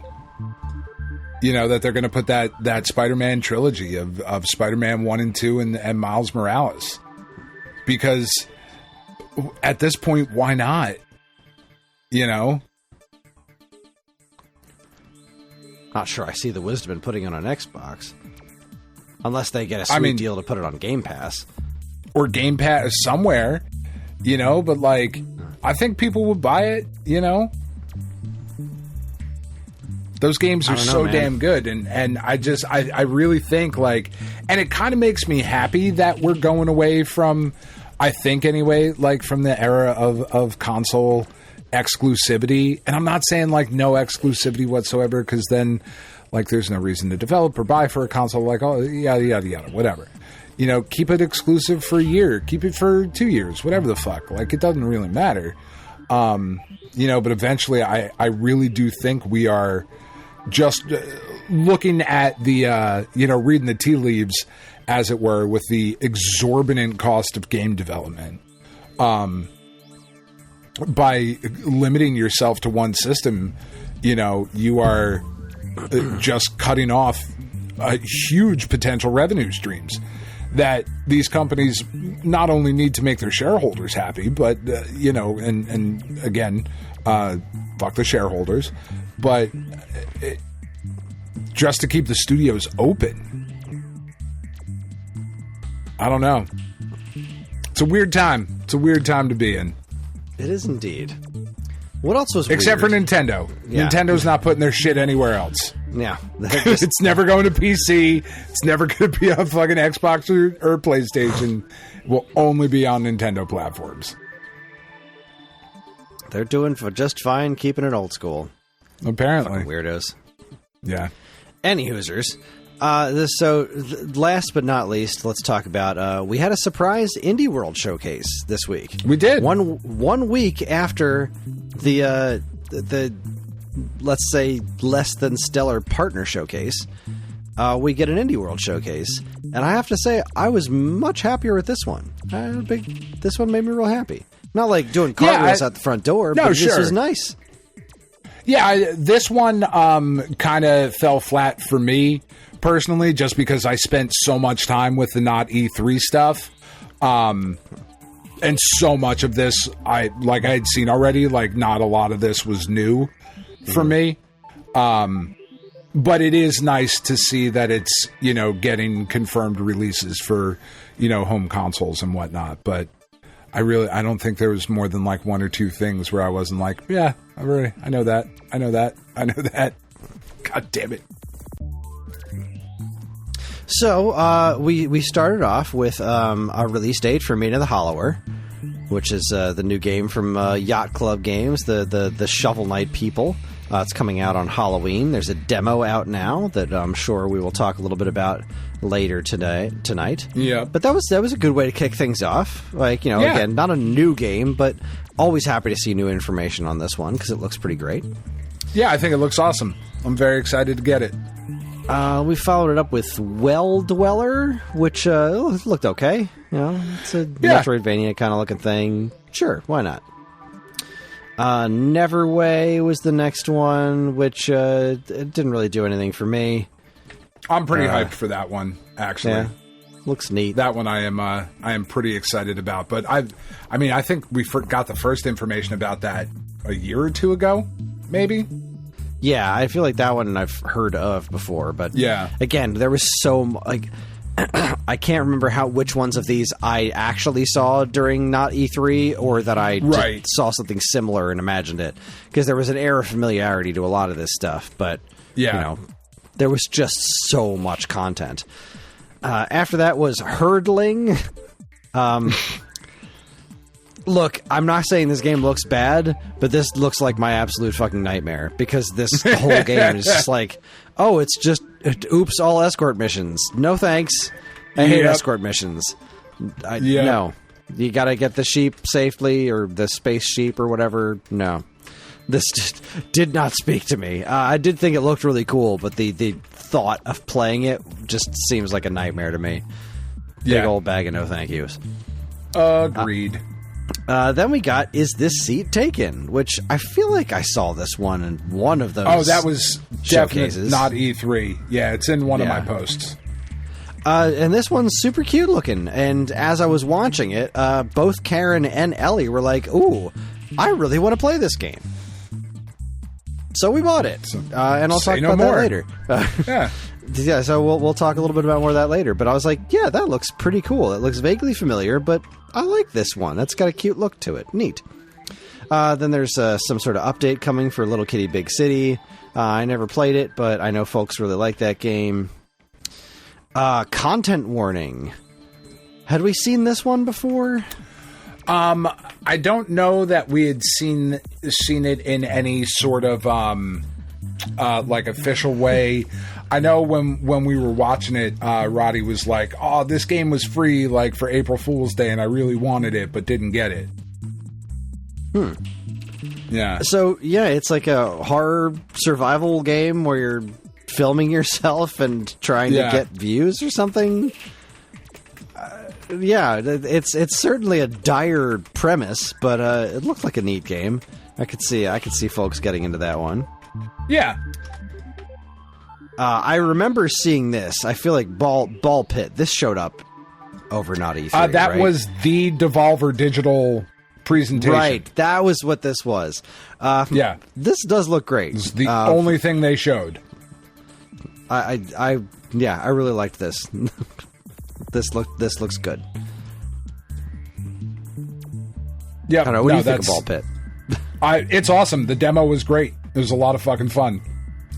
You know, that they're going to put that Spider-Man trilogy of Spider-Man 1 and 2 and Miles Morales. Because at this point, why not? You know?
Not sure I see the wisdom in putting it on Xbox. Unless they get a sweet deal to put it on Game Pass.
Or Game Pass somewhere, you know, but like, I think people would buy it, you know? Those games are so damn good, and I really think, like, and it kind of makes me happy that we're going away from, I think anyway, like, from the era of console exclusivity. And I'm not saying, like, no exclusivity whatsoever, because then, like, there's no reason to develop or buy for a console, like, oh, yada, yada, yada, whatever. You know, keep it exclusive for a year, keep it for 2 years, whatever the fuck. Like, it doesn't really matter. You know, but eventually I really do think we are just looking at the, you know, reading the tea leaves, as it were, with the exorbitant cost of game development. By limiting yourself to one system, you know, you are just cutting off huge potential revenue streams that these companies not only need to make their shareholders happy, but, you know, and again, fuck the shareholders, but just to keep the studios open. I don't know. It's a weird time. It's a weird time to be in.
It is indeed. What else was
Except
weird?
for Nintendo. Yeah. Nintendo's not putting their shit anywhere else.
Yeah.
It's never going to PC. It's never going to be on fucking Xbox or PlayStation. It will only be on Nintendo platforms.
They're doing just fine keeping it old school.
Apparently.
Fucking weirdos.
Yeah.
Any hoosers. Last but not least, let's talk about, we had a surprise Indie World showcase this week.
We did.
One week after the let's say less than stellar partner showcase, we get an Indie World showcase. And I have to say, I was much happier with this one. This one made me real happy. Not like doing cartwheels out the front door, but this was nice.
Yeah, this one kind of fell flat for me personally, just because I spent so much time with the not E3 stuff, and so much of this I had seen already. Like, not a lot of this was new for me, but it is nice to see that it's, you know, getting confirmed releases for, you know, home consoles and whatnot. But I don't think there was more than like one or two things where I wasn't like, yeah, I know that. God damn it.
So, we started off with a release date for Mina the Hollower, which is the new game from Yacht Club Games, the Shovel Knight people. It's coming out on Halloween. There's a demo out now that I'm sure we will talk a little bit about later tonight.
Yeah.
But that was a good way to kick things off. Like, you know, again, not a new game, but always happy to see new information on this one because it looks pretty great.
Yeah, I think it looks awesome. I'm very excited to get it.
We followed it up with Well Dweller, which looked okay. You know, it's a Metroidvania kind of looking thing. Sure, why not? Neverway was the next one, which it didn't really do anything for me.
I'm pretty hyped for that one, actually.
Yeah, looks neat.
That one I am pretty excited about. But I think we got the first information about that a year or two ago, maybe.
Yeah, I feel like that one I've heard of before, but again, there was so I can't remember which ones of these I actually saw during not E3 or that I saw something similar and imagined it, because there was an air of familiarity to a lot of this stuff, but you know, there was just so much content. After that was Hurdling. Look, I'm not saying this game looks bad, but this looks like my absolute fucking nightmare, because this whole game is just like, oh, it's just, oops, all escort missions. No thanks. I hate escort missions. No. You gotta get the sheep safely, or the space sheep, or whatever. No. This just did not speak to me. I did think it looked really cool, but the thought of playing it just seems like a nightmare to me. Big old bag of no thank yous.
Agreed.
Then we got Is This Seat Taken? Which I feel like I saw this one in one of those.
Oh, that was
showcases.
Definitely not E3. Yeah, it's in one of my posts.
And this one's super cute looking. And as I was watching it, both Karen and Ellie were like, ooh, I really want to play this game. So we bought it. And I'll talk about that later. Yeah, so we'll talk a little bit about more of that later. But I was like, yeah, that looks pretty cool. It looks vaguely familiar, but I like this one. That's got a cute look to it. Neat. Then there's some sort of update coming for Little Kitty Big City. I never played it, but I know folks really like that game. Content warning. Had we seen this one before?
I don't know that we had seen it in any sort of like official way. I know when we were watching it, Roddy was like, "Oh, this game was free like for April Fool's Day, and I really wanted it, but didn't get it." Yeah.
So yeah, it's like a horror survival game where you're filming yourself and trying to get views or something. Yeah, it's certainly a dire premise, but it looked like a neat game. I could see folks getting into that one.
Yeah.
I remember seeing this. I feel like Ball Pit. This showed up over not E3.
That
right?
was the Devolver Digital presentation.
Right. That was what this was.
Yeah.
This does look great.
It's the only thing they showed.
I really liked this. This looks good.
Yeah.
I don't know. What do you think of Ball Pit?
It's awesome. The demo was great. It was a lot of fucking fun.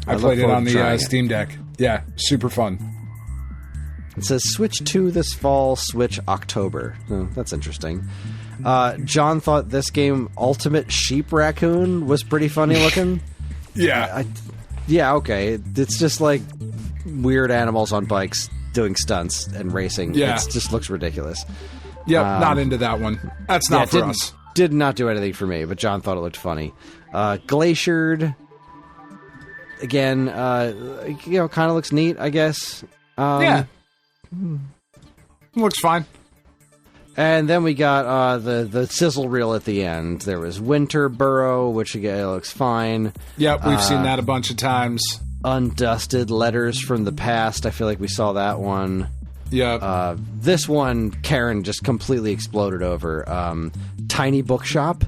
I played it on the Steam Deck. Yeah, super fun.
It says Switch 2 this fall, Switch October. Oh, that's interesting. John thought this game, Ultimate Sheep Raccoon, was pretty funny looking.
Yeah.
Yeah, okay. It's just like weird animals on bikes doing stunts and racing.
Yeah.
It just looks ridiculous.
Yep, not into that one. That's not for us.
Did not do anything for me, but John thought it looked funny. Glaciered, again, kind of looks neat, I guess.
Yeah. Looks fine.
And then we got the sizzle reel at the end. There was Winter Burrow, which again looks fine.
Yep, we've seen that a bunch of times.
Undusted Letters from the Past. I feel like we saw that one.
Yep.
This one, Karen just completely exploded over. Tiny Bookshop.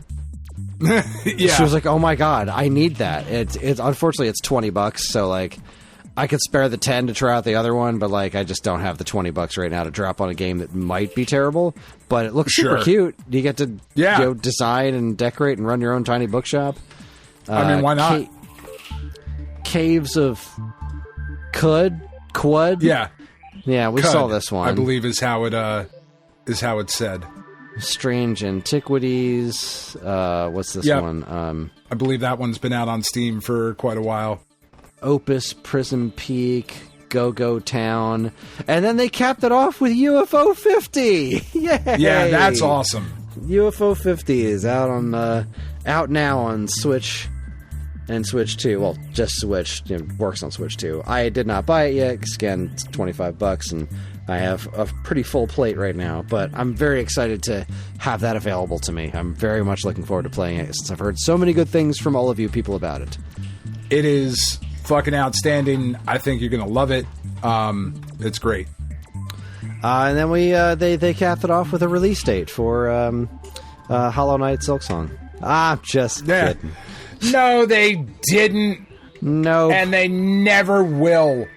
Yeah.
She was like, "Oh my god, I need that." It's unfortunately it's $20, so like I could spare the 10 to try out the other one, but like I just don't have the $20 right now to drop on a game that might be terrible, but it looks super cute. You get to design and decorate and run your own tiny bookshop.
I mean, why not?
Caves of Quud. Yeah, we saw this one.
I believe is how it's said.
Strange Antiquities. What's this one?
I believe that one's been out on Steam for quite a while. Opus,
Prism Peak, Go-Go Town, and then they capped it off with UFO 50. Yay!
Yeah, that's awesome.
UFO 50 is out now on Switch and Switch 2. Well, just Switch. It works on Switch 2. I did not buy it yet because again, it's $25 and I have a pretty full plate right now, but I'm very excited to have that available to me. I'm very much looking forward to playing it since I've heard so many good things from all of you people about it.
It is fucking outstanding. I think you're going to love it. It's great.
And then they capped it off with a release date for Hollow Knight Silksong. Just kidding.
No, they didn't.
No.
And they never will.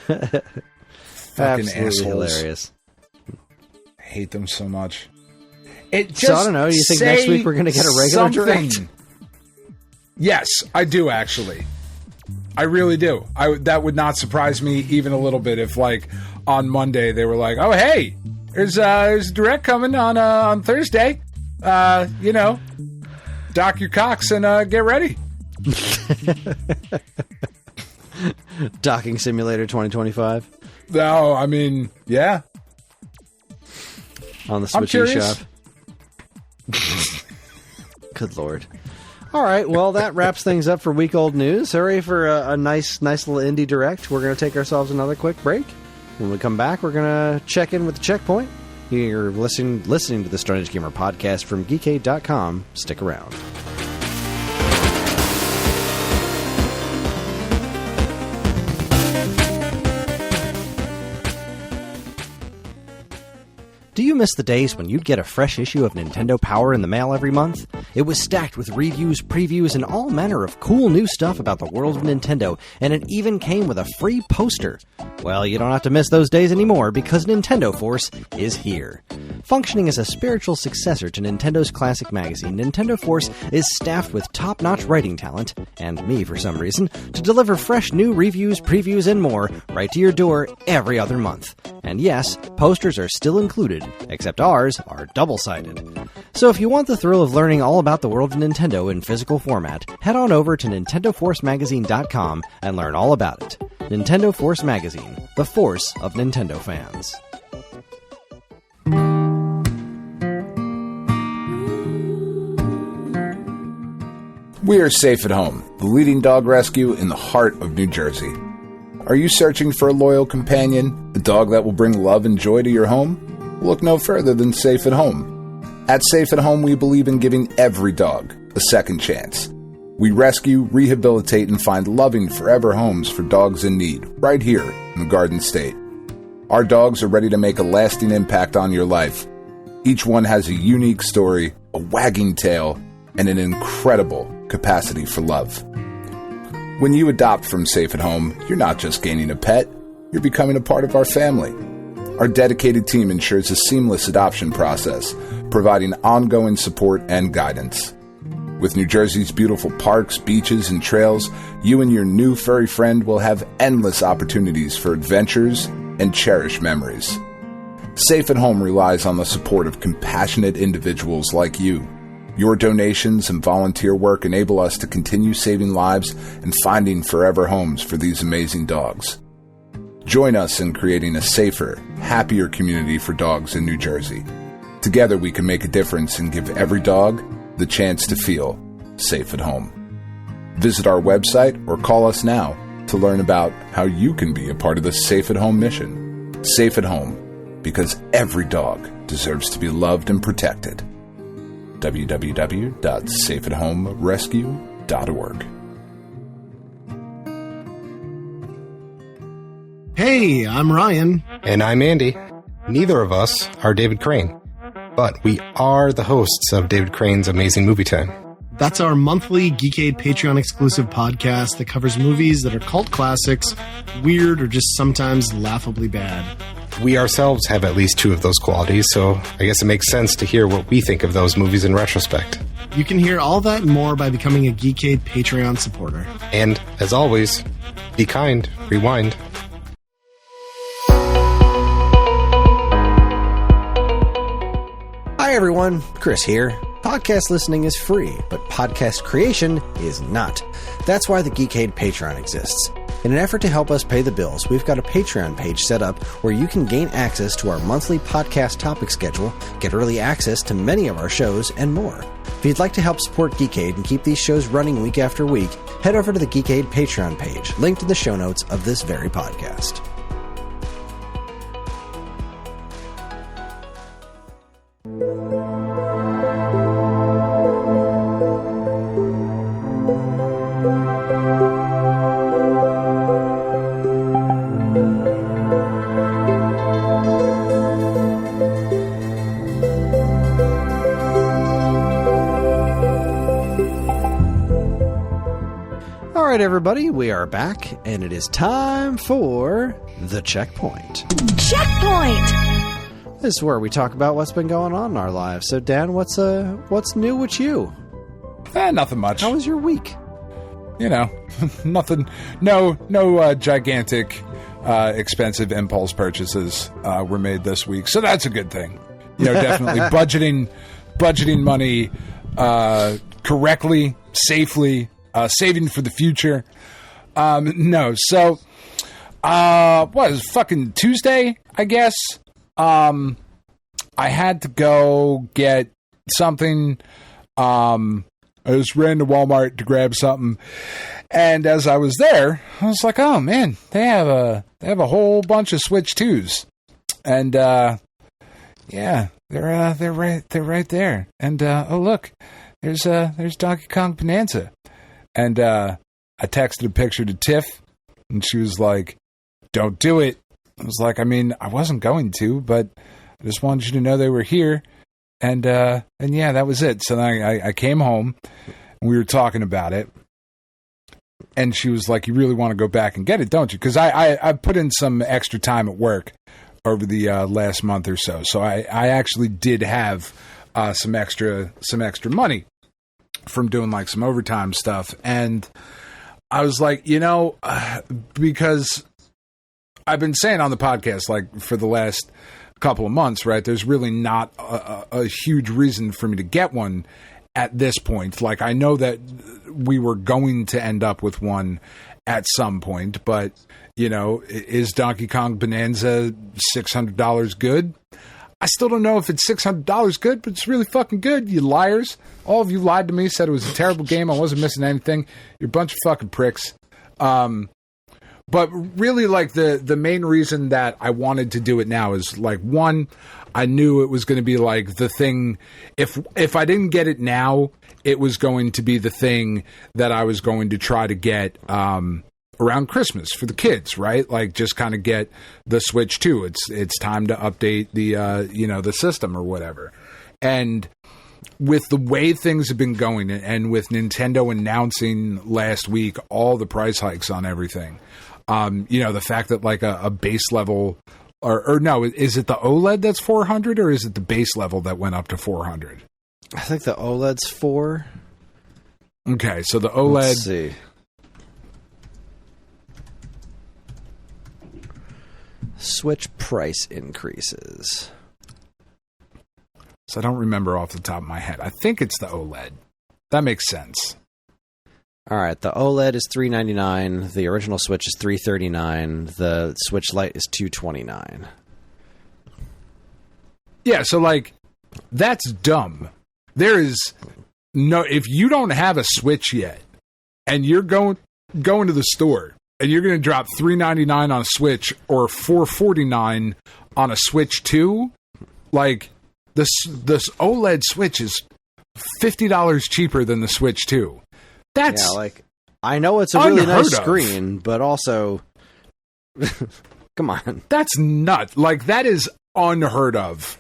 Fucking
Absolutely
assholes.
Hilarious.
I hate them so much.
I don't know. You think next week we're going to get a regular direct?
Yes, I do actually. I really do. That would not surprise me even a little bit if, like, on Monday they were like, "Oh, hey, there's a direct coming on Thursday. Dock your cocks and get ready."
Docking Simulator 2025.
No, I mean, yeah.
On the Switch eShop. Good Lord. All right, well, that wraps things up for week old news. Hooray for a nice little indie direct. We're going to take ourselves another quick break. When we come back, we're going to check in with the checkpoint. You're listening to the Stone Age Gamer podcast from Geekade.com. Stick around. Do you miss the days when you'd get a fresh issue of Nintendo Power in the mail every month? It was stacked with reviews, previews, and all manner of cool new stuff about the world of Nintendo, and it even came with a free poster. Well, you don't have to miss those days anymore because Nintendo Force is here. Functioning as a spiritual successor to Nintendo's classic magazine, Nintendo Force is staffed with top-notch writing talent, and me for some reason, to deliver fresh new reviews, previews, and more right to your door every other month. And yes, posters are still included, except ours are double-sided. So if you want the thrill of learning all about the world of Nintendo in physical format, head on over to NintendoForceMagazine.com and learn all about it. Nintendo Force Magazine, the force of Nintendo fans.
We are Safe at Home, the leading dog rescue in the heart of New Jersey. Are you searching for a loyal companion, a dog that will bring love and joy to your home? Look no further than Safe at Home. At Safe at Home, we believe in giving every dog a second chance. We rescue, rehabilitate, and find loving forever homes for dogs in need, right here in the Garden State. Our dogs are ready to make a lasting impact on your life. Each one has a unique story, a wagging tail, and an incredible capacity for love. When you adopt from Safe at Home, you're not just gaining a pet, you're becoming a part of our family. Our dedicated team ensures a seamless adoption process, providing ongoing support and guidance. With New Jersey's beautiful parks, beaches, and trails, you and your new furry friend will have endless opportunities for adventures and cherished memories. Safe at Home relies on the support of compassionate individuals like you. Your donations and volunteer work enable us to continue saving lives and finding forever homes for these amazing dogs. Join us in creating a safer, happier community for dogs in New Jersey. Together we can make a difference and give every dog the chance to feel safe at home. Visit our website or call us now to learn about how you can be a part of the Safe at Home mission. Safe at Home, because every dog deserves to be loved and protected. www.safeathomerescue.org.
Hey, I'm Ryan.
And I'm Andy. Neither of us are David Crane, but we are the hosts of David Crane's Amazing Movie Time.
That's our monthly Geekade Patreon-exclusive podcast that covers movies that are cult classics, weird, or just sometimes laughably bad.
We ourselves have at least two of those qualities, so I guess it makes sense to hear what we think of those movies in retrospect.
You can hear all that and more by becoming a Geekade Patreon supporter.
And, as always, be kind, rewind.
Hi everyone, Kris here. Podcast listening is free, but podcast creation is not. That's why the Geekade Patreon exists. In an effort to help us pay the bills, we've got a Patreon page set up where you can gain access to our monthly podcast topic schedule, get early access to many of our shows, and more. If you'd like to help support Geekade and keep these shows running week after week, head over to the Geekade Patreon page, linked in the show notes of this very podcast. Alright everybody, we are back, and it is time for The Checkpoint.
Checkpoint!
This is where we talk about what's been going on in our lives. So Dan, what's new with you?
Nothing much.
How was your week?
nothing, no gigantic, expensive impulse purchases were made this week. So that's a good thing. Definitely budgeting money correctly, safely, saving for the future. So what was fucking Tuesday, I guess. I had to go get something. I just ran to Walmart to grab something, and as I was there, I was like, "Oh man, they have a whole bunch of Switch 2s," and yeah, they're right there. And oh look, there's Donkey Kong Bananza, and I texted a picture to Tiff, and she was like, "Don't do it." I was like, I mean, I wasn't going to, but I just wanted you to know they were here. And yeah, that was it. So then I came home, and we were talking about it. And she was like, you really want to go back and get it, don't you? Because I put in some extra time at work over the last month or so. So I actually did have some extra money from doing like some overtime stuff. And I was like, because I've been saying on the podcast, like for the last couple of months, right? There's really not a huge reason for me to get one at this point. Like, I know that we were going to end up with one at some point, but is Donkey Kong Bananza $600 good? I still don't know if it's $600 good, but it's really fucking good, you liars. All of you lied to me, said it was a terrible game, I wasn't missing anything. You're a bunch of fucking pricks. But really, like, the main reason that I wanted to do it now is, like, one, I knew it was going to be, like, the thing. If I didn't get it now, it was going to be the thing that I was going to try to get around Christmas for the kids, right? Like, just kind of get the Switch 2. It's time to update the, the system or whatever. And with the way things have been going, and with Nintendo announcing last week all the price hikes on everything, the fact that like a base level, or no, is it the OLED that's 400, or is it the base level that went up to 400?
I think the OLED's 4.
Okay, so the OLED.
Let's see. Switch price increases.
So I don't remember off the top of my head. I think it's the OLED. That makes sense.
All right, the OLED is $399. The original Switch is $339. The Switch Lite is $229.
Yeah, so like, that's dumb. There is no, if you don't have a Switch yet, and you're going to the store, and you're going to drop $399 on a Switch or $449 on a Switch 2, like, this OLED Switch is $50 cheaper than the Switch 2. That's
I know it's a really nice screen, but also, come on.
That's nuts. Like, that is unheard of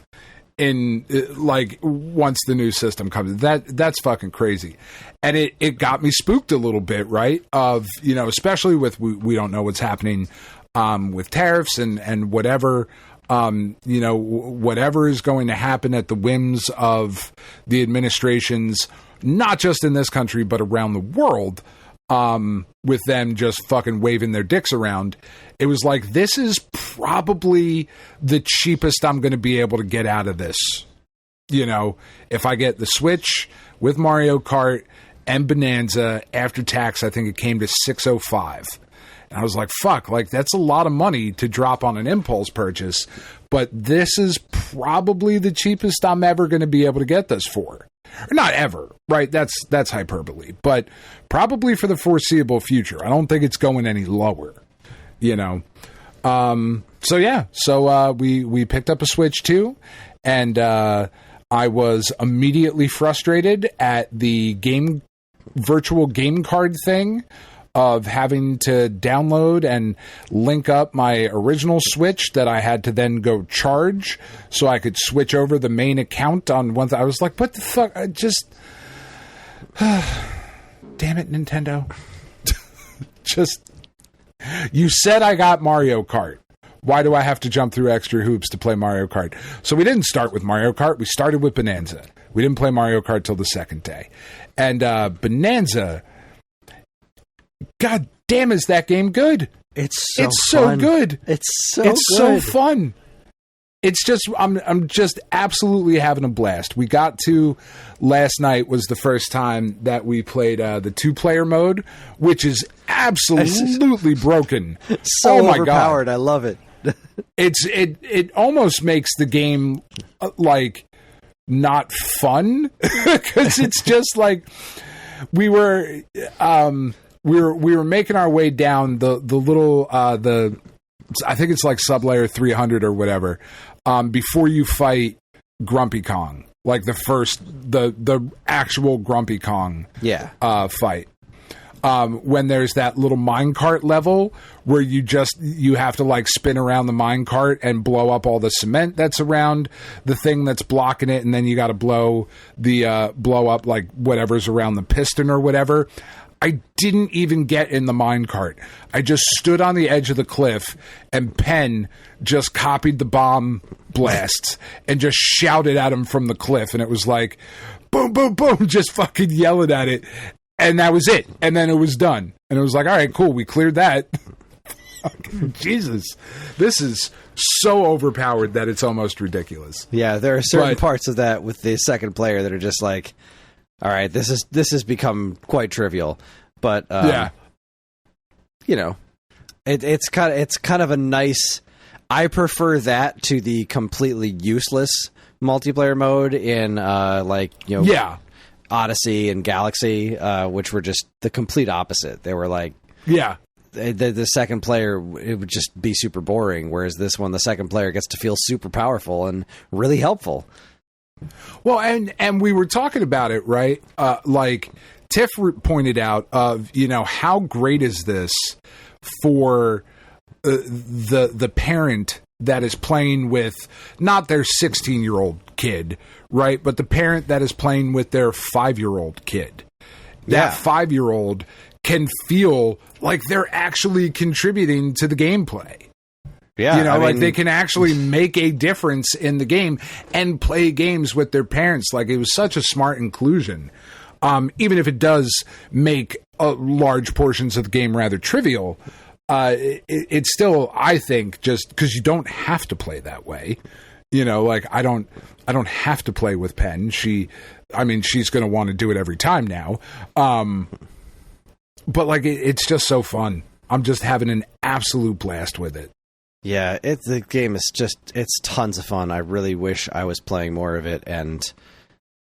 in, like, once the new system comes. That's fucking crazy. And it got me spooked a little bit, right? Of, especially with, we don't know what's happening with tariffs and whatever. Whatever is going to happen at the whims of the administrations, not just in this country, but around the world, with them just fucking waving their dicks around. It was like, this is probably the cheapest I'm going to be able to get out of this. If I get the Switch with Mario Kart and Bananza after tax, I think it came to $605. And I was like, fuck, like, that's a lot of money to drop on an impulse purchase, but this is probably the cheapest I'm ever going to be able to get this for. Or not ever, right? That's hyperbole, but probably for the foreseeable future. I don't think it's going any lower, So yeah, we picked up a Switch 2, and I was immediately frustrated at the virtual game card thing of having to download and link up my original Switch that I had to then go charge so I could switch over the main account on one. I was like, what the fuck? I just, damn it, Nintendo. You said I got Mario Kart. Why do I have to jump through extra hoops to play Mario Kart? So we didn't start with Mario Kart. We started with Bananza. We didn't play Mario Kart till the second day. And Bananza, God damn, is that game good?
It's
so good.
It's
so fun. It's just I'm just absolutely having a blast. We got to last night was the first time that we played the 2-player mode, which is absolutely broken.
So overpowered. God. I love it.
It almost makes the game like not fun because it's just like we were making our way down the little I think it's like sublayer 300 or whatever before you fight Grumpy Kong, like the actual Grumpy Kong fight. When there's that little minecart level where you have to like spin around the minecart and blow up all the cement that's around the thing that's blocking it, and then you got to blow up like whatever's around the piston or whatever. I didn't even get in the minecart. I just stood on the edge of the cliff, and Penn just copied the bomb blasts and just shouted at him from the cliff, and it was like boom, boom, boom, just fucking yelling at it. And that was it. And then it was done. And it was like, all right, cool, we cleared that. Jesus. This is so overpowered that it's almost ridiculous.
Yeah, there are certain parts of that with the second player that are just like, all right, this has become quite trivial. But you know, it's kind of a nice. I prefer that to the completely useless multiplayer mode in Odyssey and Galaxy, which were just the complete opposite. They were like, the second player, it would just be super boring, whereas this one, the second player gets to feel super powerful and really helpful.
Well, and we were talking about it, right? Like Tiff pointed out of, how great is this for the parent that is playing with not their 16-year-old kid, right? But the parent that is playing with their 5-year-old kid. That 5-year-old can feel like they're actually contributing to the gameplay. Yeah, they can actually make a difference in the game and play games with their parents. Like, it was such a smart inclusion. Even if it does make large portions of the game rather trivial, it's still, I think, just because you don't have to play that way. I don't have to play with Penn. She's going to want to do it every time now. But it's just so fun. I'm just having an absolute blast with it.
Yeah, the game is it's tons of fun. I really wish I was playing more of it, and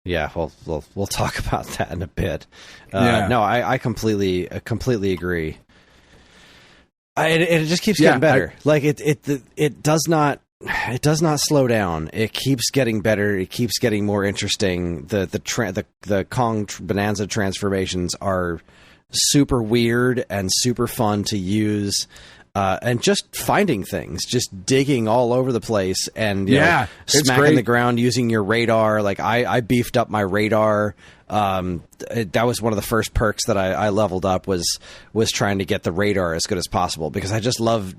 yeah, we'll talk about that in a bit. No, I completely agree. It just keeps getting better. It does not slow down. It keeps getting better. It keeps getting more interesting. The Kong Bananza transformations are super weird and super fun to use. And just finding things, just digging all over the place and smacking the ground using your radar. Like I beefed up my radar. That was one of the first perks that I leveled up was trying to get the radar as good as possible, because I just love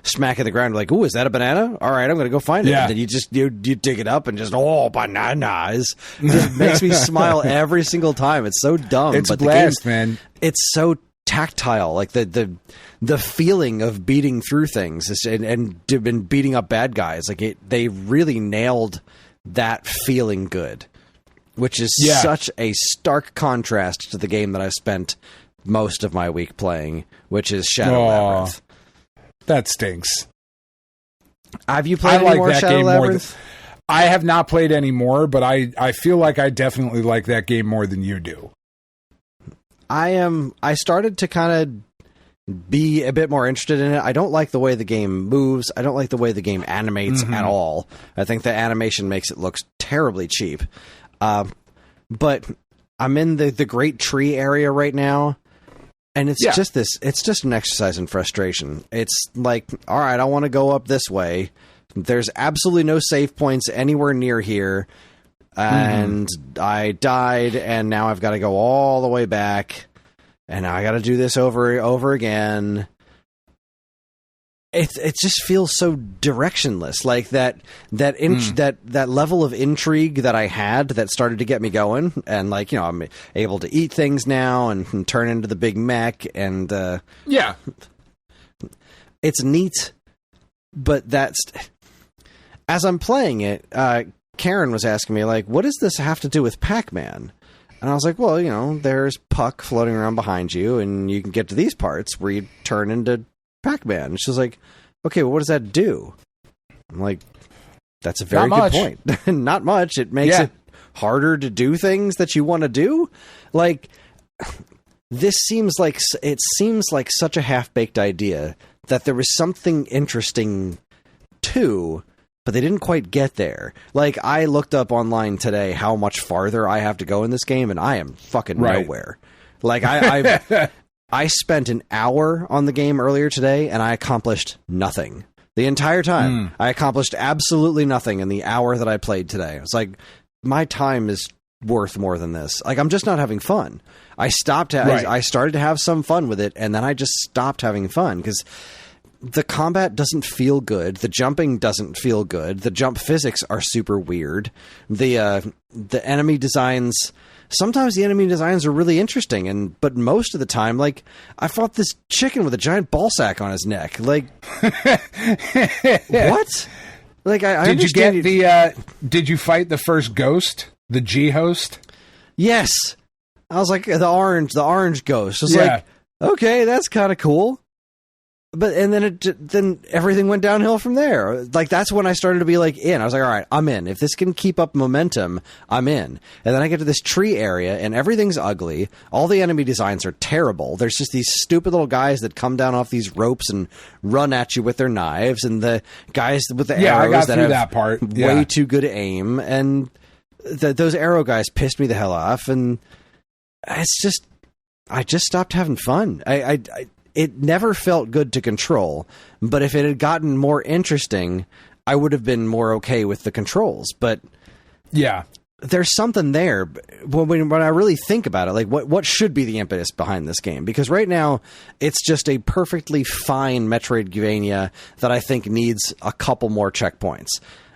smacking the ground like, ooh, is that a banana? All right, I'm going to go find it. And then you just you dig it up and just bananas. It just makes me smile every single time. It's so dumb.
It's
but
blast,
the game,
man.
It's so tactile, like the feeling of beating through things and beating up bad guys. They really nailed that feeling good, which is such a stark contrast to the game that I've spent most of my week playing, which is Shadow Labyrinth.
That stinks.
Have you played any more Shadow Labyrinth?
I have not played any more, but I feel like I definitely like that game more than you do.
I started to kind of be a bit more interested in it. I don't like the way the game moves. I don't like the way the game animates at all. I think the animation makes it look terribly cheap. But I'm in the Great Tree area right now, and it's just an exercise in frustration. It's like, all right, I want to go up this way. There's absolutely no save points anywhere near here. And I died, and now I've got to go all the way back, and now I got to do this over again. it just feels so directionless. Like that level of intrigue that I had that started to get me going, and like, you know, I'm able to eat things now and turn into the big mech, and it's neat. But that's, as I'm playing it, Karen was asking me, like, what does this have to do with Pac-Man? And I was like, well, you know, there's Puck floating around behind you, and you can get to these parts where you turn into Pac-Man. And she's like, okay, well, what does that do? I'm like, that's a very good point. Not much. It makes it harder to do things that you want to do. Like, it seems like such a half-baked idea that there was something interesting too, but they didn't quite get there. Like, I looked up online today how much farther I have to go in this game, and I am fucking nowhere. Like, I spent an hour on the game earlier today, and I accomplished nothing. The entire time. I accomplished absolutely nothing in the hour that I played today. I was like, my time is worth more than this. Like, I'm just not having fun. I stopped. I started to have some fun with it, and then I just stopped having fun because the combat doesn't feel good. The jumping doesn't feel good. The jump physics are super weird. The enemy designs. Sometimes the enemy designs are really interesting, but most of the time, like, I fought this chicken with a giant ball sack on his neck. Like, what? Like, I
did you get did you fight the first ghost, the G host?
Yes. I was like, the orange ghost. I was like, okay, that's kind of cool. But, and then everything went downhill from there. Like, that's when I started to be like in. I was like, all right, I'm in. If this can keep up momentum, I'm in. And then I get to this tree area and everything's ugly. All the enemy designs are terrible. There's just these stupid little guys that come down off these ropes and run at you with their knives, and the guys with the arrows that have
that part.
way too good aim. And those arrow guys pissed me the hell off. And it's just, I just stopped having fun. It never felt good to control, but if it had gotten more interesting, I would have been more okay with the controls. But
yeah,
there's something there when I really think about it. Like, what should be the impetus behind this game? Because right now, it's just a perfectly fine Metroidvania that I think needs a couple more checkpoints.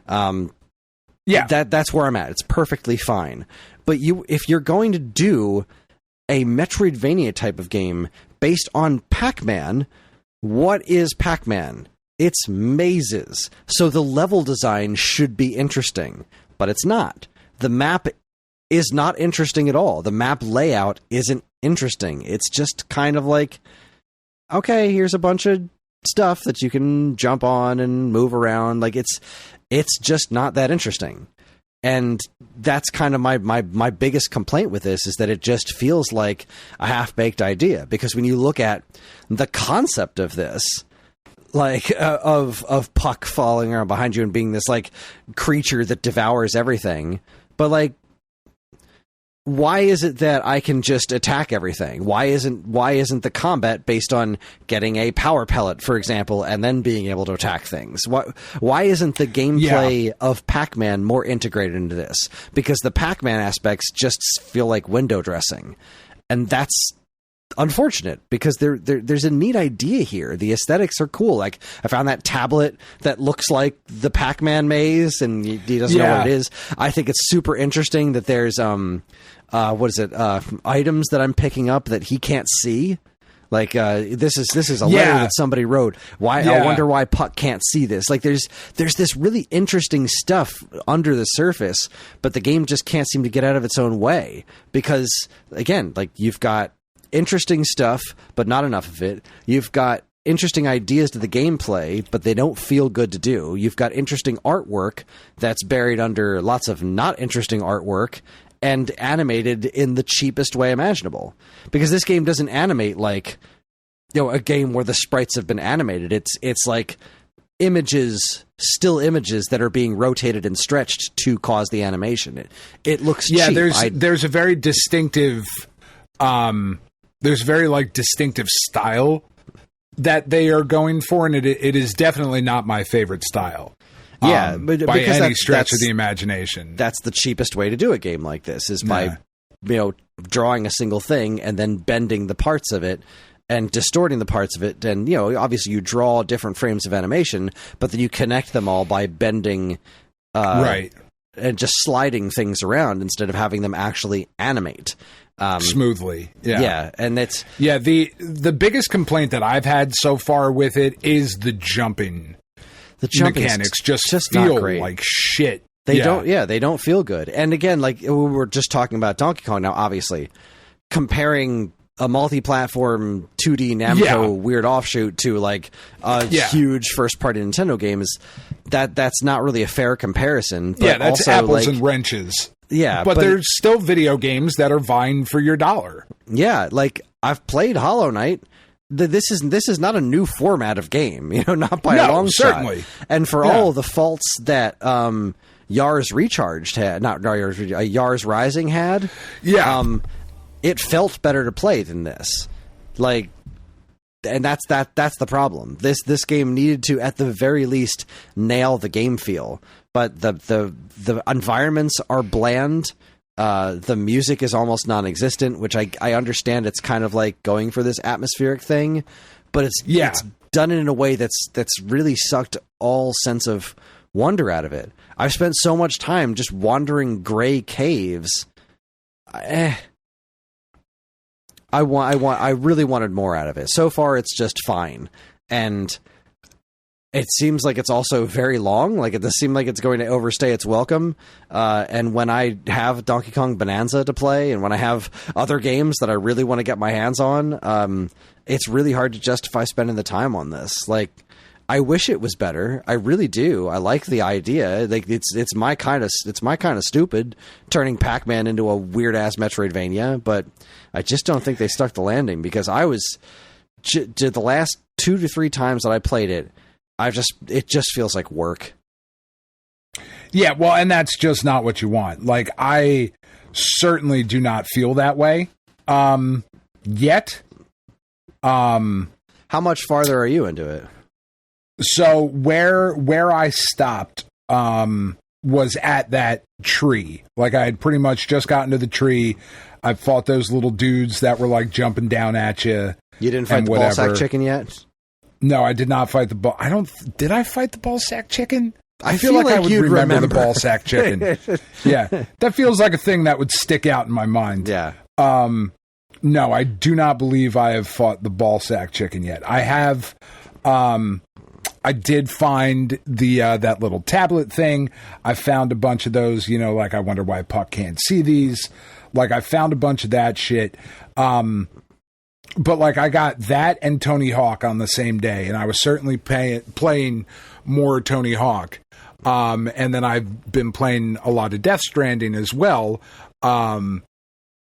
That's where I'm at. It's perfectly fine. But if you're going to do a Metroidvania type of game based on Pac-Man, what is Pac-Man? It's mazes. So the level design should be interesting, but it's not. The map is not interesting at all. The map layout isn't interesting. It's just kind of like, okay, here's a bunch of stuff that you can jump on and move around. Like, it's just not that interesting. And that's kind of my biggest complaint with this, is that it just feels like a half-baked idea. Because when you look at the concept of this, like of Puck falling around behind you and being this like creature that devours everything, but like, why is it that I can just attack everything? Why isn't the combat based on getting a power pellet, for example, and then being able to attack things? Why isn't the gameplay of Pac-Man more integrated into this? Because the Pac-Man aspects just feel like window dressing. And that's unfortunate, because there's a neat idea here. The aesthetics are cool. Like, I found that tablet that looks like the Pac-Man maze, and he doesn't know what it is. I think it's super interesting that there's items that I'm picking up that he can't see. Like, this is a letter that somebody wrote. I wonder why Puck can't see this. Like, there's this really interesting stuff under the surface, but the game just can't seem to get out of its own way. Because, again, like, you've got interesting stuff, but not enough of it. You've got interesting ideas to the gameplay, but they don't feel good to do. You've got interesting artwork that's buried under lots of not interesting artwork, and animated in the cheapest way imaginable. Because this game doesn't animate like, you know, a game where the sprites have been animated. It's like still images that are being rotated and stretched to cause the animation. It looks cheap.
There's a very distinctive distinctive style that they are going for, and it is definitely not my favorite style.
But
by any stretch of the imagination.
That's the cheapest way to do a game like this, is by drawing a single thing and then bending the parts of it and distorting the parts of it. And, obviously you draw different frames of animation, but then you connect them all by bending,
right,
and just sliding things around instead of having them actually animate.
Smoothly. Yeah.
And it's...
Yeah, the biggest complaint that I've had so far with it is the jumping. The mechanics just feel like shit.
They don't feel good. And again, like we were just talking about Donkey Kong now, obviously, comparing a multi-platform 2D Namco weird offshoot to like a huge first-party Nintendo game that's not really a fair comparison. But
that's
also,
apples and wrenches.
Yeah,
but there's still video games that are vying for your dollar. Yeah,
like I've played Hollow Knight. This is not a new format of game, not by a long
certainly.
shot. And for all the faults that Yars Recharged had, not Yars Rising had, it felt better to play than this. Like, and that's the problem. This game needed to, at the very least, nail the game feel. But the environments are bland. The music is almost non-existent, which I understand. It's kind of like going for this atmospheric thing, but it's done in a way that's really sucked all sense of wonder out of it. I've spent so much time just wandering gray caves. I really wanted more out of it. So far, it's just fine, and it seems like it's also very long. Like it does seem like it's going to overstay its welcome. And when I have Donkey Kong Bonanza to play, and when I have other games that I really want to get my hands on, it's really hard to justify spending the time on this. Like, I wish it was better. I really do. I like the idea. Like it's my kind of stupid turning Pac-Man into a weird ass Metroidvania, but I just don't think they stuck the landing because I was the last 2 to 3 times that I played it. It just feels like work.
Yeah, well, and that's just not what you want. Like, I certainly do not feel that way. Yet.
How much farther are you into it?
So where I stopped was at that tree. Like, I had pretty much just gotten to the tree. I fought those little dudes that were like jumping down at you.
You didn't fight the ball sack chicken yet?
No, I did not fight the ball. Did I fight the ball sack chicken?
I feel like I would remember
the ball sack chicken. Yeah, that feels like a thing that would stick out in my mind.
Yeah.
No, I do not believe I have fought the ball sack chicken yet. I have. I did find the that little tablet thing. I found a bunch of those. Like I wonder why Puck can't see these. Like I found a bunch of that shit. But like I got that and Tony Hawk on the same day, and I was certainly playing more Tony Hawk. And then I've been playing a lot of Death Stranding as well.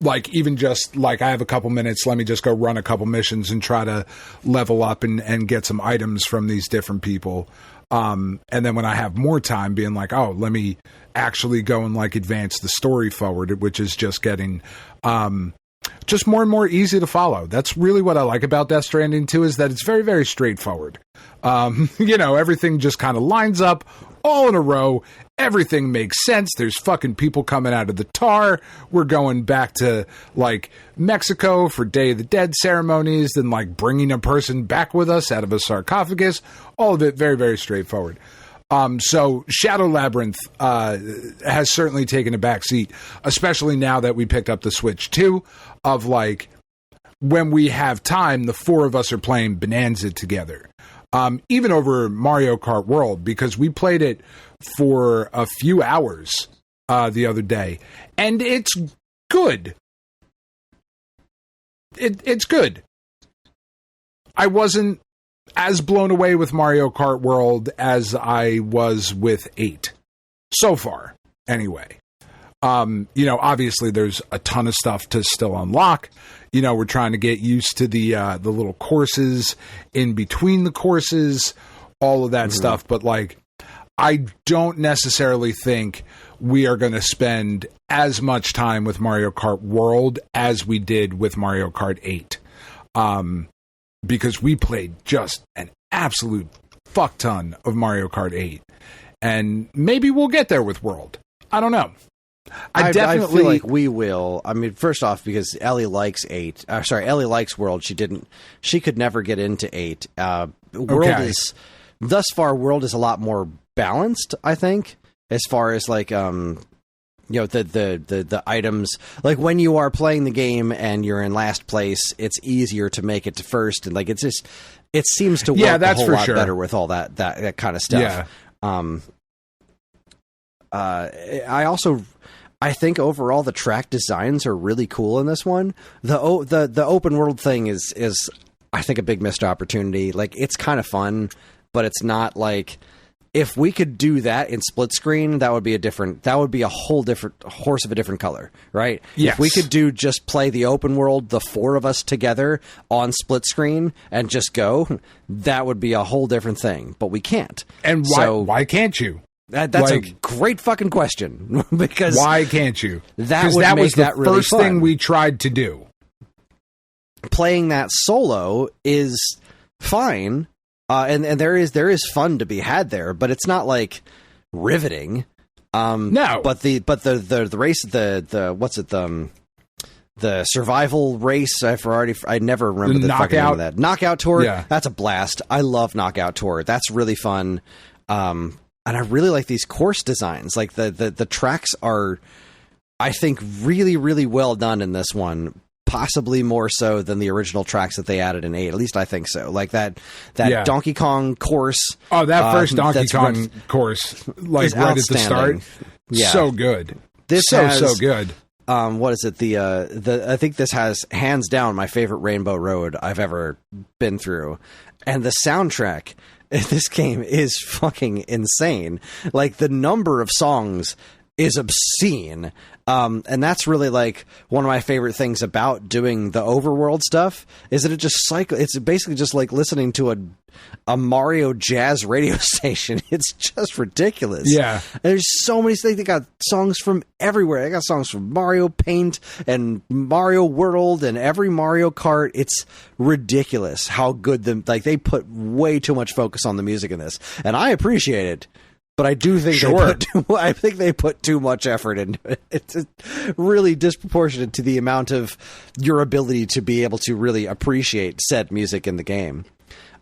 Like even just like I have a couple minutes, let me just go run a couple missions and try to level up and get some items from these different people. And then when I have more time, being like, oh, let me actually go and like advance the story forward, which is just getting just more and more easy to follow. That's really what I like about Death Stranding 2 is that it's very, very straightforward. Everything just kind of lines up all in a row. Everything makes sense. There's fucking people coming out of the tar. We're going back to like Mexico for Day of the Dead ceremonies, then like bringing a person back with us out of a sarcophagus. All of it very, very straightforward. So Shadow Labyrinth has certainly taken a back seat, especially now that we picked up the Switch 2 of like when we have time, the 4 of us are playing Bonanza together. Even over Mario Kart World, because we played it for a few hours the other day, and it's good. It's good. I wasn't as blown away with Mario Kart World as I was with 8 so far. Anyway, obviously there's a ton of stuff to still unlock. We're trying to get used to the little courses in between the courses, all of that stuff. But like, I don't necessarily think we are going to spend as much time with Mario Kart World as we did with Mario Kart 8. Because we played just an absolute fuck ton of Mario Kart 8. And maybe we'll get there with World. I don't know.
I feel like we will. I mean, first off, because Ellie likes 8. Ellie likes World. She could never get into 8. World is thus far. World is a lot more balanced, I think, as far as like the items. Like when you are playing the game and you're in last place, it's easier to make it to first, and like it seems to work a whole lot better with all that kind of stuff. Yeah. I think overall the track designs are really cool in this one. The open world thing is I think a big missed opportunity. Like it's kind of fun, but it's not like, if we could do that in split screen, that would be a whole different horse of a different color, right?
Yes.
If we could just play the open world, the 4 of us together on split screen and just go, that would be a whole different thing. But we can't.
And why can't you?
That's a great fucking question. Because
why can't you?
That
was the
really
first
fun.
thing we tried to do.
Playing that solo is fine, and there is fun to be had there, but it's not like riveting.
No,
but the race, the survival race. I never remember the fucking name of that. Knockout Tour.
Yeah.
That's a blast. I love Knockout Tour. That's really fun. And I really like these course designs. Like the tracks are, I think, really, really well done in this one. Possibly more so than the original tracks that they added in 8. At least I think so. Like that Donkey Kong course.
Oh, that first Donkey Kong course, like right at the start. Yeah. So good. This so good.
What is it? I think this has hands down my favorite Rainbow Road I've ever been through, and the soundtrack. This game is fucking insane. Like the number of songs is obscene. And that's really like one of my favorite things about doing the overworld stuff is that it just it's basically just like listening to a Mario jazz radio station. It's just ridiculous.
Yeah.
And there's so many things. They got songs from everywhere. They got songs from Mario Paint and Mario World and every Mario Kart. It's ridiculous how good they put way too much focus on the music in this. And I appreciate it. But I do think they put too much effort into it. It's really disproportionate to the amount of your ability to be able to really appreciate said music in the game.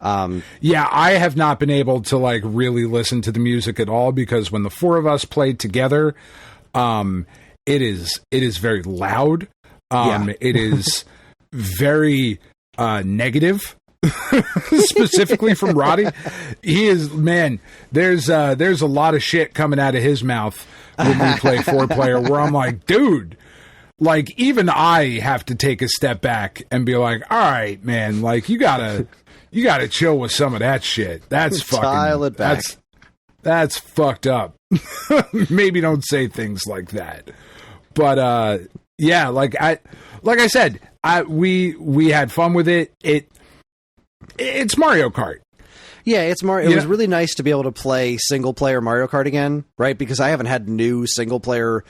Yeah, I have not been able to like really listen to the music at all because when the 4 of us played together, it is very loud. It is very negative. Specifically from Roddy, he is, man, there's a lot of shit coming out of his mouth when we play 4-player where I'm like, dude, like even I have to take a step back and be like, all right, man, like you gotta chill with some of that shit. That's fucking
dial it back.
That's fucked up. Maybe don't say things like that. But yeah, like I said, we had fun with it. It's Mario Kart.
Yeah, it's Mario. It was really nice to be able to play single-player Mario Kart again, right? Because I haven't had new single-player,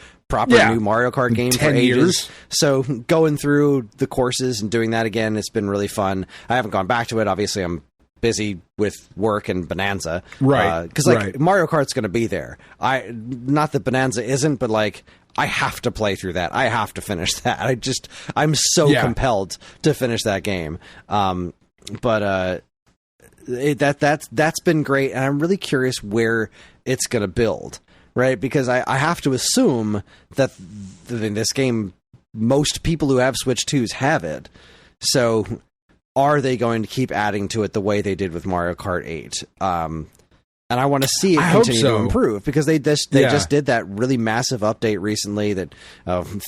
new Mario Kart game for ages. Years. So going through the courses and doing that again, it's been really fun. I haven't gone back to it. Obviously, I'm busy with work and Bonanza.
Right.
Because Mario Kart's going to be there. Not that Bonanza isn't, but like I have to play through that. I have to finish that. I'm so compelled to finish that game. But that's been great, and I'm really curious where it's going to build, right? Because I have to assume that in this game, most people who have Switch 2s have it. So are they going to keep adding to it the way they did with Mario Kart 8? And I want to see it continue to improve because they just did that really massive update recently that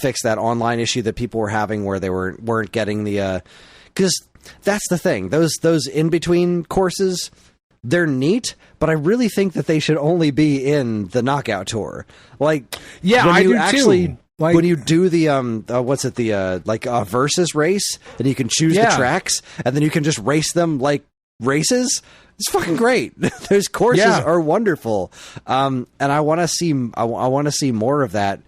fixed that online issue that people were having where they weren't getting the because. That's the thing. Those in-between courses, they're neat, but I really think that they should only be in the Knockout Tour. Like,
I do too. Like,
when you do the versus race, and you can choose the tracks, and then you can just race them like races. It's fucking great. Those courses are wonderful, and I want to see more of that.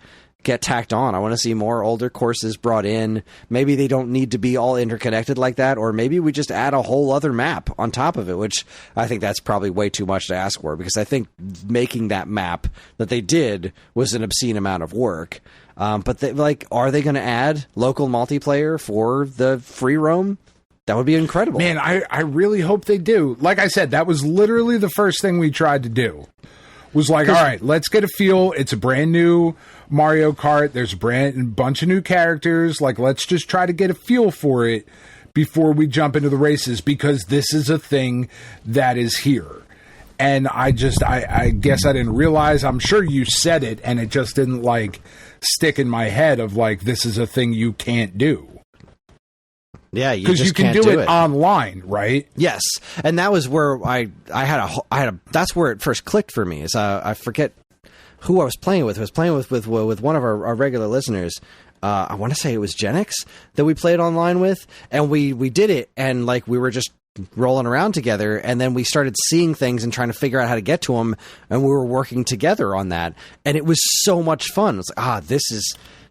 get tacked on. I want to see more older courses brought in. Maybe they don't need to be all interconnected like that, or maybe we just add a whole other map on top of it, which I think that's probably way too much to ask for, because I think making that map that they did was an obscene amount of work. But are they going to add local multiplayer for the free roam? That would be incredible.
Man, I really hope they do. Like I said, that was literally the first thing we tried to do. Was like, all right, let's get a feel. It's a brand new Mario Kart. There's a bunch of new characters. Like, let's just try to get a feel for it before we jump into the races, because this is a thing that is here. And I guess I didn't realize. I'm sure you said it, and it just didn't stick in my head of this is a thing you can't do.
Yeah,
because you can do it online, right?
Yes, and that was where I had a that's where it first clicked for me. Is I forget who I was playing with. I was playing with one of our regular listeners. I want to say it was Genix that we played online with, and we did it, and we were just rolling around together, and then we started seeing things and trying to figure out how to get to them, and we were working together on that, and it was so much fun. It was like,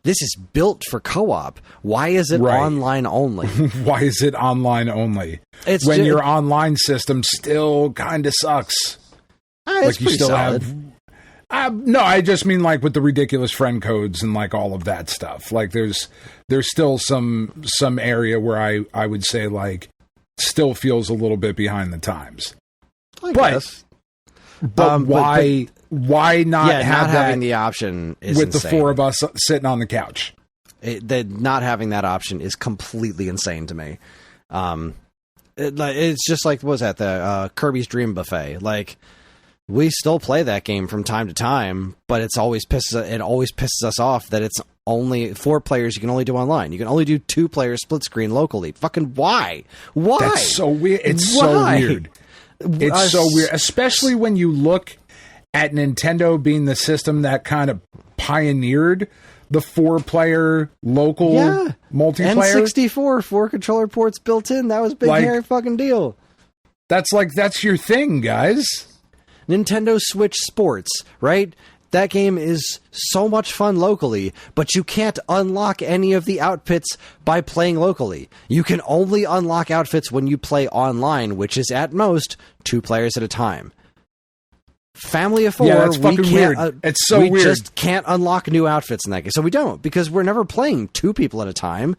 this is built for co-op. Why is it online only?
Why is it online only? It's when your online system still kind of sucks.
It's you still solid.
No, I just mean with the ridiculous friend codes and all of that stuff. There's still some area where I would say still feels a little bit behind the times.
I guess.
But why not have
not having the option is
with
insane.
The four of us sitting on the couch?
Not having that option is completely insane to me. It's just what was that, the Kirby's Dream Buffet? We still play that game from time to time, but it always pisses us off that it's only 4 players. You can only do online. You can only do 2 players split screen locally. Fucking why? Why?
That's so weird. It's so weird. It's so weird, especially when you look at Nintendo being the system that kind of pioneered the 4-player local multiplayer.
N64, 4 controller ports built in. That was a big hairy fucking deal.
That's your thing, guys.
Nintendo Switch Sports, right? That game is so much fun locally, but you can't unlock any of the outfits by playing locally. You can only unlock outfits when you play online, which is at most 2 players at a time. Family of 4,
that's fucking weird. It's so weird. We just
can't unlock new outfits in that game. So we don't, because we're never playing 2 people at a time.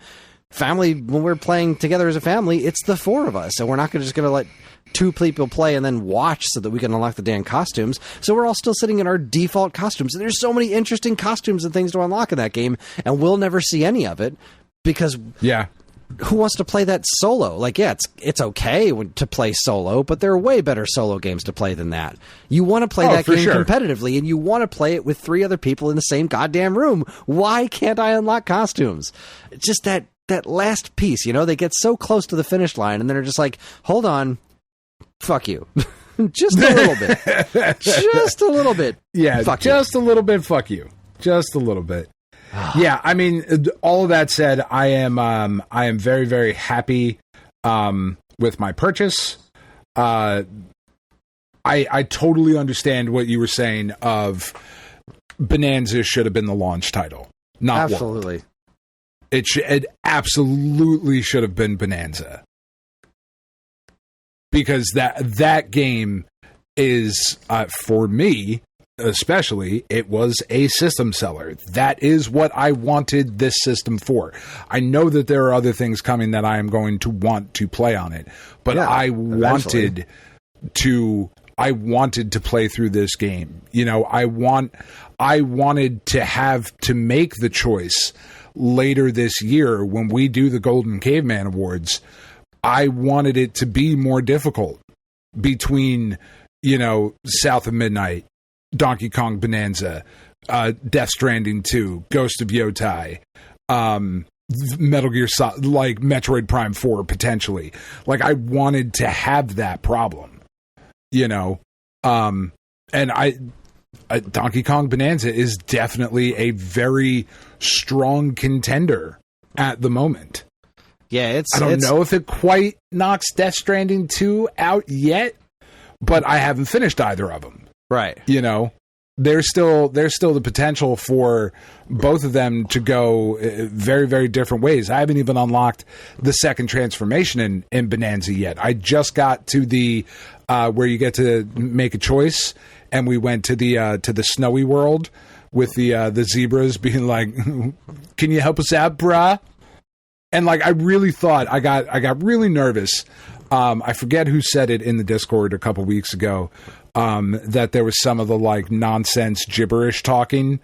Family, when we're playing together as a family, it's the 4 of us, and we're not just going to let 2 people play and then watch so that we can unlock the damn costumes. So we're all still sitting in our default costumes. And there's so many interesting costumes and things to unlock in that game, and we'll never see any of it because who wants to play that solo? It's okay to play solo, but there are way better solo games to play than that. You want to play that game competitively, and you want to play it with 3 other people in the same goddamn room. Why can't I unlock costumes? It's just that last piece, they get so close to the finish line, and then they're just like, hold on, fuck you. Just a little bit. Just a little bit.
Yeah,
fuck
just
you.
A little bit, fuck you. Just a little bit. Yeah, I mean, all of that said, I am very, very happy with my purchase. I totally understand what you were saying of Bananza should have been the launch title, not
absolutely.
World. It absolutely should have been Bananza. Because that game is, for me, especially, it was a system seller. That is what I wanted this system for. I know that there are other things coming that I am going to want to play on it, but I wanted to play through this game. I wanted to have to make the choice later this year when we do the Golden Caveman Awards. I wanted it to be more difficult between, South of Midnight, Donkey Kong Bananza, Death Stranding 2, Ghost of Yotai, Metal Gear Solid, Metroid Prime 4, potentially. I wanted to have that problem, and Donkey Kong Bananza is definitely a very strong contender at the moment.
Yeah,
I don't know if it quite knocks Death Stranding 2 out yet, but I haven't finished either of them.
Right.
there's still the potential for both of them to go very, very different ways. I haven't even unlocked the second transformation in Bananza yet. I just got to the where you get to make a choice, and we went to the snowy world with the zebras being like, "Can you help us out, brah?" And like, I really thought I got really nervous. I forget who said it in the Discord a couple weeks ago. That there was some of the like nonsense gibberish talking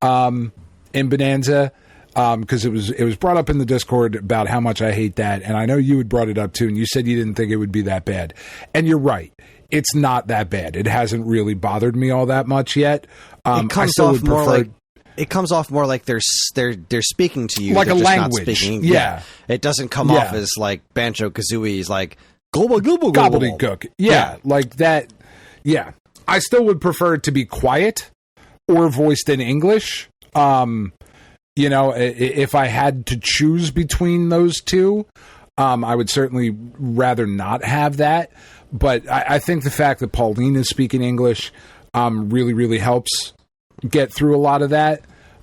in Bananza, because it was brought up in the Discord about how much I hate that, and I know you had brought it up too, and you said you didn't think it would be that bad, and you're right. It's not that bad. It hasn't really bothered me all that much yet.
It comes off more like it comes off more like they're speaking to you,
like
they're
a
just
language.
Not speaking.
Yeah,
it doesn't come off as like Banjo Kazooie's like
gobbledygook. Yeah, like that. Yeah, I still would prefer it to be quiet or voiced in English. If I had to choose between those two, I would certainly rather not have that. But I think the fact that Pauline is speaking English really, really helps get through a lot of that.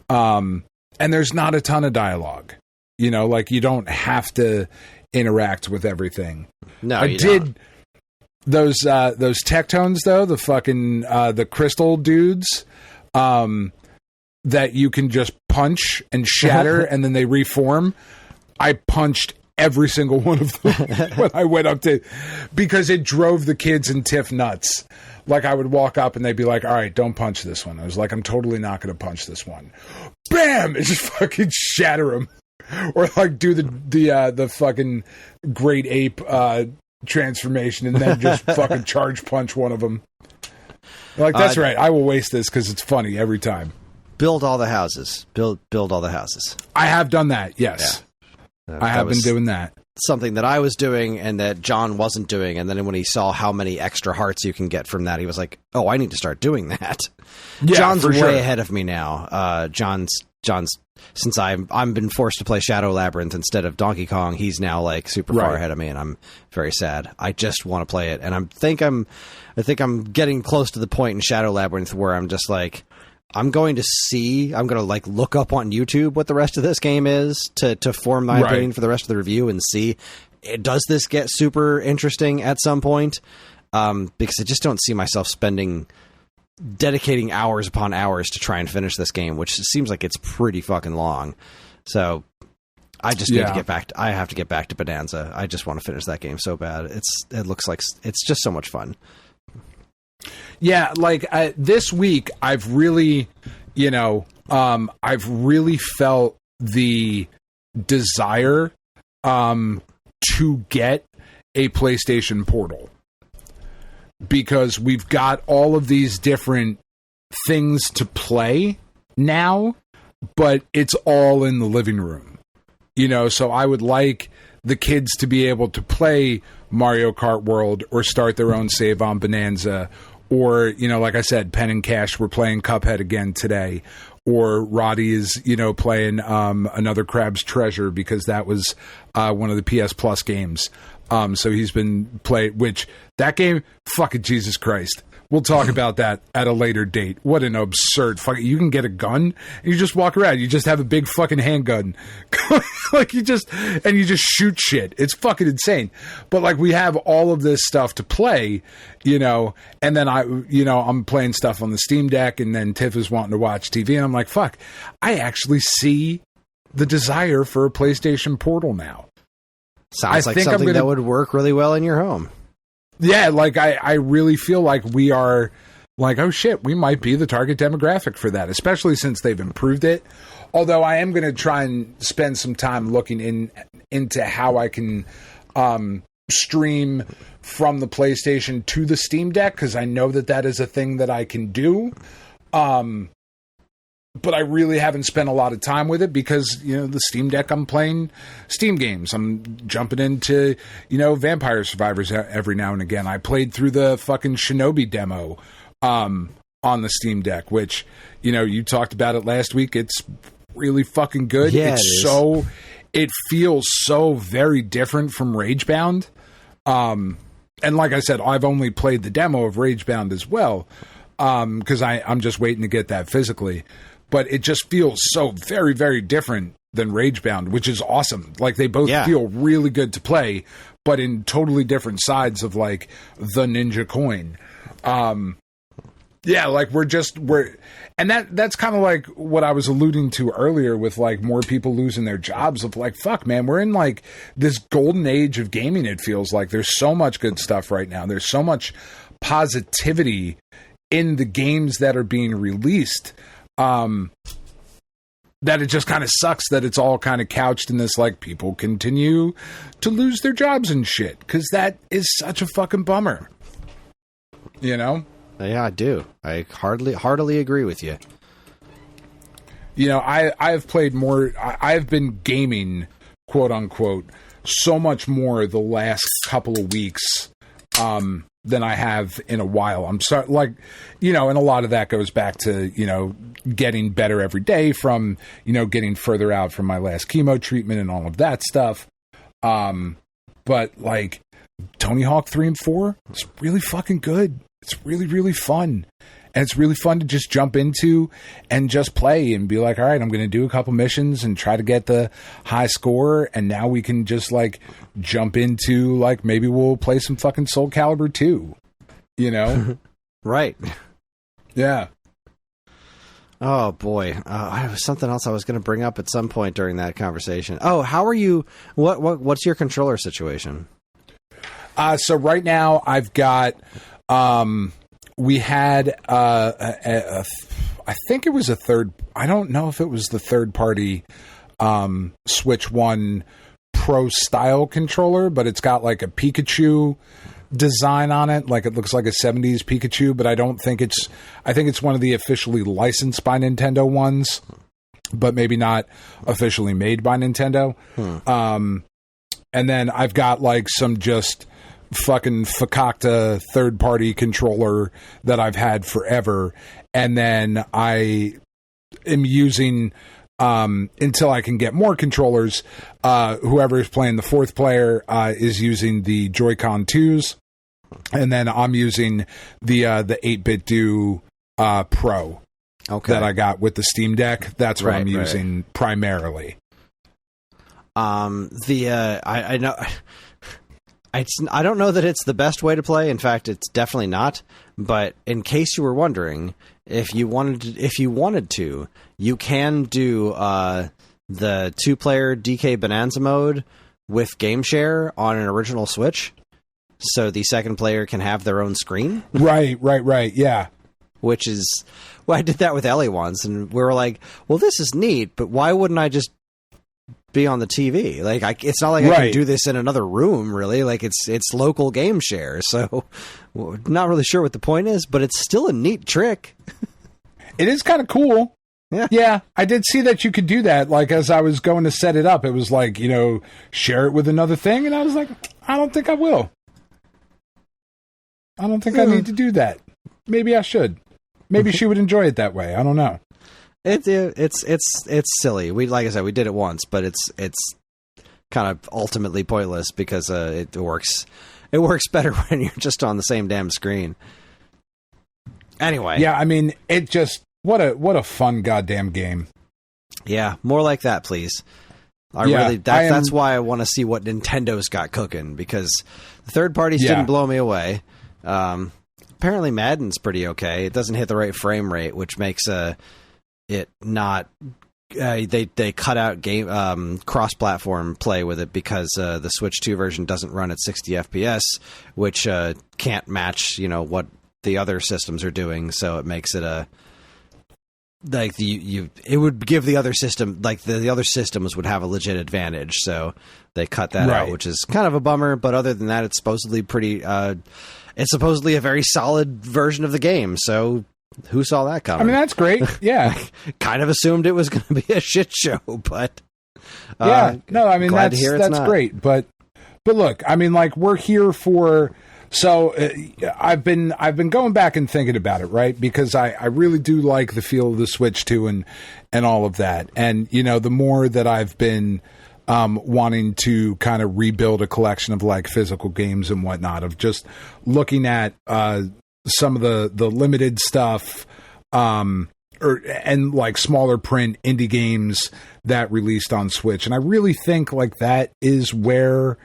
And there's not a ton of dialogue. Like you don't have to interact with everything.
No,
I did. Those Tectones though, the fucking the crystal dudes that you can just punch and shatter and then they reform. I punched every single one of them when I went up to, because it drove the kids and Tiff nuts. Like I would walk up and they'd be like, "All right, don't punch this one." I was like, "I'm totally not going to punch this one." Bam! And just fucking shatter them, or like do the fucking great ape transformation and then just fucking charge punch one of them. Like, that's right. I will waste this because it's funny every time.
Build all the houses. Build all the houses.
I have done that. Yes, yeah. I have been doing that.
Something that I was doing and that John wasn't doing, and then when he saw how many extra hearts you can get from that, he was like, "Oh, I need to start doing that." Yeah, John's way ahead of me now. John's since I've been forced to play Shadow Labyrinth instead of Donkey Kong, he's now like super far ahead of me, and I'm very sad. I just want to play it, and I think I'm getting close to the point in Shadow Labyrinth where I'm just like, I'm going to like look up on YouTube what the rest of this game is to form my opinion for the rest of the review and see, does this get super interesting at some point? Because I just don't see myself dedicating hours upon hours to try and finish this game, which seems like it's pretty fucking long. So I just need to get back. I have to get back to Bananza. I just want to finish that game so bad. It looks like it's just so much fun.
Yeah, like this week, I've really, I've really felt the desire to get a PlayStation Portal, because we've got all of these different things to play now, but it's all in the living room, so I would like the kids to be able to play Mario Kart World or start their own save on Bananza, or, like I said, Pen and Cash, we're playing Cuphead again today, or Roddy is, playing another Crab's Treasure, because that was one of the PS Plus games. So he's been playing, which that game, fucking Jesus Christ. We'll talk about that at a later date. What an absurd fucking... You can get a gun and you just walk around. You just have a big fucking handgun. Like you just shoot shit. It's fucking insane. But like we have all of this stuff to play, and then I'm playing stuff on the Steam Deck, and then Tiff is wanting to watch TV, and I'm like, fuck, I actually see the desire for a PlayStation Portal now.
Sounds like something that would work really well in your home.
Yeah, like I really feel like we are like, oh shit, we might be the target demographic for that, especially since they've improved it. Although I am going to try and spend some time looking into how I can stream from the PlayStation to the Steam Deck, because I know that is a thing that I can do. But I really haven't spent a lot of time with it because, the Steam Deck, I'm playing Steam games. I'm jumping into, Vampire Survivors every now and again. I played through the fucking Shinobi demo on the Steam Deck, which, you talked about it last week. It's really fucking good.
Yeah,
it feels so very different from Ragebound. And like I said, I've only played the demo of Ragebound as well. because I'm just waiting to get that physically. But it just feels so very, very different than Ragebound, which is awesome. Like, they both feel really good to play, but in totally different sides of, like, the ninja coin. Yeah, like, and that's kind of like what I was alluding to earlier with, like, more people losing their jobs of, like, fuck, man, we're in, like, this golden age of gaming, it feels like. There's so much good stuff right now. There's so much positivity in the games that are being released, that it just kind of sucks that it's all kind of couched in this, like, people continue to lose their jobs and shit, because that is such a fucking bummer. You know?
Yeah, I do. I heartily agree with you.
You know, I've played more. I've been gaming, quote unquote, so much more the last couple of weeks than I have in a while. I'm sorry, like, you know, and a lot of that goes back to, you know, getting better every day from, you know, getting further out from my last chemo treatment and all of that stuff. But like Tony Hawk 3 and 4, it's really fucking good. It's really, really fun. And it's really fun to just jump into and just play and be like, all right, I'm going to do a couple missions and try to get the high score. And now we can just, like, jump into, like, maybe we'll play some fucking Soul Calibur 2, you know?
Right.
Yeah.
Oh, boy. I was something else I was going to bring up at some point during that conversation. Oh, how are you? What's your controller situation?
So right now I've got... we had, I think it was a third, I don't know if it was the third party, Switch 1 Pro style controller, but it's got like a Pikachu design on it. Like, it looks like a 70s Pikachu, but I think it's one of the officially licensed by Nintendo ones, but maybe not officially made by Nintendo. And then I've got like some just fucking fakakta third-party controller that I've had forever, and then I am using until I can get more controllers. Whoever is playing the fourth player is using the Joy-Con 2s, and then I'm using the 8-bit do Pro that I got with the Steam Deck. That's what I'm using primarily.
I know. I don't know that it's the best way to play. In fact, it's definitely not. But in case you were wondering, if you wanted to, you can do the 2-player DK Bananza mode with Game Share on an original Switch, so the second player can have their own screen. Right. Yeah. Which is, well, I did that with Ellie once, and we were like, well, this is neat, but why wouldn't I just be on the TV? Like, it's not like I can do this in another room, really. Like, it's local game share, so not really sure what the point is, but it's still a neat trick.
It is kind of cool. Yeah, I did see that you could do that. Like, as I was going to set it up, it was like, you know, share it with another thing, and I was like, I don't think I will. I don't think I need to do that. Maybe I should. Maybe she would enjoy it that way. I don't know.
It's silly. Like I said, we did it once, but it's kind of ultimately pointless because it works better when you're just on the same damn screen. Anyway,
yeah, I mean, it just what a fun goddamn game.
Yeah, more like that, please. That's why I want to see what Nintendo's got cooking, because the third parties didn't blow me away. Apparently, Madden's pretty okay. It doesn't hit the right frame rate, which makes it not they cut out game cross-platform play with it, because the Switch 2 version doesn't run at 60 FPS, which can't match, you know, what the other systems are doing. So it makes it it would give the other system, like the other systems would have a legit advantage. So they cut that out, which is kind of a bummer. But other than that, it's supposedly it's supposedly a very solid version of the game. So who saw that coming?
I mean, that's great. Yeah.
Kind of assumed it was going to be a shit show, but
yeah, no, I mean, that's great. But look, I mean, like, we're here for, so I've been going back and thinking about it, right? Because I really do like the feel of the Switch 2 and all of that. And, you know, the more that I've been wanting to kind of rebuild a collection of, like, physical games and whatnot, of just looking at some of the limited stuff, and like smaller print indie games that released on Switch. And I really think like that is where,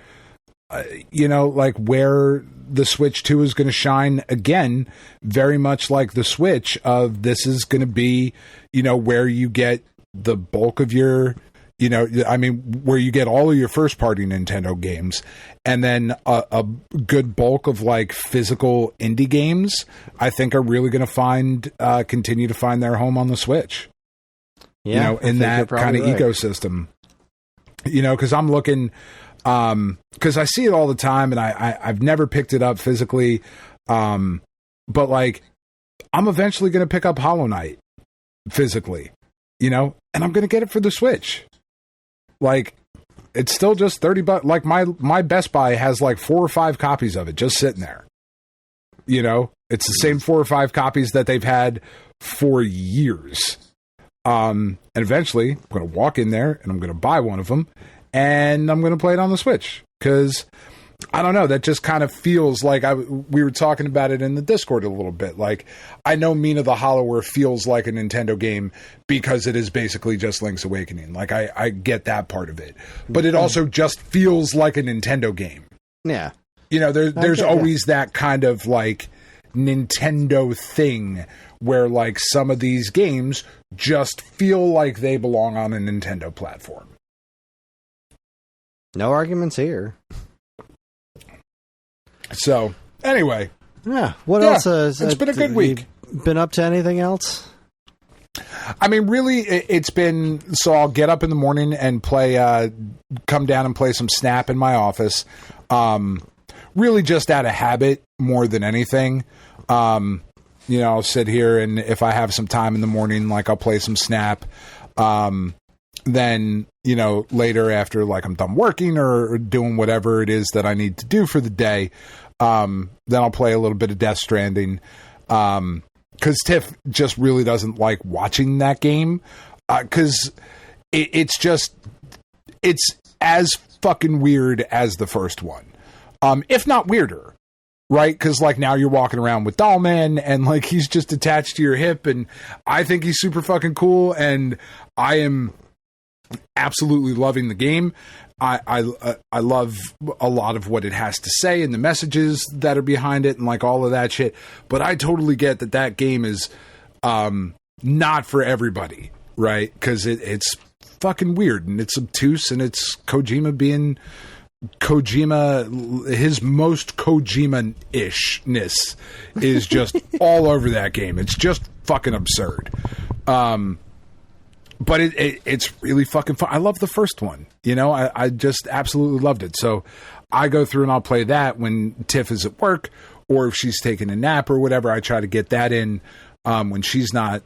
like where the Switch 2 is going to shine again, very much like the Switch of this is going to be, where you get the bulk of your, where you get all of your first party Nintendo games, and then a good bulk of like physical indie games, I think are really going to continue to find their home on the Switch.
Yeah,
in that kind of ecosystem, because I'm looking, because I see it all the time, and I've never picked it up physically, but like I'm eventually going to pick up Hollow Knight physically, and I'm going to get it for the Switch. Like, it's still just $30. Like my Best Buy has like 4 or 5 copies of it just sitting there. It's the same 4 or 5 copies that they've had for years. And eventually I'm going to walk in there and I'm going to buy one of them and I'm going to play it on the Switch, because I don't know, that just kind of feels like we were talking about it in the Discord a little bit. Like, I know Mina the Hollower feels like a Nintendo game because it is basically just Link's Awakening. Like, I get that part of it, but it also just feels like a Nintendo game.
Yeah.
There's always that kind of like Nintendo thing where like some of these games just feel like they belong on a Nintendo platform.
No arguments here.
So, anyway.
Yeah. What else?
It's been a good week.
Been up to anything else?
I mean, really, it's been... So I'll get up in the morning and play... come down and play some Snap in my office. Really just out of habit more than anything. I'll sit here, and if I have some time in the morning, like, I'll play some Snap. Then, later after, like, I'm done working or doing whatever it is that I need to do for the day, then I'll play a little bit of Death Stranding. Because Tiff just really doesn't like watching that game. Because it's as fucking weird as the first one. If not weirder. Right? Because, like, now you're walking around with Dollman, and, like, he's just attached to your hip, and I think he's super fucking cool, and I am absolutely loving the game. I love a lot of what it has to say and the messages that are behind it and, like, all of that shit. But I totally get that game is not for everybody, right? Because it's fucking weird, and it's obtuse, and it's Kojima being... his most Kojima-ishness is just all over that game. It's just fucking absurd. But it's really fucking fun. I love the first one. I just absolutely loved it. So I go through and I'll play that when Tiff is at work, or if she's taking a nap or whatever. I try to get that in when she's not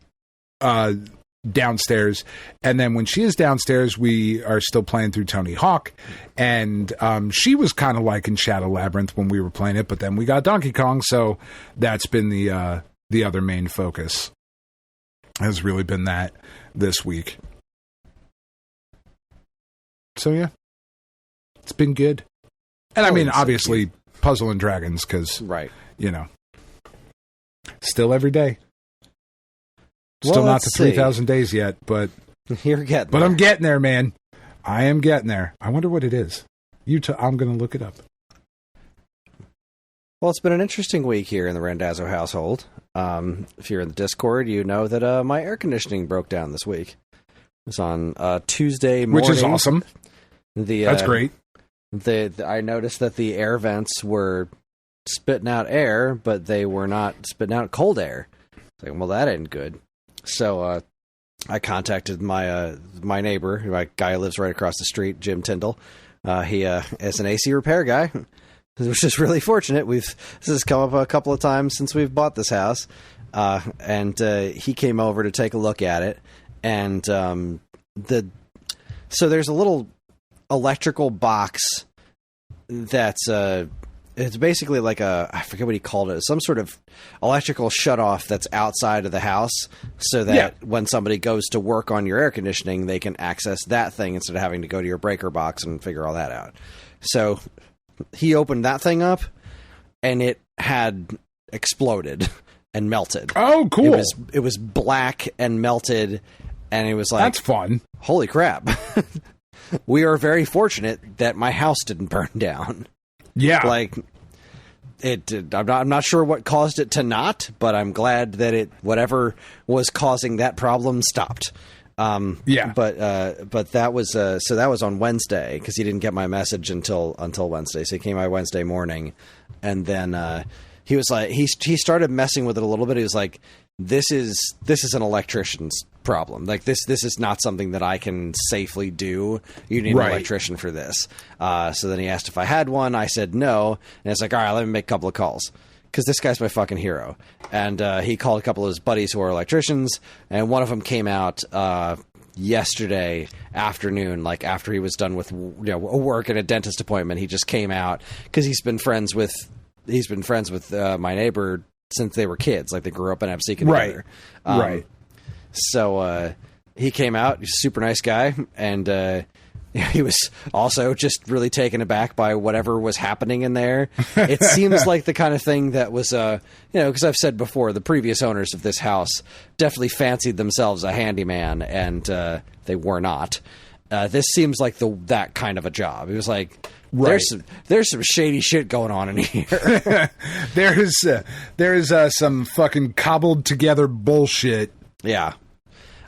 downstairs, and then when she is downstairs, we are still playing through Tony Hawk, and she was kind of liking Shadow Labyrinth when we were playing it, but then we got Donkey Kong, so that's been the other main focus. Has really been that this week. So yeah, it's been good, and I mean, obviously, Puzzle and Dragons, because
right,
still every day. Still not to 3,000 days yet, but
you're getting
but
there.
I'm getting there, man. I am getting there. I wonder what it is. I'm going to look it up.
Well, it's been an interesting week here in the Randazzo household. If you're in the Discord, you know that my air conditioning broke down this week. It was on Tuesday morning.
Which is awesome. That's great.
I noticed that the air vents were spitting out air, but they were not spitting out cold air. It's like, well, that ain't good. So I contacted my neighbor, my guy who lives right across the street, Jim Tyndall. He is an AC repair guy, which is really fortunate. This has come up a couple of times since we've bought this house, and he came over to take a look at it. And so there's a little electrical box that's it's basically like I forget what he called it, some sort of electrical shutoff that's outside of the house, so that when somebody goes to work on your air conditioning, they can access that thing instead of having to go to your breaker box and figure all that out. So he opened that thing up, and it had exploded and melted.
Oh, cool.
It was black and melted, and it was like,
that's fun.
Holy crap. We are very fortunate that my house didn't burn down.
Yeah.
Like, I'm not sure what caused it to not, but I'm glad that whatever was causing that problem stopped.
Yeah.
But that was, so that was on Wednesday, because he didn't get my message until Wednesday. So he came by Wednesday morning, and then, he was like, he started messing with it a little bit. He was like, this is an electrician's problem. Like, this is not something that I can safely do. You need an electrician for this. So then he asked if I had one. I said no. And it's like, all right, let me make a couple of calls, because this guy's my fucking hero. And he called a couple of his buddies who are electricians, and one of them came out yesterday afternoon, like after he was done with work and a dentist appointment. He just came out because he's been friends with my neighbor since they were kids. Like, they grew up in Absecon together.
Right.
So he came out. He's a super nice guy, and he was also just really taken aback by whatever was happening in there. It seems like the kind of thing that was, because I've said before, the previous owners of this house definitely fancied themselves a handyman, and they were not. This seems like that kind of a job. It was like, there's some shady shit going on in here.
There's some fucking cobbled together bullshit.
Yeah.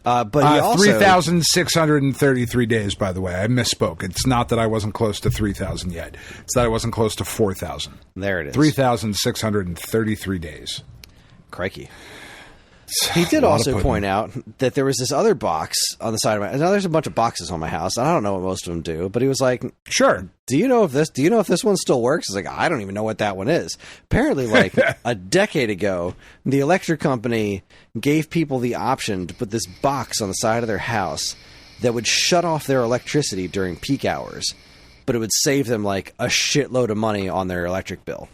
But he also
3,633 days, by the way. I misspoke. It's not that I wasn't close to 3,000 yet. It's that I wasn't close to 4,000.
There it is.
3,633 days.
Crikey. He did also point out that there was this other box on the side of now there's a bunch of boxes on my house. I don't know what most of them do, but he was like,
sure.
Do you know if this one still works? I was like, I don't even know what that one is. Apparently, like a decade ago, the electric company gave people the option to put this box on the side of their house that would shut off their electricity during peak hours, but it would save them like a shitload of money on their electric bill.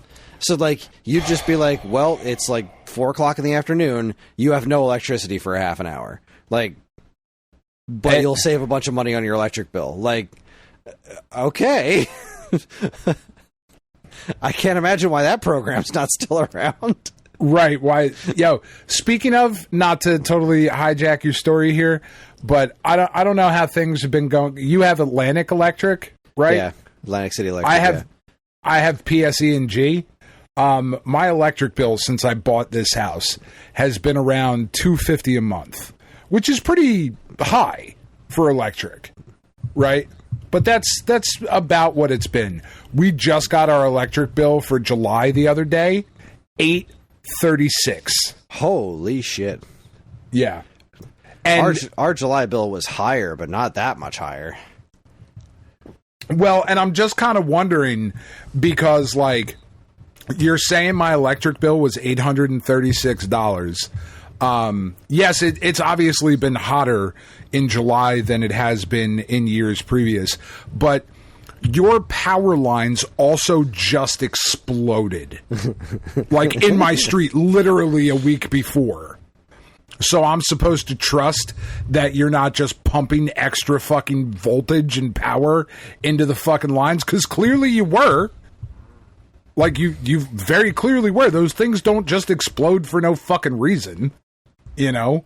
So, like, you'd just be like, well, it's like 4:00 in the afternoon. You have no electricity for a half an hour. Like, but you'll save a bunch of money on your electric bill. Like, okay. I can't imagine why that program's not still around.
Right. Why? Speaking of, not to totally hijack your story here, but I don't know how things have been going. You have Atlantic Electric, right?
Yeah, Atlantic City Electric.
I have PSE&G. My electric bill since I bought this house has been around $250 a month, which is pretty high for electric, right? But that's about what it's been. We just got our electric bill for July the other day, $836.
Holy shit!
Yeah, and
our July bill was higher, but not that much higher.
Well, and I'm just kind of wondering because, like, you're saying my electric bill was $836. Yes, it's obviously been hotter in July than it has been in years previous, but your power lines also just exploded. Like, in my street, literally a week before. So I'm supposed to trust that you're not just pumping extra fucking voltage and power into the fucking lines? Because clearly you were. Like, you very clearly were. Those things don't just explode for no fucking reason, you know?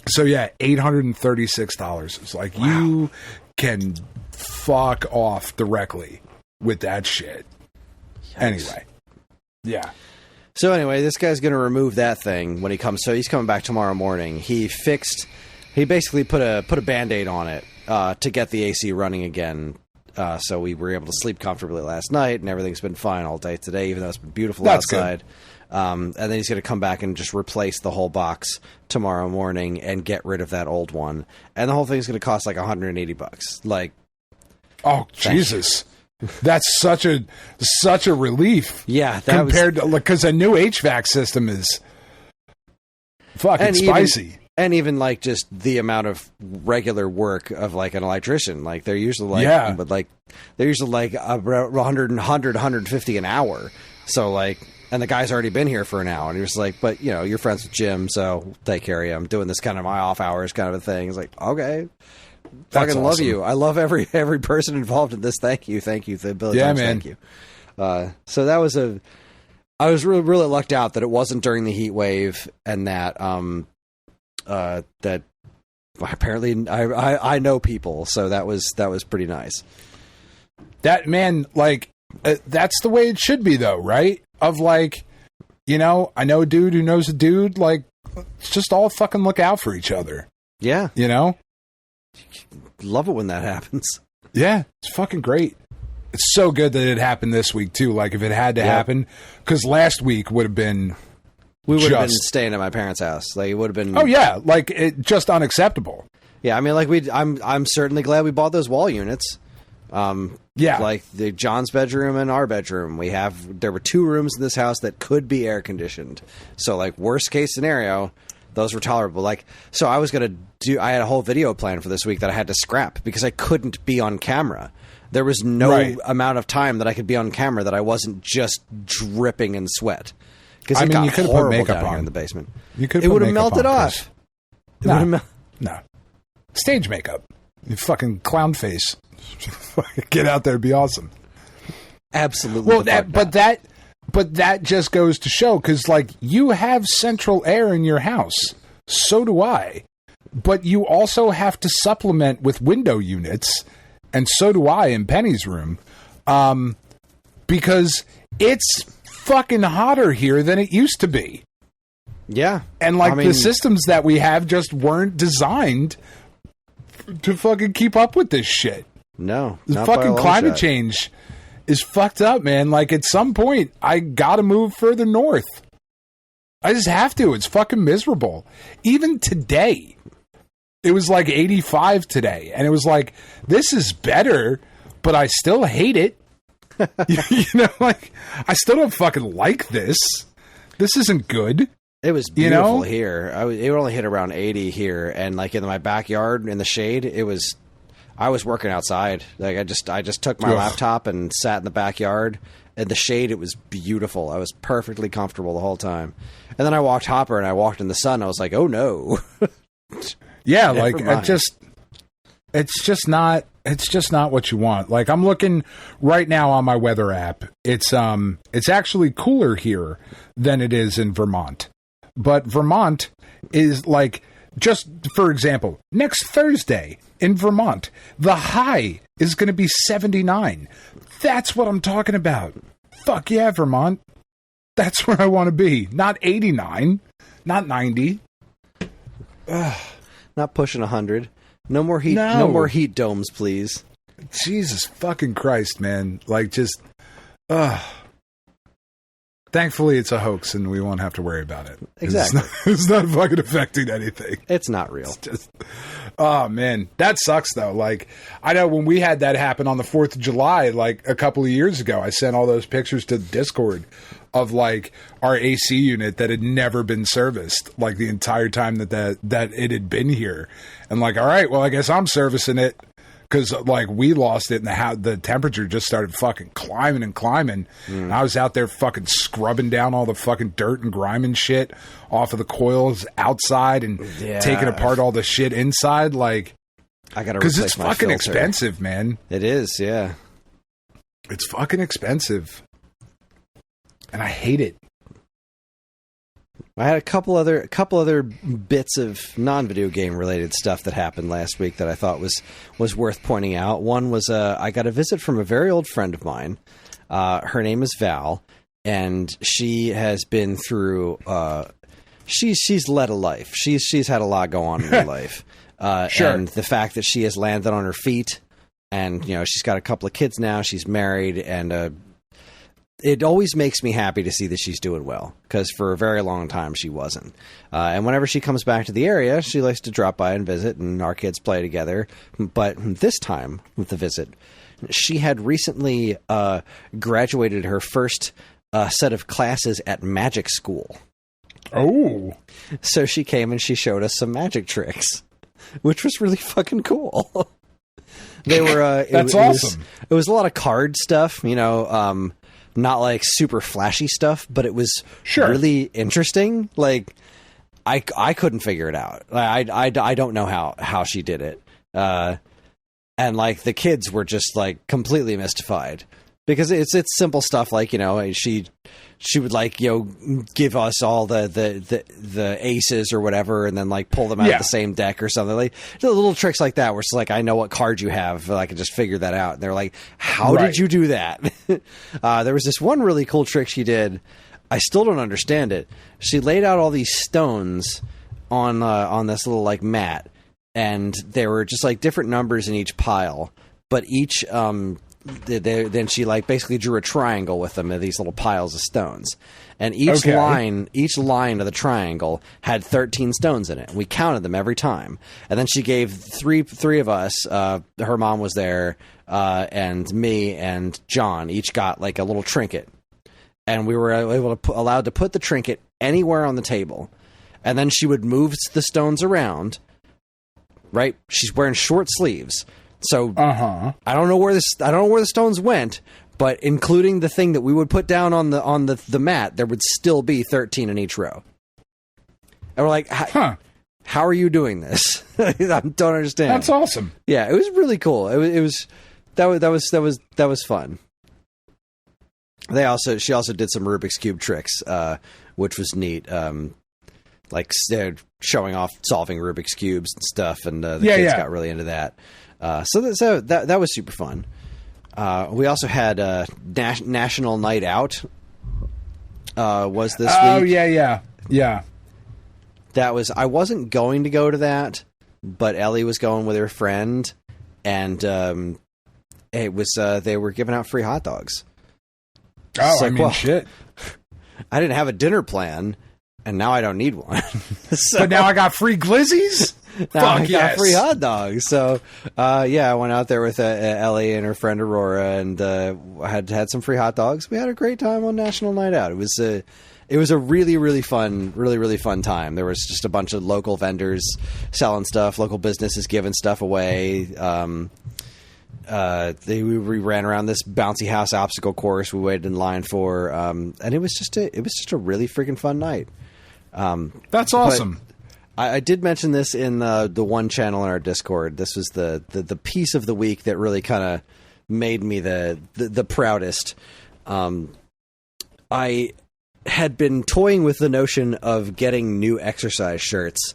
So, yeah, $836. It's like, wow. You can fuck off directly with that shit. Yikes. Anyway. Yeah.
So anyway, this guy's going to remove that thing when he comes. So he's coming back tomorrow morning. He basically put a Band-Aid on it to get the AC running again. So we were able to sleep comfortably last night, and everything's been fine all day today, even though it's been beautiful outside. And then he's going to come back and just replace the whole box tomorrow morning and get rid of that old one. And the whole thing's going to cost like $180. Like,
oh Jesus. That's such a relief.
Yeah,
compared to, because a new HVAC system is fucking spicy.
Even like just the amount of regular work of like an electrician, like they're usually like, but like they're usually like 150 an hour. So like, and the guy's already been here for an hour, and he was like, but you know, you're friends with Jim, so take care of you. I'm doing this kind of my off hours kind of a thing. It's like, okay. Fucking awesome. Love you. I love every person involved in this. Thank you. The ability.
Yeah, man.
Thank you. So that was I was really lucked out that it wasn't during the heat wave, and that that apparently I know people, so that was pretty nice.
That, man, like, that's the way it should be, though, right? Of, like, you know, I know a dude who knows a dude, like, let's just all fucking look out for each other.
Yeah.
You know?
Love it when that happens.
Yeah, it's fucking great. It's so good that it happened this week, too. Like, if it had to happen, because last week would have been...
We would have been staying at my parents' house. Like, it would have been...
Oh, yeah, like, it just unacceptable.
Yeah, I mean, like, I'm certainly glad we bought those wall units.
Yeah,
like the John's bedroom and our bedroom. There were 2 rooms in this house that could be air conditioned. So, like, worst case scenario, those were tolerable. Like, so I had a whole video plan for this week that I had to scrap because I couldn't be on camera. There was no amount of time that I could be on camera that I wasn't just dripping in sweat. Because it got horrible down here in the basement.
It
would have melted off.
No. Stage makeup. You fucking clown face. Get out there, be awesome.
Absolutely.
Well, but that just goes to show, because, like, you have central air in your house. So do I. But you also have to supplement with window units, and so do I in Penny's room, because it's fucking hotter here than it used to be.
Yeah.
And, like, the systems that we have just weren't designed to fucking keep up with this shit.
No.
The fucking climate change is fucked up, man. Like, at some point, I gotta move further north. I just have to. It's fucking miserable. Even today, it was like 85 today. And it was like, this is better, but I still hate it. You know, like, I still don't fucking like this. This isn't good.
It was beautiful here. It only hit around 80 here. And, like, in my backyard, in the shade, I was working outside. Like, I just took my laptop and sat in the backyard. In the shade, it was beautiful. I was perfectly comfortable the whole time. And then I walked Hopper, and I walked in the sun. I was like, oh no.
Yeah, like, it's just not what you want. Like, I'm looking right now on my weather app. It's actually cooler here than it is in Vermont. But Vermont is, like, just for example, next Thursday in Vermont, the high is going to be 79. That's what I'm talking about. Fuck yeah, Vermont. That's where I want to be. Not 89, not 90.
Not pushing 100. No more heat. No more heat domes, please.
Jesus fucking Christ, man. Like, just, thankfully, it's a hoax, and we won't have to worry about it.
Exactly.
It's not fucking affecting anything.
It's not real.
It's just, oh, man. That sucks, though. Like, I know when we had that happen on the 4th of July, like, a couple of years ago, I sent all those pictures to the Discord of, like, our AC unit that had never been serviced, like, the entire time that it had been here. And, like, all right, well, I guess I'm servicing it. Because, like, we lost it, and the temperature just started fucking climbing and climbing. And I was out there fucking scrubbing down all the fucking dirt and grime and shit off of the coils outside and taking apart all the shit inside. Like,
I gotta
because
replace
it's
my
fucking
filter.
expensive, man.
It is, yeah.
It's fucking expensive. And I hate it.
I had a couple other bits of non-video game related stuff that happened last week that I thought was worth pointing out. One was I got a visit from a very old friend of mine. Her name is Val, and she has been through. She's led a life. She's had a lot go on in her life.
Sure.
And the fact that she has landed on her feet, and she's got a couple of kids now. She's married, and it always makes me happy to see that she's doing well, because for a very long time she wasn't. And whenever she comes back to the area, she likes to drop by and visit, and our kids play together. But this time with the visit, she had recently graduated her first set of classes at magic school.
Oh.
So she came and she showed us some magic tricks, which was really fucking cool. They were
That's awesome.
It was a lot of card stuff, not like super flashy stuff, but it was really interesting. Like, I couldn't figure it out. I don't know how she did it. And like the kids were just like completely mystified. because it's simple stuff like, you know, she would like, you know, give us all the aces or whatever, and then like pull them out of the same deck or something, like little tricks like that where it's like, I know what card you have, I can just figure that out. And they're like, how did you do that? There was this one really cool trick she did. I still don't understand it. She laid out all these stones on this little like mat, and there were just like different numbers in each pile, but each then she like basically drew a triangle with them, these little piles of stones, and each line of the triangle had 13 stones in it. We counted them every time, and then she gave three of us, her mom was there, and me and John each got like a little trinket, and we were allowed to put the trinket anywhere on the table, and then she would move the stones around. Right, she's wearing short sleeves. So I don't know where the stones went, but including the thing that we would put down on the mat, there would still be 13 in each row. And we're like, how are you doing this? I don't understand.
That's awesome.
Yeah, it was really cool. That was fun. She also did some Rubik's Cube tricks, which was neat. Like they're showing off solving Rubik's cubes and stuff, and the kids got really into that. So that was super fun. We also had National Night Out. Was this week?
Oh yeah.
That was. I wasn't going to go to that, but Ellie was going with her friend, and it was. They were giving out free hot dogs.
Oh, so, shit.
I didn't have a dinner plan, and now I don't need one.
But now I got free glizzies?
I got free hot dogs. So, I went out there with Ellie and her friend Aurora, and had some free hot dogs. We had a great time on National Night Out. It was a really, really fun time. There was just a bunch of local vendors selling stuff, local businesses giving stuff away. We ran around this bouncy house obstacle course we waited in line for, and it was just a really freaking fun night.
That's awesome.
I did mention this in the one channel in our Discord. This was the piece of the week that really kind of made me the proudest. I had been toying with the notion of getting new exercise shirts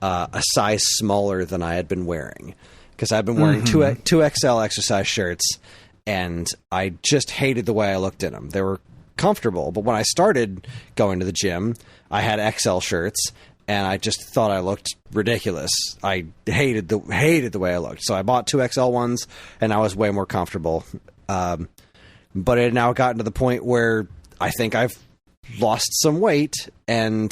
a size smaller than I had been wearing, because I've been wearing 2XL exercise shirts, and I just hated the way I looked in them. They were comfortable, but when I started going to the gym, I had XL shirts, and I just thought I looked ridiculous. I hated the way I looked. So I bought 2XL ones, and I was way more comfortable. But it had now gotten to the point where I think I've lost some weight, and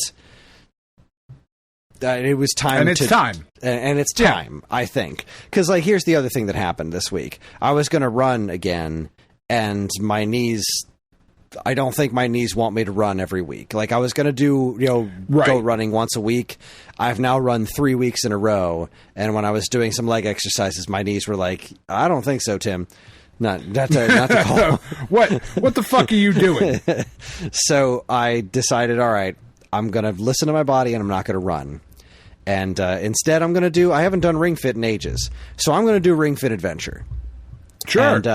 it was time.
And it's time.
And it's time, I think. Because, like, here's the other thing that happened this week. I was going to run again, and my knees... I don't think my knees want me to run every week. Like, I was going to do, go running once a week. I've now run 3 weeks in a row. And when I was doing some leg exercises, my knees were like, I don't think so, Tim. Not to call.
What the fuck are you doing?
So I decided, all right, I'm going to listen to my body, and I'm not going to run. And instead, I'm going to I haven't done Ring Fit in ages. So I'm going to do Ring Fit Adventure.
Sure.
And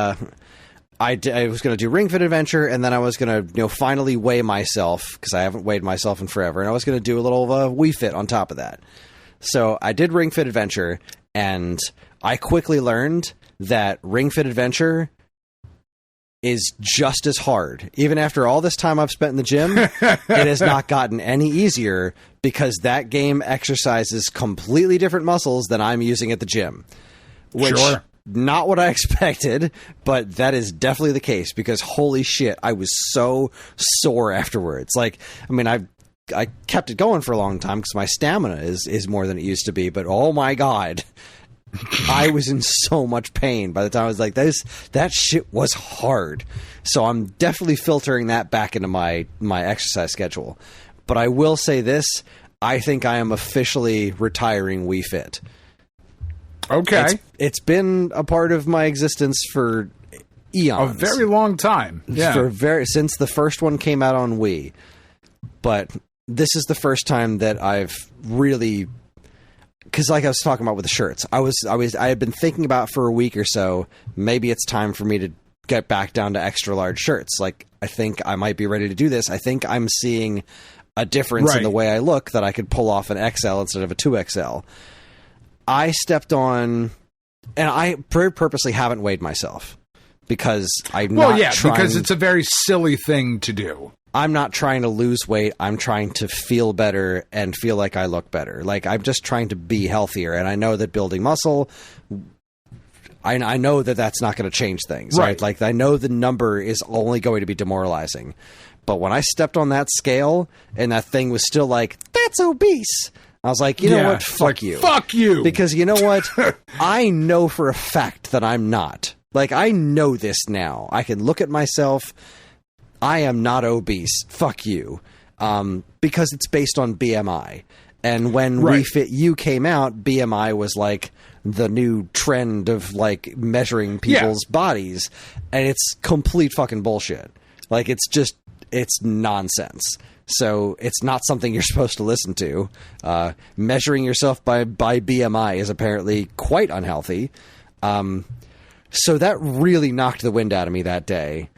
I was going to do Ring Fit Adventure, and then I was going to finally weigh myself, because I haven't weighed myself in forever, and I was going to do a little Wii Fit on top of that. So I did Ring Fit Adventure, and I quickly learned that Ring Fit Adventure is just as hard. Even after all this time I've spent in the gym, it has not gotten any easier, because that game exercises completely different muscles than I'm using at the gym.
Sure.
Not what I expected, but that is definitely the case, because holy shit, I was so sore afterwards. Like, I mean, I kept it going for a long time because my stamina is more than it used to be, but oh my God, I was in so much pain by the time I was like, that shit was hard. So I'm definitely filtering that back into my exercise schedule. But I will say this, I think I am officially retiring Wii Fit.
Okay.
It's been a part of my existence for eons.
A very long time. Yeah.
Since the first one came out on Wii. But this is the first time that I've really, because like I was talking about with the shirts, I had been thinking about for a week or so, maybe it's time for me to get back down to extra large shirts. Like, I think I might be ready to do this. I think I'm seeing a difference in the way I look that I could pull off an XL instead of a 2XL. I stepped on, and I very purposely haven't weighed myself because
because it's a very silly thing to do.
I'm not trying to lose weight. I'm trying to feel better and feel like I look better. Like, I'm just trying to be healthier. And I know that building muscle, I know that that's not going to change things. Right? Like, I know the number is only going to be demoralizing. But when I stepped on that scale and that thing was still like, that's obese, I was like, you know what? Fuck you.
Fuck you.
Because you know what? I know for a fact that I'm not. Like, I know this now. I can look at myself. I am not obese. Fuck you. Because it's based on BMI. And when Refit U came out, BMI was like the new trend of like measuring people's bodies. And it's complete fucking bullshit. Like, it's nonsense. So it's not something you're supposed to listen to. Measuring yourself by BMI is apparently quite unhealthy. So that really knocked the wind out of me that day.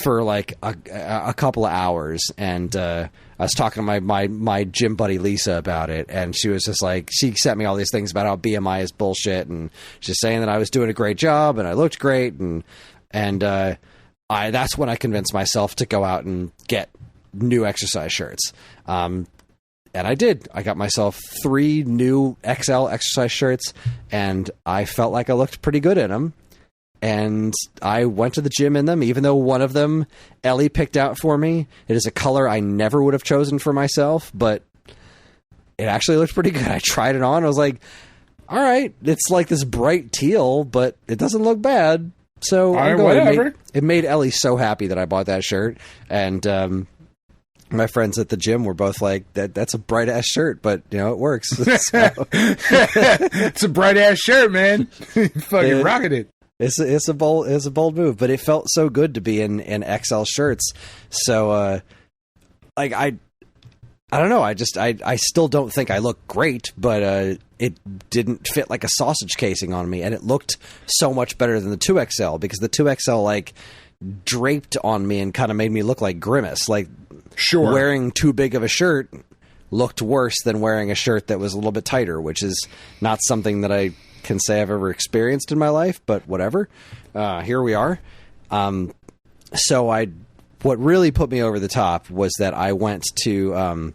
For like a couple of hours, and I was talking to my gym buddy Lisa about it, and she was just like, she sent me all these things about how BMI is bullshit, and she's saying that I was doing a great job and I looked great, and that's when I convinced myself to go out and get new exercise shirts. And I did. I got myself 3 new XL exercise shirts, and I felt like I looked pretty good in them. And I went to the gym in them, even though one of them Ellie picked out for me. It is a color I never would have chosen for myself, but it actually looked pretty good. I tried it on. I was like, all right, it's like this bright teal, but it doesn't look bad. So it made Ellie so happy that I bought that shirt. And my friends at the gym were both like, that's a bright ass shirt, but you know, it works.
It's a bright ass shirt, man. Fucking rocking it.
It's a bold move, but it felt so good to be in XL shirts. So, like, I don't know. I still don't think I look great, but it didn't fit like a sausage casing on me, and it looked so much better than the 2XL, because the 2XL like draped on me and kind of made me look like Grimace. Like, wearing too big of a shirt looked worse than wearing a shirt that was a little bit tighter, which is not something that I can say I've ever experienced in my life, but whatever. Here we are. So what really put me over the top was that I went to,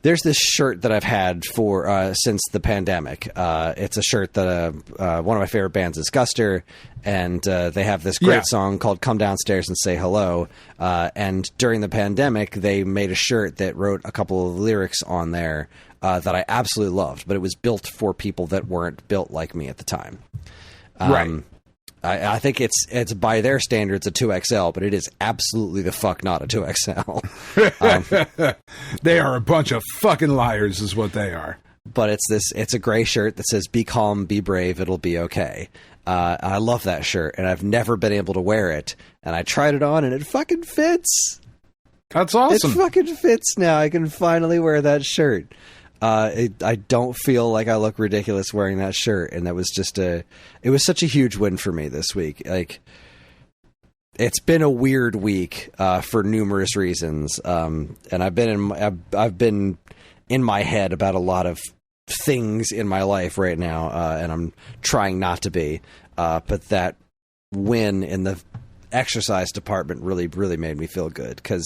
there's this shirt that I've had for, since the pandemic. It's a shirt that, one of my favorite bands is Guster, and, they have this great song called Come Downstairs and Say Hello. And during the pandemic, they made a shirt that wrote a couple of lyrics on there, that I absolutely loved, but it was built for people that weren't built like me at the time. I think it's by their standards a 2XL, but it is absolutely the fuck not a 2XL.
They are a bunch of fucking liars is what they are.
But it's a gray shirt that says, be calm, be brave, it'll be okay. I love that shirt, and I've never been able to wear it, and I tried it on and it fucking fits.
That's awesome.
It fucking fits now. I can finally wear that shirt. I don't feel like I look ridiculous wearing that shirt, and that was it was such a huge win for me this week. Like, it's been a weird week, for numerous reasons. And I've been in my head about a lot of things in my life right now. And I'm trying not to be, but that win in the exercise department really, really made me feel good. 'Cause,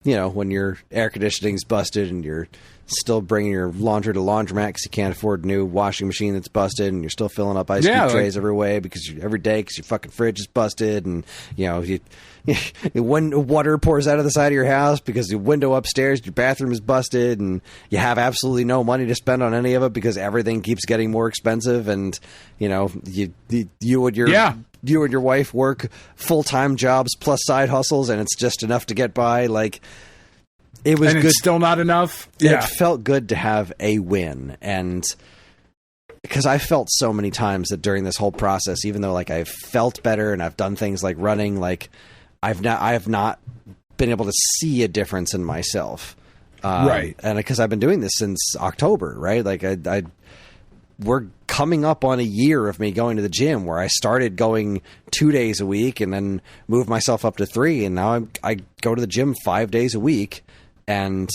you know, when your air conditioning's busted and you're still bringing your laundry to laundromat because you can't afford a new washing machine that's busted, and you're still filling up ice cube trays every day because your fucking fridge is busted, and you know, when water pours out of the side of your house because the window upstairs, your bathroom is busted, and you have absolutely no money to spend on any of it because everything keeps getting more expensive, and you know, you and your wife work full-time jobs plus side hustles, and it's just enough to get by. Like, it was
good. It's still not enough.
It felt good to have a win, and because I felt so many times that during this whole process, even though like I've felt better and I've done things like running, like I have not been able to see a difference in myself.
Right.
And because I've been doing this since October, right? Like we're coming up on a year of me going to the gym, where I started going 2 days a week and then moved myself up to 3. And now I go to the gym 5 days a week, and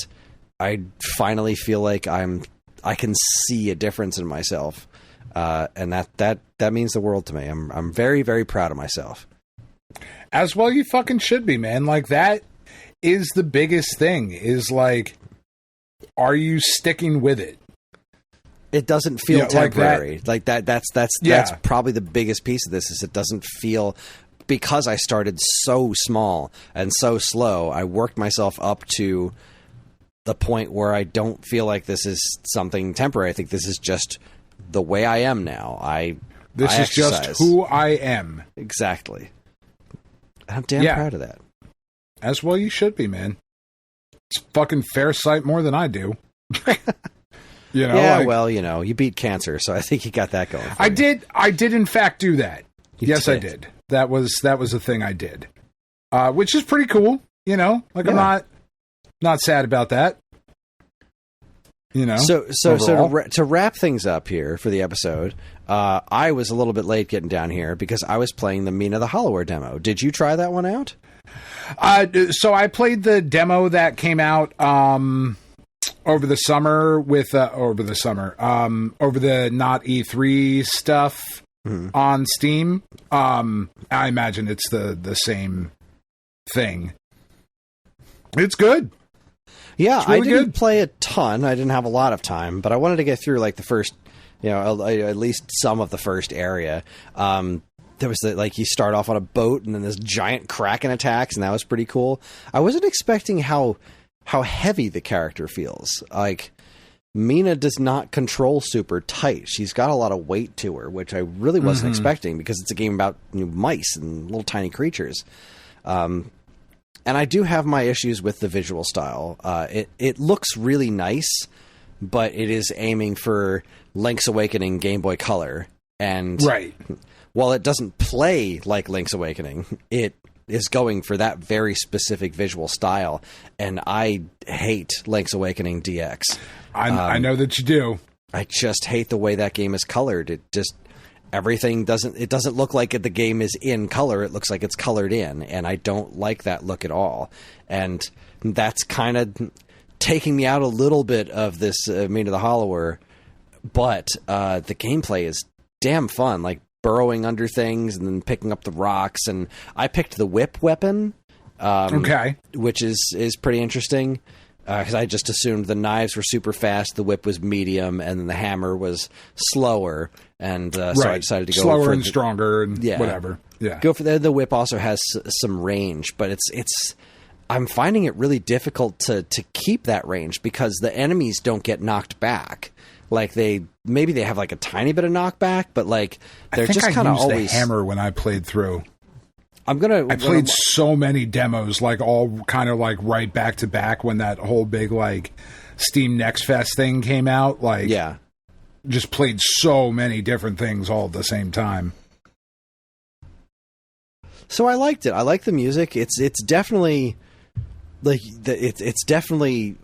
I finally feel like I can see a difference in myself. And that means the world to me. I'm very, very proud of myself.
As well you fucking should be, man. Like, that is the biggest thing, is like, are you sticking with it?
It doesn't feel temporary. Like that. That's probably the biggest piece of this, is it doesn't feel, because I started so small and so slow, I worked myself up to the point where I don't feel like this is something temporary. I think this is just the way I am now.
This is just who I am.
Exactly. I'm damn proud of that.
As well you should be, man. It's fucking fair sight more than I do. You know,
yeah, well, you beat cancer, so I think you got that going.
I did in fact do that. Yes, I did. That was a thing I did. Which is pretty cool, Like, I'm not sad about that.
So to wrap things up here for the episode, I was a little bit late getting down here because I was playing the Mina the Hollower demo. Did you try that one out?
So I played the demo that came out over the summer over the not E3 stuff on Steam. I imagine it's the same thing. It's good.
Yeah,
it's really
I didn't
good.
play a ton. I didn't have a lot of time, but I wanted to get through like the first, at least some of the first area. There was you start off on a boat and then this giant kraken attacks, and that was pretty cool. I wasn't expecting how heavy the character feels. Like, Mina does not control super tight. She's got a lot of weight to her, which I really wasn't expecting, because it's a game about mice and little tiny creatures. And I do have my issues with the visual style. It looks really nice, but it is aiming for Link's Awakening Game Boy Color. And while it doesn't play like Link's Awakening, it is going for that very specific visual style. And I hate Link's Awakening DX.
I know that you do.
I just hate the way that game is colored. It just... Everything doesn't look like the game is in color. It looks like it's colored in, and I don't like that look at all. And that's kind of taking me out a little bit of this Mina the Hollower. But the gameplay is damn fun, like burrowing under things and then picking up the rocks. And I picked the whip weapon, which is pretty interesting. Because I just assumed the knives were super fast, the whip was medium, and then the hammer was slower. And so I decided to go
slower
for
and stronger and whatever. Yeah,
go for the whip. Also has some range, but it's. I'm finding it really difficult to keep that range because the enemies don't get knocked back. Like maybe they have like a tiny bit of knockback, but like they're just kind of always
the hammer when I played through.
I
played so many demos, like all kind of like right back to back when that whole big like Steam Next Fest thing came out. Like, just played so many different things all at the same time.
So I liked it. I like the music. It's definitely it's definitely.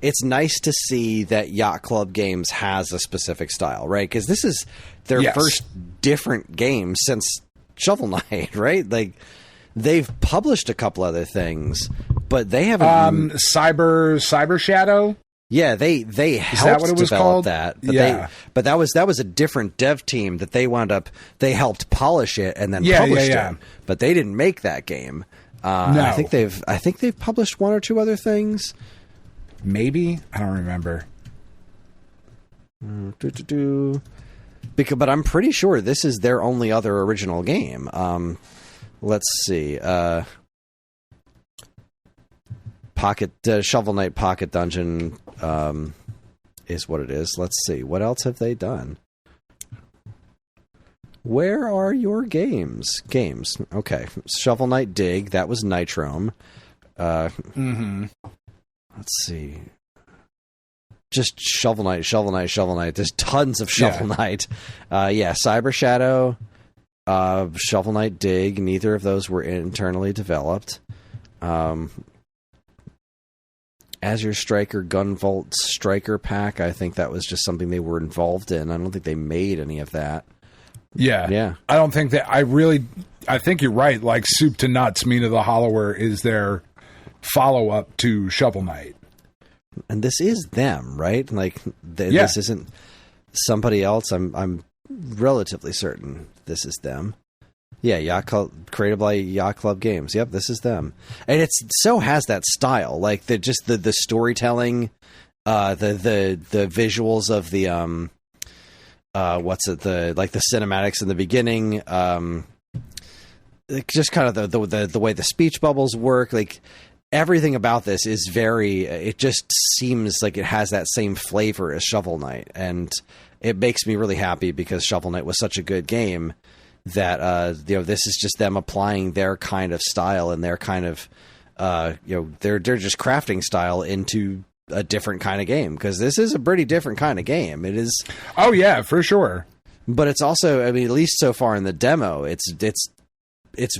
It's nice to see that Yacht Club Games has a specific style, right? Because this is their first different game since Shovel Knight, right? Like, they've published a couple other things, but they haven't.
Cyber Shadow.
Yeah, they helped develop that. But that was a different dev team that they helped polish it and then published it. But they didn't make that game. No. I think they've published one or two other things.
Maybe, I don't remember.
But I'm pretty sure this is their only other original game. Let's see. Shovel Knight Pocket Dungeon is what it is. Let's see. What else have they done? Where are your games? Okay. Shovel Knight Dig. That was Nitrome. Let's see. Just Shovel Knight. There's tons of Shovel Knight. Cyber Shadow, Shovel Knight Dig. Neither of those were internally developed. Azure Striker Gunvolt Striker pack. I think that was just something they were involved in. I don't think they made any of that.
Yeah. I don't think that. I think you're right. Like Soup to Nuts, Mina the Hollower is their follow-up to Shovel Knight. And
this is them, right? Like, this isn't somebody else. I'm relatively certain this is them. Yeah, Yacht Club, created by Yacht Club Games. Yep, this is them, and it so has that style, like the storytelling, the visuals of the the cinematics in the beginning, just kind of the way the speech bubbles work, like everything about this is very. It just seems like it has that same flavor as Shovel Knight, and it makes me really happy because Shovel Knight was such a good game. That this is just them applying their kind of style and their kind of they're just crafting style into a different kind of game, because this is a pretty different kind of game. It is.
Oh yeah, for sure.
But it's also, I mean, at least so far in the demo, it's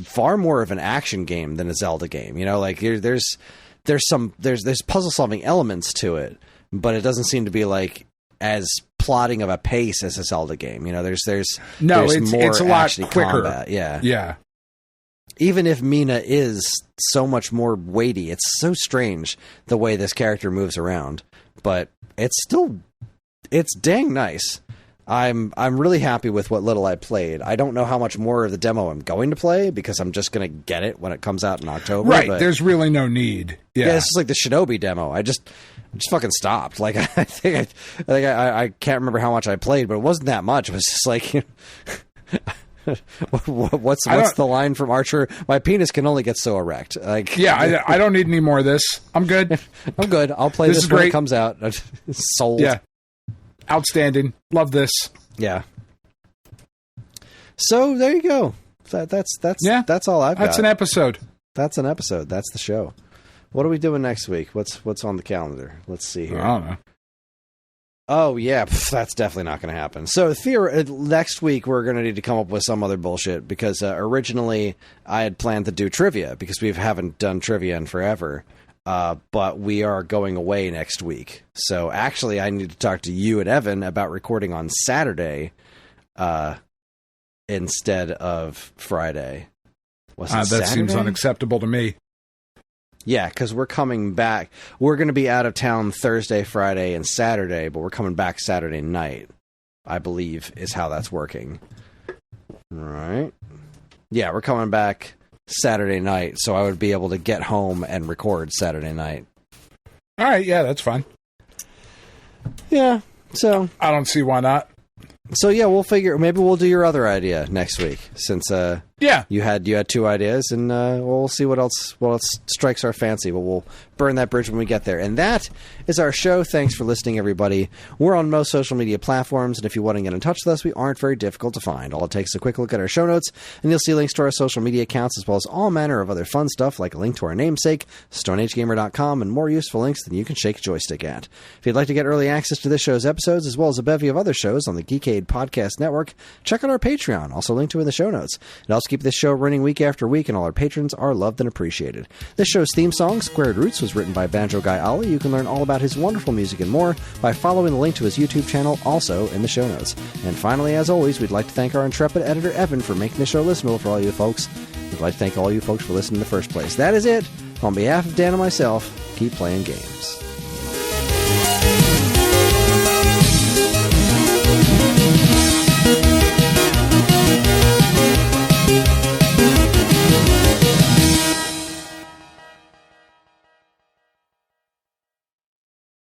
far more of an action game than a Zelda game. You know, like there's puzzle solving elements to it, but it doesn't seem to be like as plotting of a pace as a Zelda game. You know, there's
it's
more
a lot quicker.
Combat.
Yeah.
Even if Mina is so much more weighty, it's so strange the way this character moves around, but it's dang nice. I'm really happy with what little I played. I don't know how much more of the demo I'm going to play because I'm just going to get it when it comes out in October.
Right. There's really no need. Yeah.
It's just like the Shinobi demo. I just fucking stopped. Like I think I can't remember how much I played, but it wasn't that much. It was just like, what's the line from Archer? My penis can only get so erect. Like,
yeah, I don't need any more of this. I'm good.
I'm good. I'll play this when it comes out. Sold.
Yeah. Outstanding. Love this.
Yeah. So there you go. That's all I've got.
That's an episode.
That's an episode. That's the show. What are we doing next week? What's on the calendar? Let's see here.
I don't know.
Oh, yeah. That's definitely not going to happen. So next week, we're going to need to come up with some other bullshit, because originally I had planned to do trivia, because we haven't done trivia in forever. But we are going away next week. So actually, I need to talk to you and Evan about recording on Saturday instead of Friday.
That seems unacceptable to me.
Yeah, because we're coming back. We're going to be out of town Thursday, Friday, and Saturday, but we're coming back Saturday night, I believe, is how that's working. Right? Yeah, we're coming back Saturday night, so I would be able to get home and record Saturday night.
All right, yeah, that's fine.
Yeah, so
I don't see why not.
So yeah, maybe we'll do your other idea next week, since you had two ideas, and we'll see what else strikes our fancy, but we'll burn that bridge when we get there. And that is our show. Thanks for listening, everybody. We're on most social media platforms, and if you want to get in touch with us, we aren't very difficult to find. All it takes is a quick look at our show notes, and you'll see links to our social media accounts, as well as all manner of other fun stuff, like a link to our namesake, StoneAgeGamer.com, and more useful links than you can shake a joystick at. If you'd like to get early access to this show's episodes, as well as a bevy of other shows on the Geekade Podcast Network, check out our Patreon, also linked to in the show notes. It helps keep this show running week after week, and all our patrons are loved and appreciated. This show's theme song, Squared Roots, was written by Banjo Guy Ollie. You can learn all about his wonderful music and more by following the link to his YouTube channel, also in the show notes. And finally, as always, we'd like to thank our intrepid editor, Evan, for making the show listenable for all you folks. We'd like to thank all you folks for listening in the first place. That is it. On behalf of Dan and myself, keep playing games.